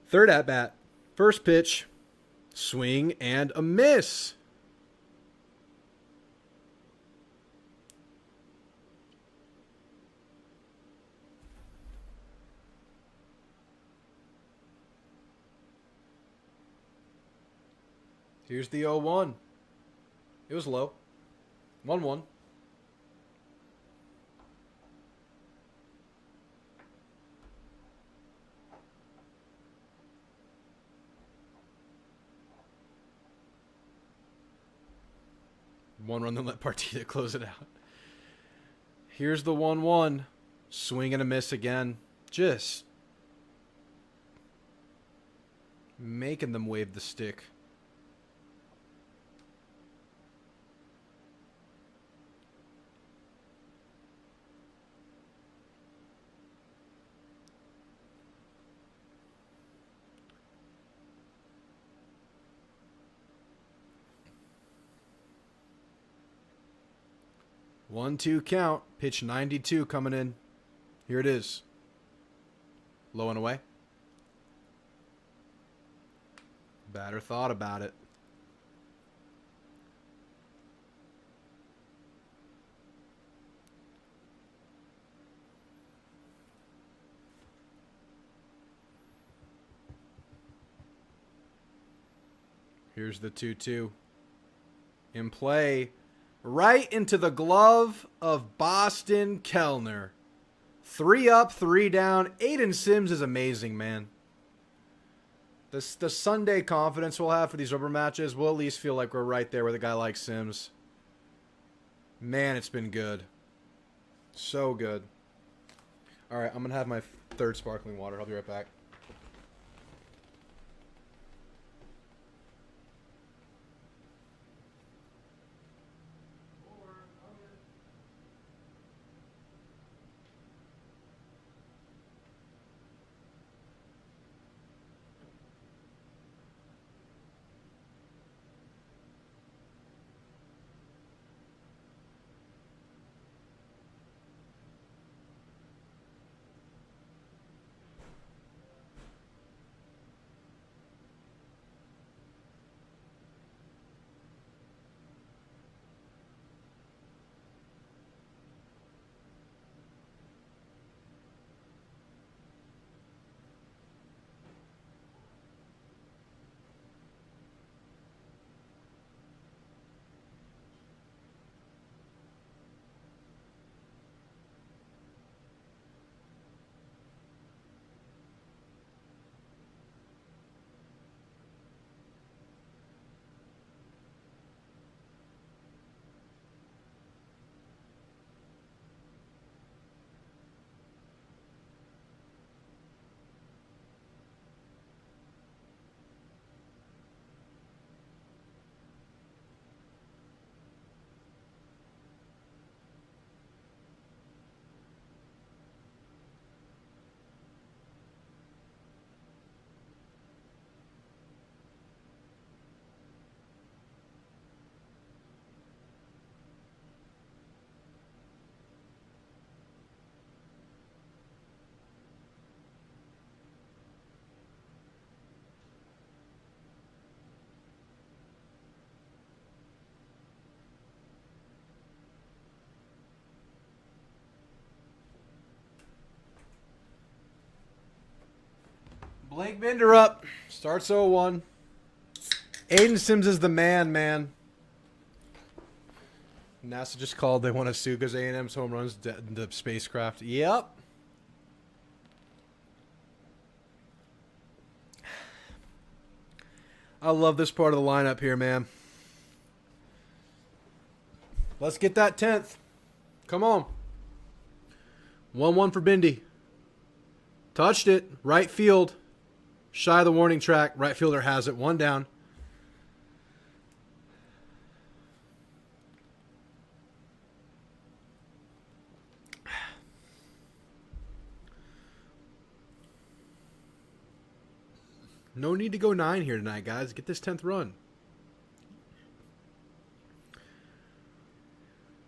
[SPEAKER 2] Third at bat. First pitch. Swing and a miss. Here's the 0-1. It was low. 1-1. One run, then let Partida close it out. Here's the 1-1. Swing and a miss again. Just making them wave the stick. One, 2 count. Pitch 92 coming in. Here it is. Low and away. Batter thought about it. Here's the 2-2. In play. Right into the glove of Boston Kellner. 3 up, 3 down. Aiden Sims is amazing, man. The Sunday confidence we'll have for these rubber matches, we'll at least feel like we're right there with a guy like Sims. Man, it's been good. So good. All right, I'm going to have my third sparkling water. I'll be right back. Blake Binder up. Starts 0-1. Aiden Sims is the man. NASA just called. They want to sue because A&M's home runs the spacecraft. Yep. I love this part of the lineup here, man. Let's get that 10th. Come on. 1-1 for Bindy. Touched it. Right field. Shy of the warning track. Right fielder has it. 1 down. No need to go 9 here tonight, guys. Get this 10th run.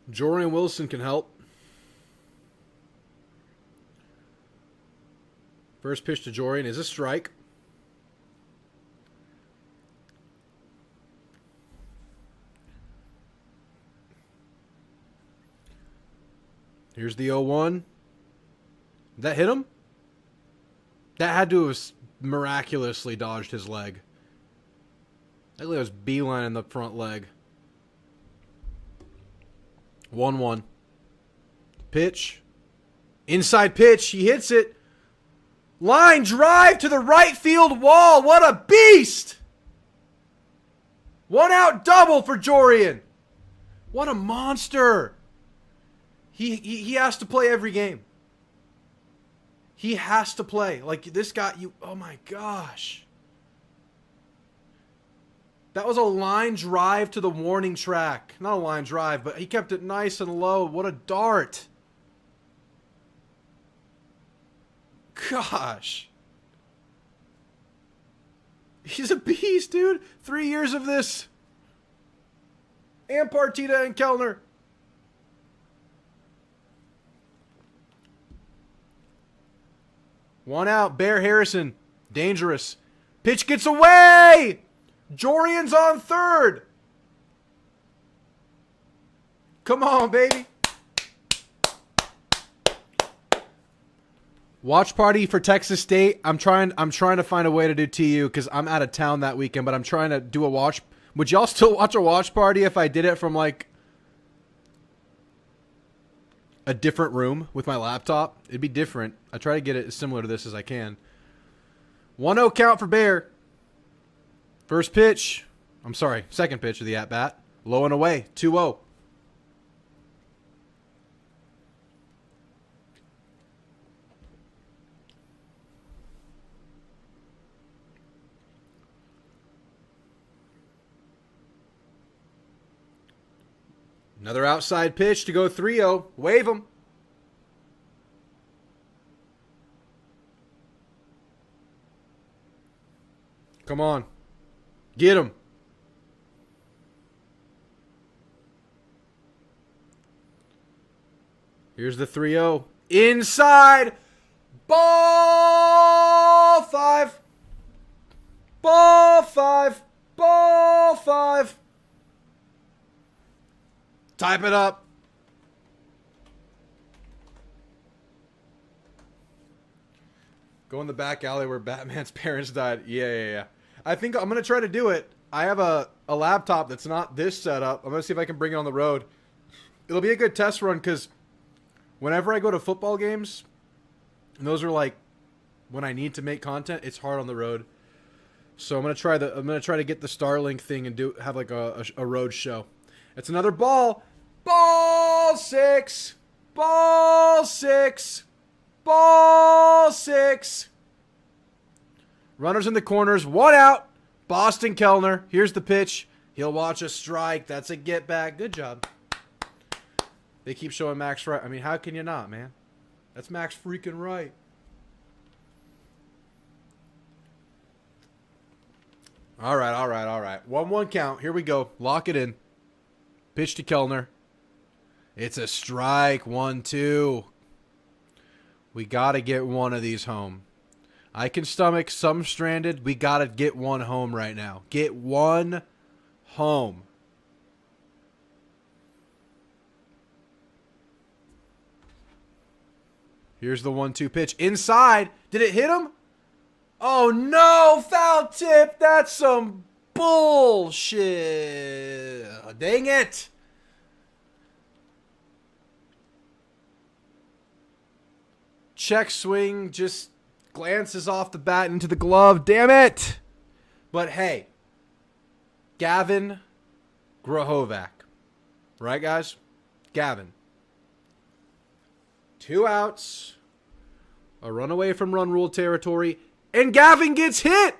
[SPEAKER 2] Jorian Wilson can help. First pitch to Jorian is a strike. Here's the 0-1. Did that hit him? That had to have miraculously dodged his leg. I think it was beeline in the front leg. 1-1. Pitch. Inside pitch. He hits it. Line drive to the right field wall. What a beast! 1 out double for Jorian. What a monster. He has to play every game. He has to play. Like, this guy, oh my gosh. That was a line drive to the warning track. Not a line drive, but he kept it nice and low. What a dart. Gosh. He's a beast, dude. 3 years of this. And Partita and Kellner. One out. Bear Harrison. Dangerous. Pitch gets away. Jorian's on third. Come on, baby. Watch party for Texas State. I'm trying to find a way to do TU because I'm out of town that weekend, but I'm trying to do a watch. Would y'all still watch a watch party if I did it from like a different room with my laptop? It'd be different. I try to get it as similar to this as I can. 1-0 count for Bear. First pitch. I'm sorry, second pitch of the at-bat. Low and away. 2-0. Another outside pitch to go 3-0. Wave him. Come on. Get him. Here's the 3-0. Inside. Ball 5. Ball 5. Ball 5. Type it up. Go in the back alley where Batman's parents died. Yeah. I think I'm going to try to do it. I have a laptop that's not this setup. I'm going to see if I can bring it on the road. It'll be a good test run because whenever I go to football games, and those are like when I need to make content, it's hard on the road. So I'm going to try to get the Starlink thing and have like a road show. It's another ball. Ball 6. Ball 6. Ball 6. Runners in the corners. 1 out. Boston Kellner. Here's the pitch. He'll watch a strike. That's a get back. Good job. They keep showing Max right. I mean, how can you not, man? That's Max freaking right. All right. 1-1 count. Here we go. Lock it in. Pitch to Kellner. It's a strike. 1-2. We got to get one of these home. I can stomach some stranded. We got to get one home right now. Get one home. Here's the 1-2 pitch. Inside. Did it hit him? Oh no, foul tip. That's some bullshit. Dang it. Check swing, just glances off the bat into the glove. Damn it. But hey, Gavin Grahovac. Right, guys? Gavin. 2 outs. A run away from run rule territory. And Gavin gets hit.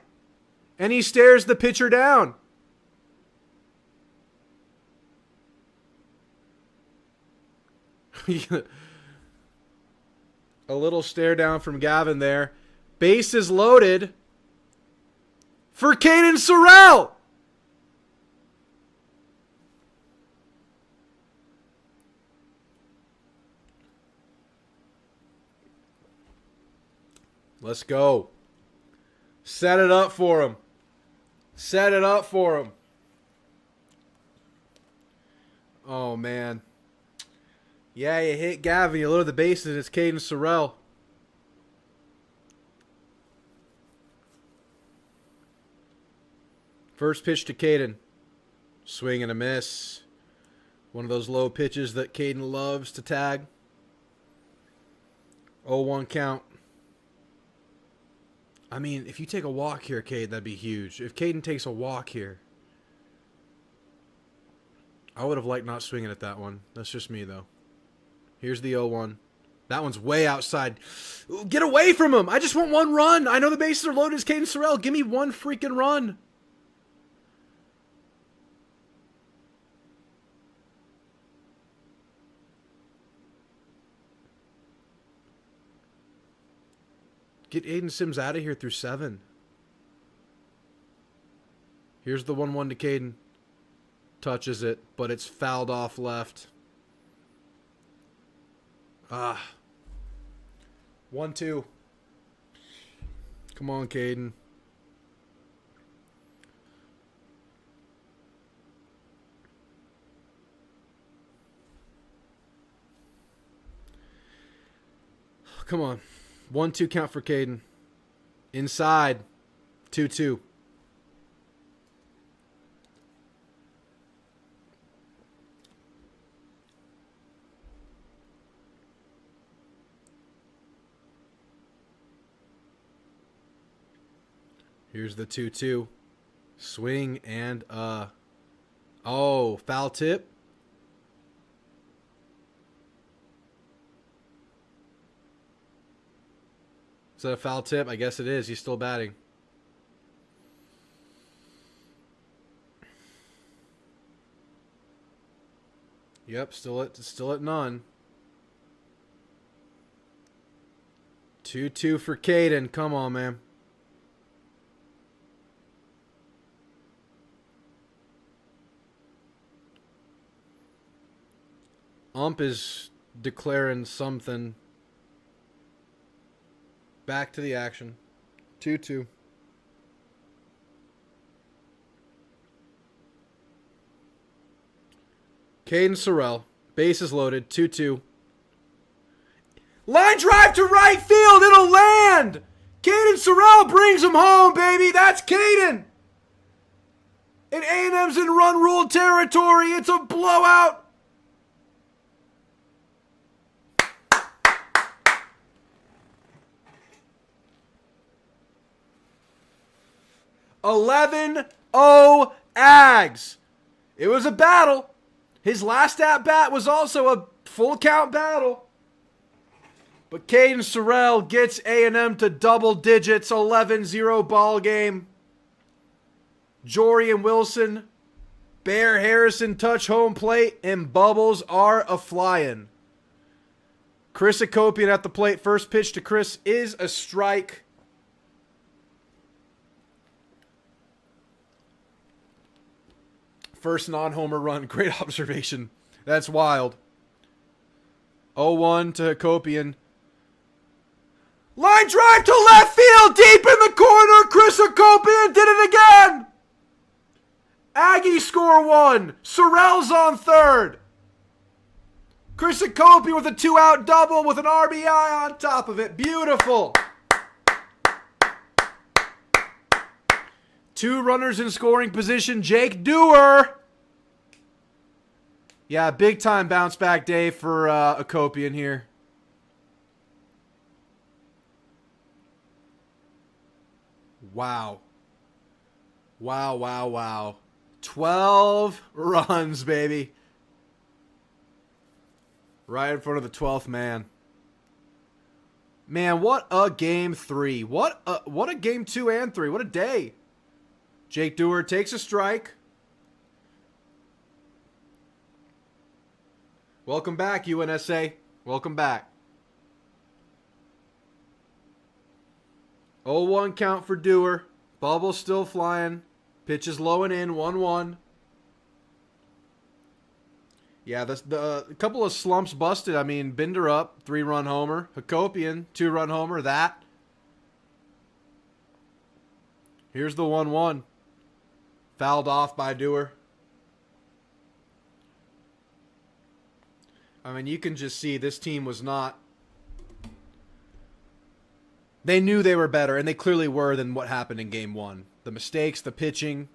[SPEAKER 2] And he stares the pitcher down. A little stare down from Gavin there. Base is loaded for Caden Sorrell. Let's go. Set it up for him. Set it up for him. Oh, man. Yeah, you hit Gavin. You load the bases. It's Caden Sorrell. First pitch to Caden. Swing and a miss. One of those low pitches that Caden loves to tag. 0-1 count. I mean, if you take a walk here, Caden, that'd be huge. If Caden takes a walk here, I would have liked not swinging at that one. That's just me, though. Here's the 0-1. That one's way outside. Get away from him. I just want one run. I know the bases are loaded as Caden Sorrell. Give me one freaking run. Get Aiden Sims out of here through 7. Here's the 1-1 to Caden. Touches it, but it's fouled off left. 1-2. Come on, Caden. Come on. 1-2 count for Caden. Inside. 2-2. Here's the 2-2. Swing and oh, foul tip. Is that a foul tip? I guess it is. He's still batting. Yep, still at none. 2-2 for Caden. Come on, man. Ump is declaring something. Back to the action. 2-2. Caden Sorrell. Base is loaded. 2-2. Line drive to right field. It'll land. Caden Sorrell brings him home, baby. That's Caden. And A&M's in run rule territory. It's a blowout. $11-0 Ags. It was a battle. His last at-bat was also a full count battle. But Caden Sorrell gets A&M to double digits, 11-0 ball game. Jory and Wilson, Bear Harrison touch home plate, and bubbles are a-flying. Chris Akopian at the plate. First pitch to Chris is a strike. First non-homer run. Great observation. That's wild. 0-1 to Hakopian. Line drive to left field. Deep in the corner. Chris Hakopian did it again. Aggie score 1. Sorrell's on third. Chris Hakopian with a 2-out double with an RBI on top of it. Beautiful. 2 runners in scoring position. Jake Dewar. Yeah, big time bounce back day for Akopian here. Wow. Wow, wow, wow. 12 runs, baby. Right in front of the 12th man. Man, what a game 3. What a game 2 and 3. What a day. Jake Dewar takes a strike. Welcome back, UNSA. Welcome back. 0-1 count for Dewar. Bubble still flying. Pitch is low and in. 1-1. Yeah, a couple of slumps busted. I mean, Binder up, 3-run homer. Hakopian, 2-run homer. That. Here's the 1-1. Fouled off by Dewar. I mean, you can just see this team was not... They knew they were better, and they clearly were than what happened in Game 1. The mistakes, the pitching.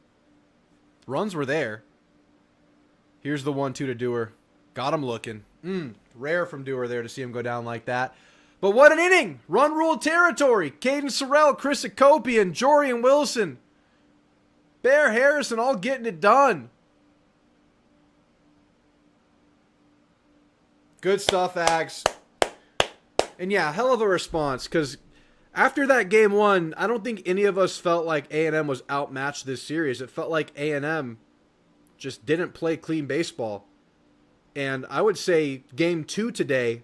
[SPEAKER 2] Runs were there. Here's the 1-2 to Dewar. Got him looking. Rare from Dewar there to see him go down like that. But what an inning! Run rule territory. Caden Sorrell, Chris Akopian, Jorian Wilson, Bear Harrison all getting it done. Good stuff, Ags. And yeah, hell of a response, because after that Game 1, I don't think any of us felt like A&M was outmatched this series. It felt like A&M just didn't play clean baseball. And I would say Game 2 today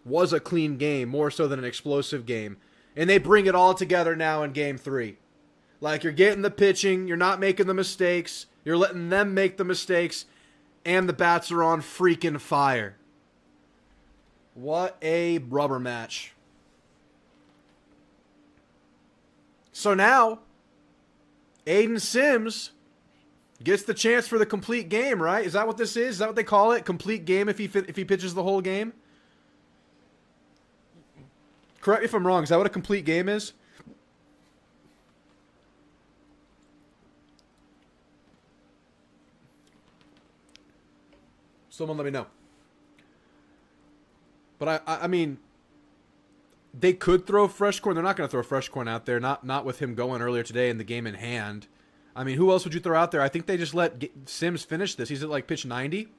[SPEAKER 2] was a clean game, more so than an explosive game. And they bring it all together now in Game 3. Like, you're getting the pitching, you're not making the mistakes, you're letting them make the mistakes, and the bats are on freaking fire. What a rubber match. So now, Aiden Sims gets the chance for the complete game, right? Is that what this is? Is that what they call it? Complete game if he pitches the whole game? Correct me if I'm wrong. Is that what a complete game is? Someone let me know. But I mean, they could throw fresh corn. They're not going to throw fresh corn out there. Not with him going earlier today in the game in hand. I mean, who else would you throw out there? I think they just let Sims finish this. He's at like pitch 90.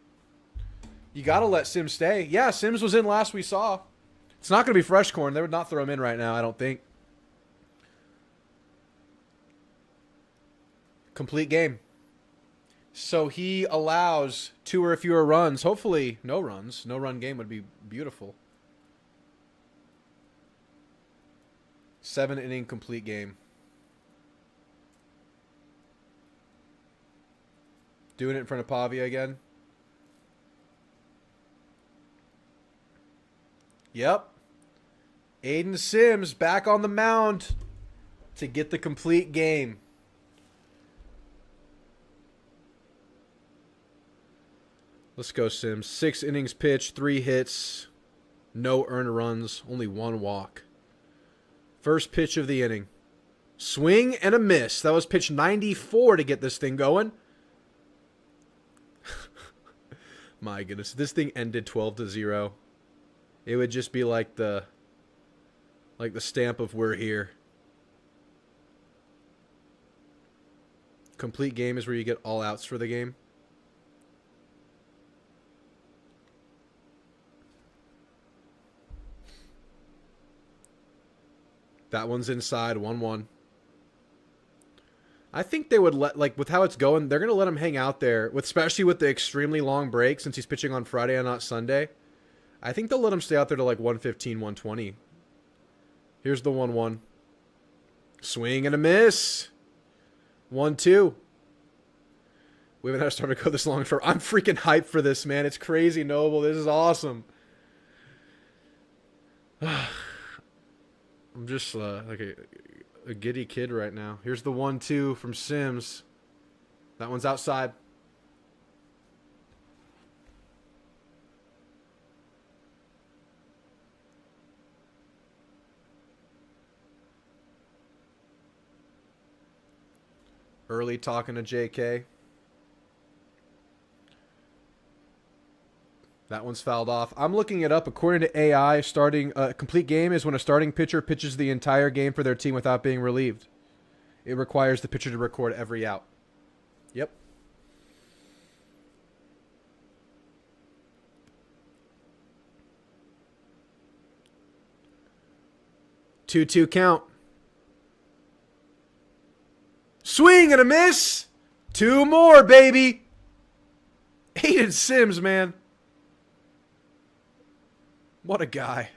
[SPEAKER 2] You got to let Sims stay. Yeah, Sims was in last we saw. It's not going to be fresh corn. They would not throw him in right now, I don't think. Complete game. So he allows 2 or fewer runs. Hopefully no runs. No run game would be beautiful. 7-inning complete game. Doing it in front of Pavia again. Yep. Aiden Sims back on the mound to get the complete game. Let's go, Sims. 6 innings pitched, 3 hits, no earned runs, only 1 walk. First pitch of the inning. Swing and a miss. That was pitch 94 to get this thing going. My goodness, this thing ended 12-0. It would just be like the stamp of we're here. Complete game is where you get all outs for the game. That one's inside, 1-1. I think they would let, like, with how it's going, they're going to let him hang out there, especially with the extremely long break since he's pitching on Friday and not Sunday. I think they'll let him stay out there to like 115, 120. Here's the 1-1. Swing and a miss. 1-2. We haven't had a starter go this long for. I'm freaking hyped for this, man. It's crazy, Noble. This is awesome. I'm just like a giddy kid right now. Here's the 1-2 from Sims. That one's outside. Early talking to JK. That one's fouled off. I'm looking it up. According to AI, starting a complete game is when a starting pitcher pitches the entire game for their team without being relieved. It requires the pitcher to record every out. Yep. Two count. Swing and a miss. 2 more, baby. Aiden Sims, man. What a guy.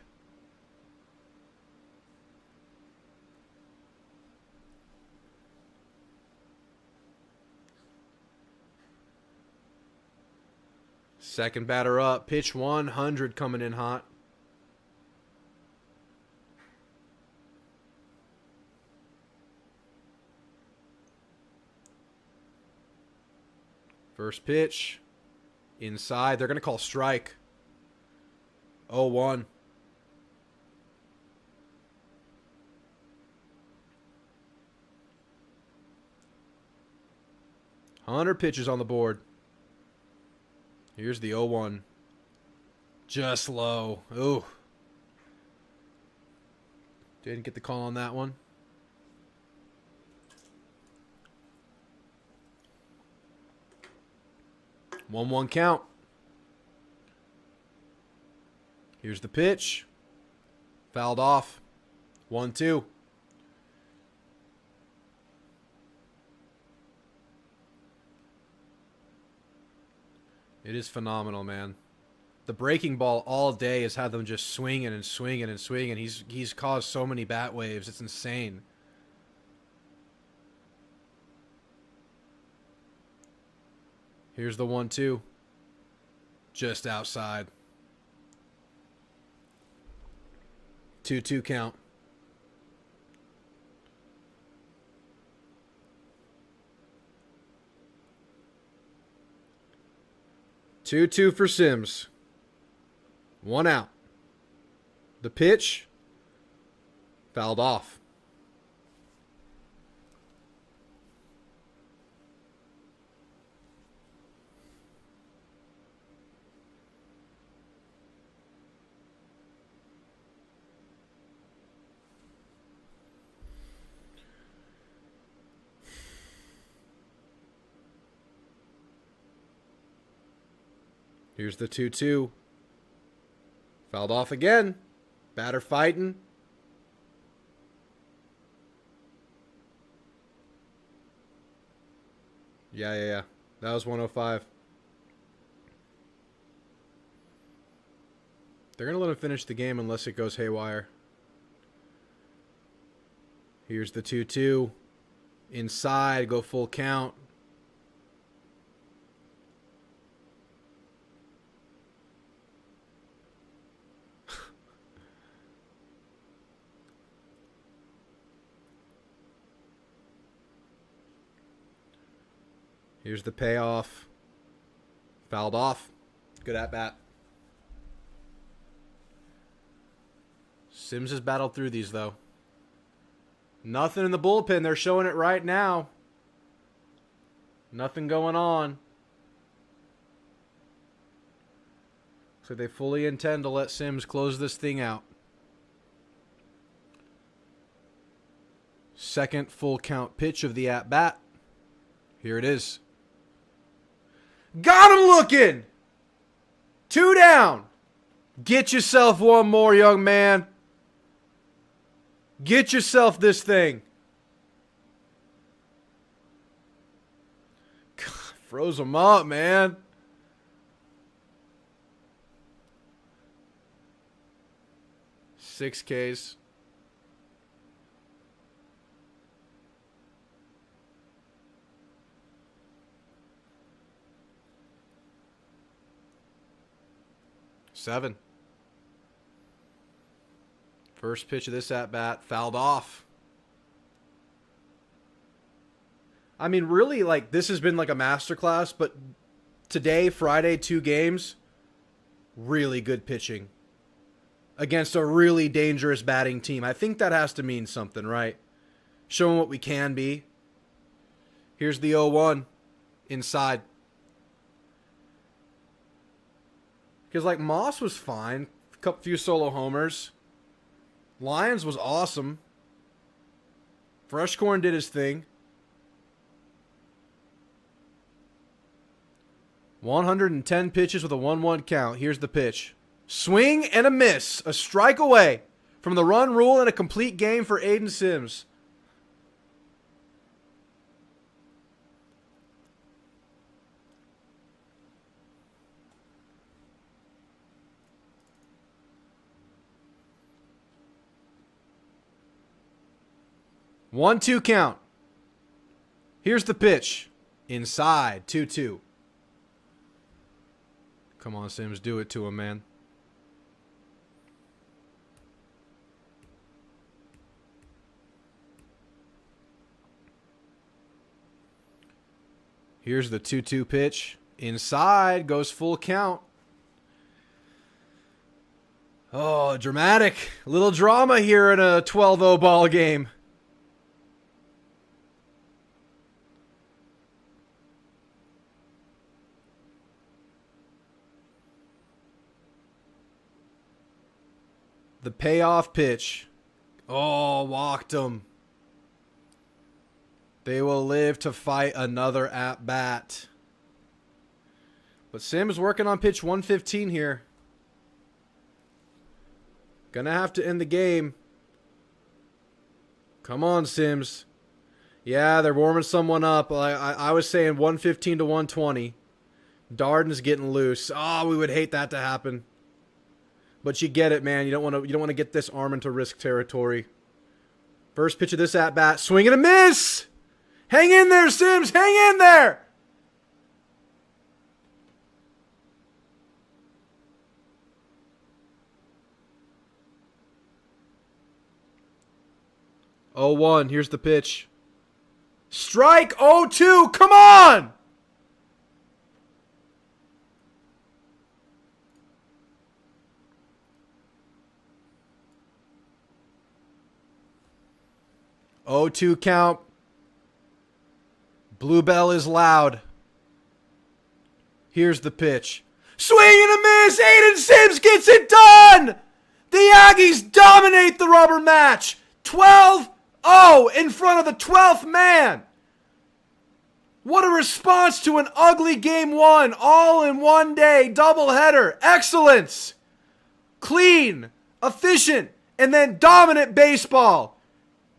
[SPEAKER 2] Second batter up. Pitch 100 coming in hot. First pitch. Inside. They're going to call strike. 0-1. Hundred pitches on the board. Here's the 0-1. Just low. Ooh. Didn't get the call on that one. One count. Here's the pitch. Fouled off. 1-2. It is phenomenal, man. The breaking ball all day has had them just swinging and swinging and swinging. He's caused so many bat waves. It's insane. Here's the 1-2. Just outside. 2-2 count. Two for Sims. 1 out. The pitch. Fouled off. Here's the 2-2. Fouled off again. Batter fighting. Yeah. That was 105. They're going to let him finish the game unless it goes haywire. Here's the 2-2. Inside, go full count. Here's the payoff. Fouled off. Good at bat. Sims has battled through these, though. Nothing in the bullpen. They're showing it right now. Nothing going on. So they fully intend to let Sims close this thing out. Second full count pitch of the at-bat. Here it is. Got him looking! 2 down. Get yourself one more, young man. Get yourself this thing. God, froze him up, man. Six Ks. Seven. First pitch of this at-bat, fouled off. I mean, really, like, this has been like a masterclass, but today, Friday, 2 games, really good pitching against a really dangerous batting team. I think that has to mean something, right? Showing what we can be. Here's the 0-1 inside. Because, like, Moss was fine. A few solo homers. Lyons was awesome. Freshcorn did his thing. 110 pitches with a 1-1 count. Here's the pitch. Swing and a miss. A strike away from the run rule and a complete game for Aiden Sims. One-two count. Here's the pitch. Inside. 2-2. Come on, Sims. Do it to him, man. Here's the 2-2 pitch. Inside. Goes full count. Oh, dramatic. A little drama here in a 12-0 ball game. The payoff pitch. Oh, walked him. They will live to fight another at-bat. But Sims working on pitch 115 here. Gonna have to end the game. Come on, Sims. Yeah, they're warming someone up. I was saying 115 to 120. Darden's getting loose. Oh, we would hate that to happen. But you get it, man. You don't want to get this arm into risk territory. First pitch of this at bat, swing and a miss. Hang in there, Sims. Hang in there. Oh, 1. Here's the pitch. Strike. 0-2. Come on. Oh, 2 count. Bluebell is loud. Here's the pitch. Swing and a miss. Aiden Sims gets it done. The Aggies dominate the rubber match. 12-0 in front of the 12th man. What a response to an ugly game one. All in one day. Doubleheader. Excellence. Clean. Efficient. And then dominant baseball.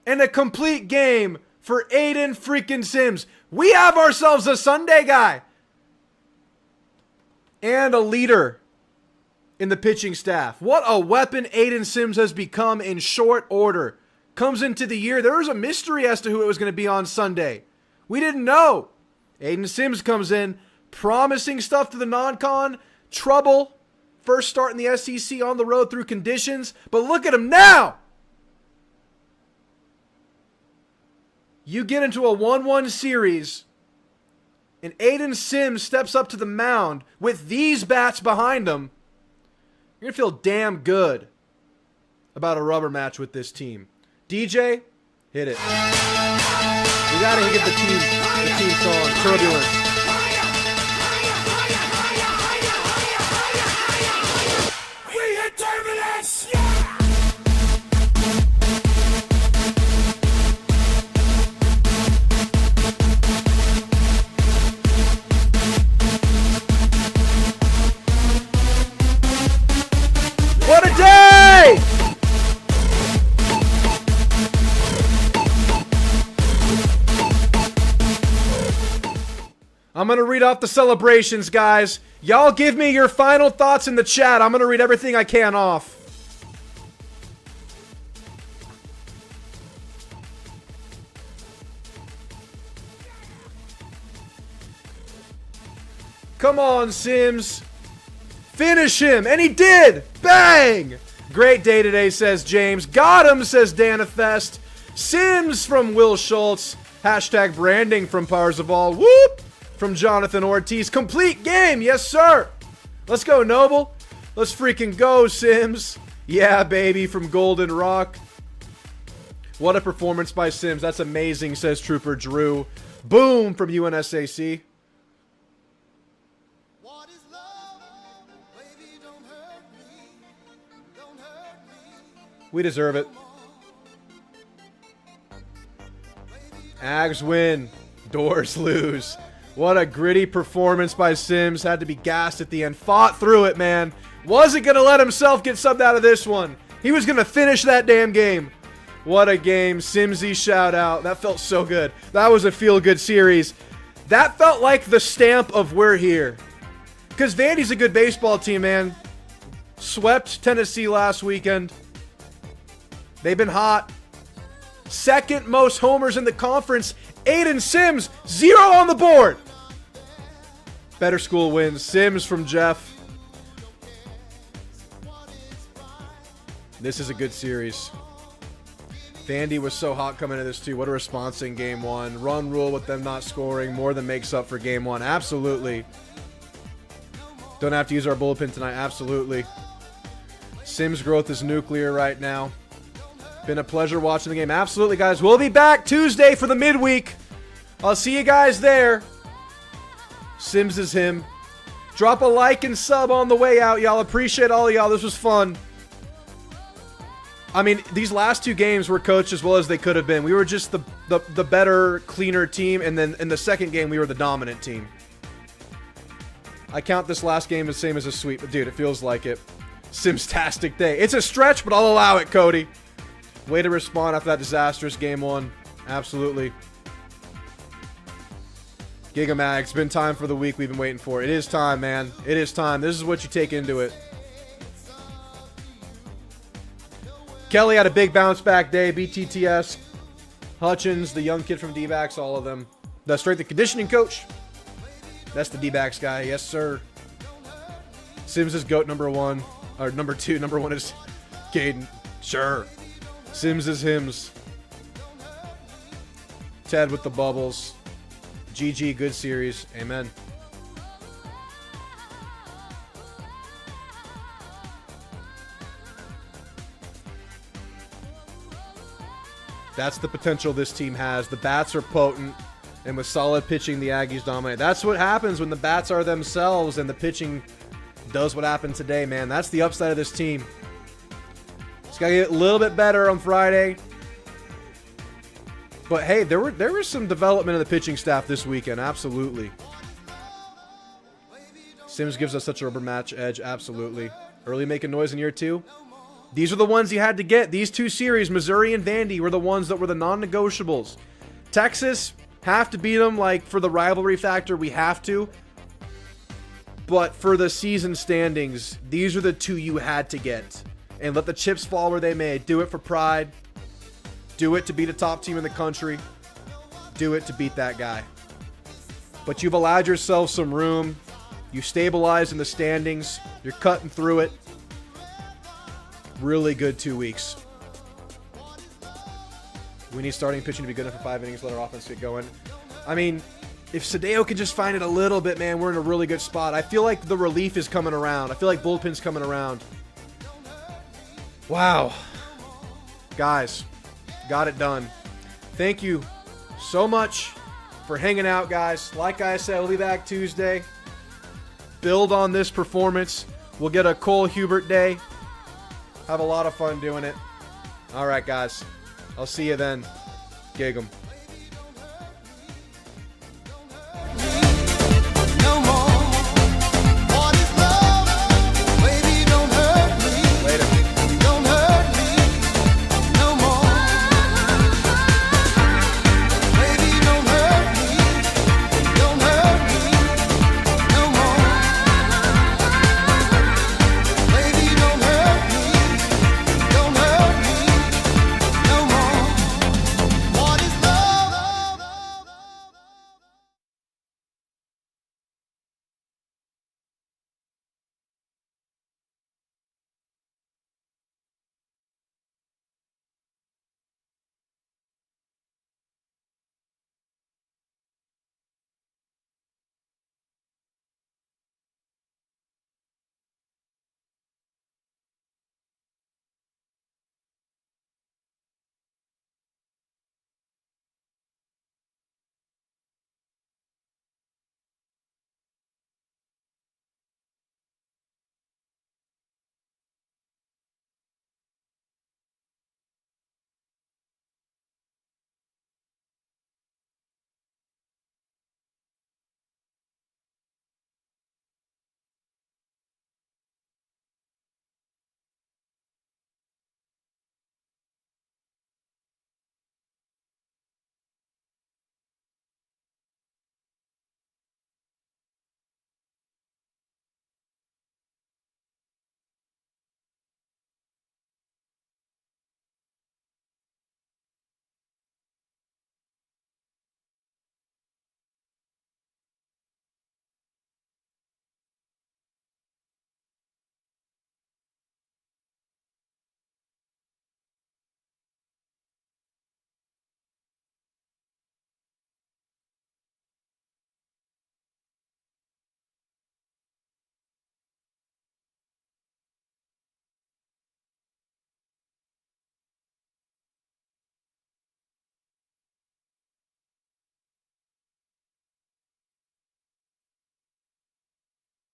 [SPEAKER 2] And a complete game for Aiden freaking Sims. We have ourselves a Sunday guy. And a leader in the pitching staff. What a weapon Aiden Sims has become in short order. Comes into the year. There was a mystery as to who it was going to be on Sunday. We didn't know. Aiden Sims comes in, promising stuff to the non-con. Trouble. First start in the SEC on the road through conditions. But look at him now. You get into a 1-1 series, and Aiden Sims steps up to the mound with these bats behind him. You're going to feel damn good about a rubber match with this team. DJ, hit it. We got to get the team song, Turbulence.
[SPEAKER 3] We hit turbulence!
[SPEAKER 2] What a day! I'm going to read off the celebrations, guys. Y'all give me your final thoughts in the chat. I'm going to read everything I can off. Come on, Sims. Finish him. And he did. Bang. Great day today, says James. Got him, says Danifest. Sims from Will Schultz. Hashtag branding from Parzival. Whoop. From Jonathan Ortiz. Complete game. Yes, sir. Let's go, Noble. Let's freaking go, Sims. Yeah, baby, from Golden Rock. What a performance by Sims. That's amazing, says Trooper Drew. Boom from UNSAC. We deserve it. Ags win. Doors lose. What a gritty performance by Sims. Had to be gassed at the end. Fought through it, man. Wasn't going to let himself get subbed out of this one. He was going to finish that damn game. What a game. Simsy shout out. That felt so good. That was a feel-good series. That felt like the stamp of we're here. Because Vandy's a good baseball team, man. Swept Tennessee last weekend. They've been hot. Second most homers in the conference. Aiden Sims, 0 on the board. Better school wins. Sims from Jeff. This is a good series. Vandy was so hot coming into this too. What a response in game one. Run rule with them not scoring more than makes up for game one. Absolutely. Don't have to use our bullpen tonight. Absolutely. Sims growth is nuclear right now. Been a pleasure watching the game. Absolutely, guys. We'll be back Tuesday for the midweek. I'll see you guys there. Sims is him. Drop a like and sub on the way out, y'all. Appreciate all of y'all. This was fun. I mean, these last two games were coached as well as they could have been. We were just the better, cleaner team, and then in the second game, we were the dominant team. I count this last game the same as a sweep, but dude, it feels like it. Sims-tastic day. It's a stretch, but I'll allow it, Cody. Way to respond after that disastrous game one. Absolutely. Gigamag, it's been time for the week we've been waiting for. It is time, man. It is time. This is what you take into it. Kelly had a big bounce back day. BTTS. Hutchins, the young kid from D-backs, all of them. The strength and conditioning coach. That's the D-backs guy. Yes, sir. Sims is GOAT number one. Or number two. Number one is Caden. Sure. Sims is Hims. Ted with the bubbles. GG, good series. Amen. That's the potential this team has. The bats are potent, and with solid pitching, the Aggies dominate. That's what happens when the bats are themselves and the pitching does what happened today, man. That's the upside of this team. It's got to get a little bit better on Friday. But hey, there was some development in the pitching staff this weekend. Absolutely. Sims gives us such a rubber match edge. Absolutely. Early making noise in year two. These are the ones you had to get. These two series, Missouri and Vandy, were the ones that were the non-negotiables. Texas, have to beat them. Like, for the rivalry factor, we have to. But for the season standings, these are the two you had to get. And let the chips fall where they may. Do it for pride. Do it to beat a top team in the country. Do it to beat that guy. But you've allowed yourself some room. You stabilized in the standings. You're cutting through it. Really good 2 weeks. We need starting pitching to be good enough for 5 innings. Let our offense get going. I mean, if Sadeo can just find it a little bit, man, we're in a really good spot. I feel like the relief is coming around. I feel like bullpen's coming around. Wow. Guys, got it done. Thank you so much for hanging out, guys. Like I said, we'll be back Tuesday. Build on this performance. We'll get a Cole Hubert day. Have a lot of fun doing it. All right, guys. I'll see you then. Gig 'em.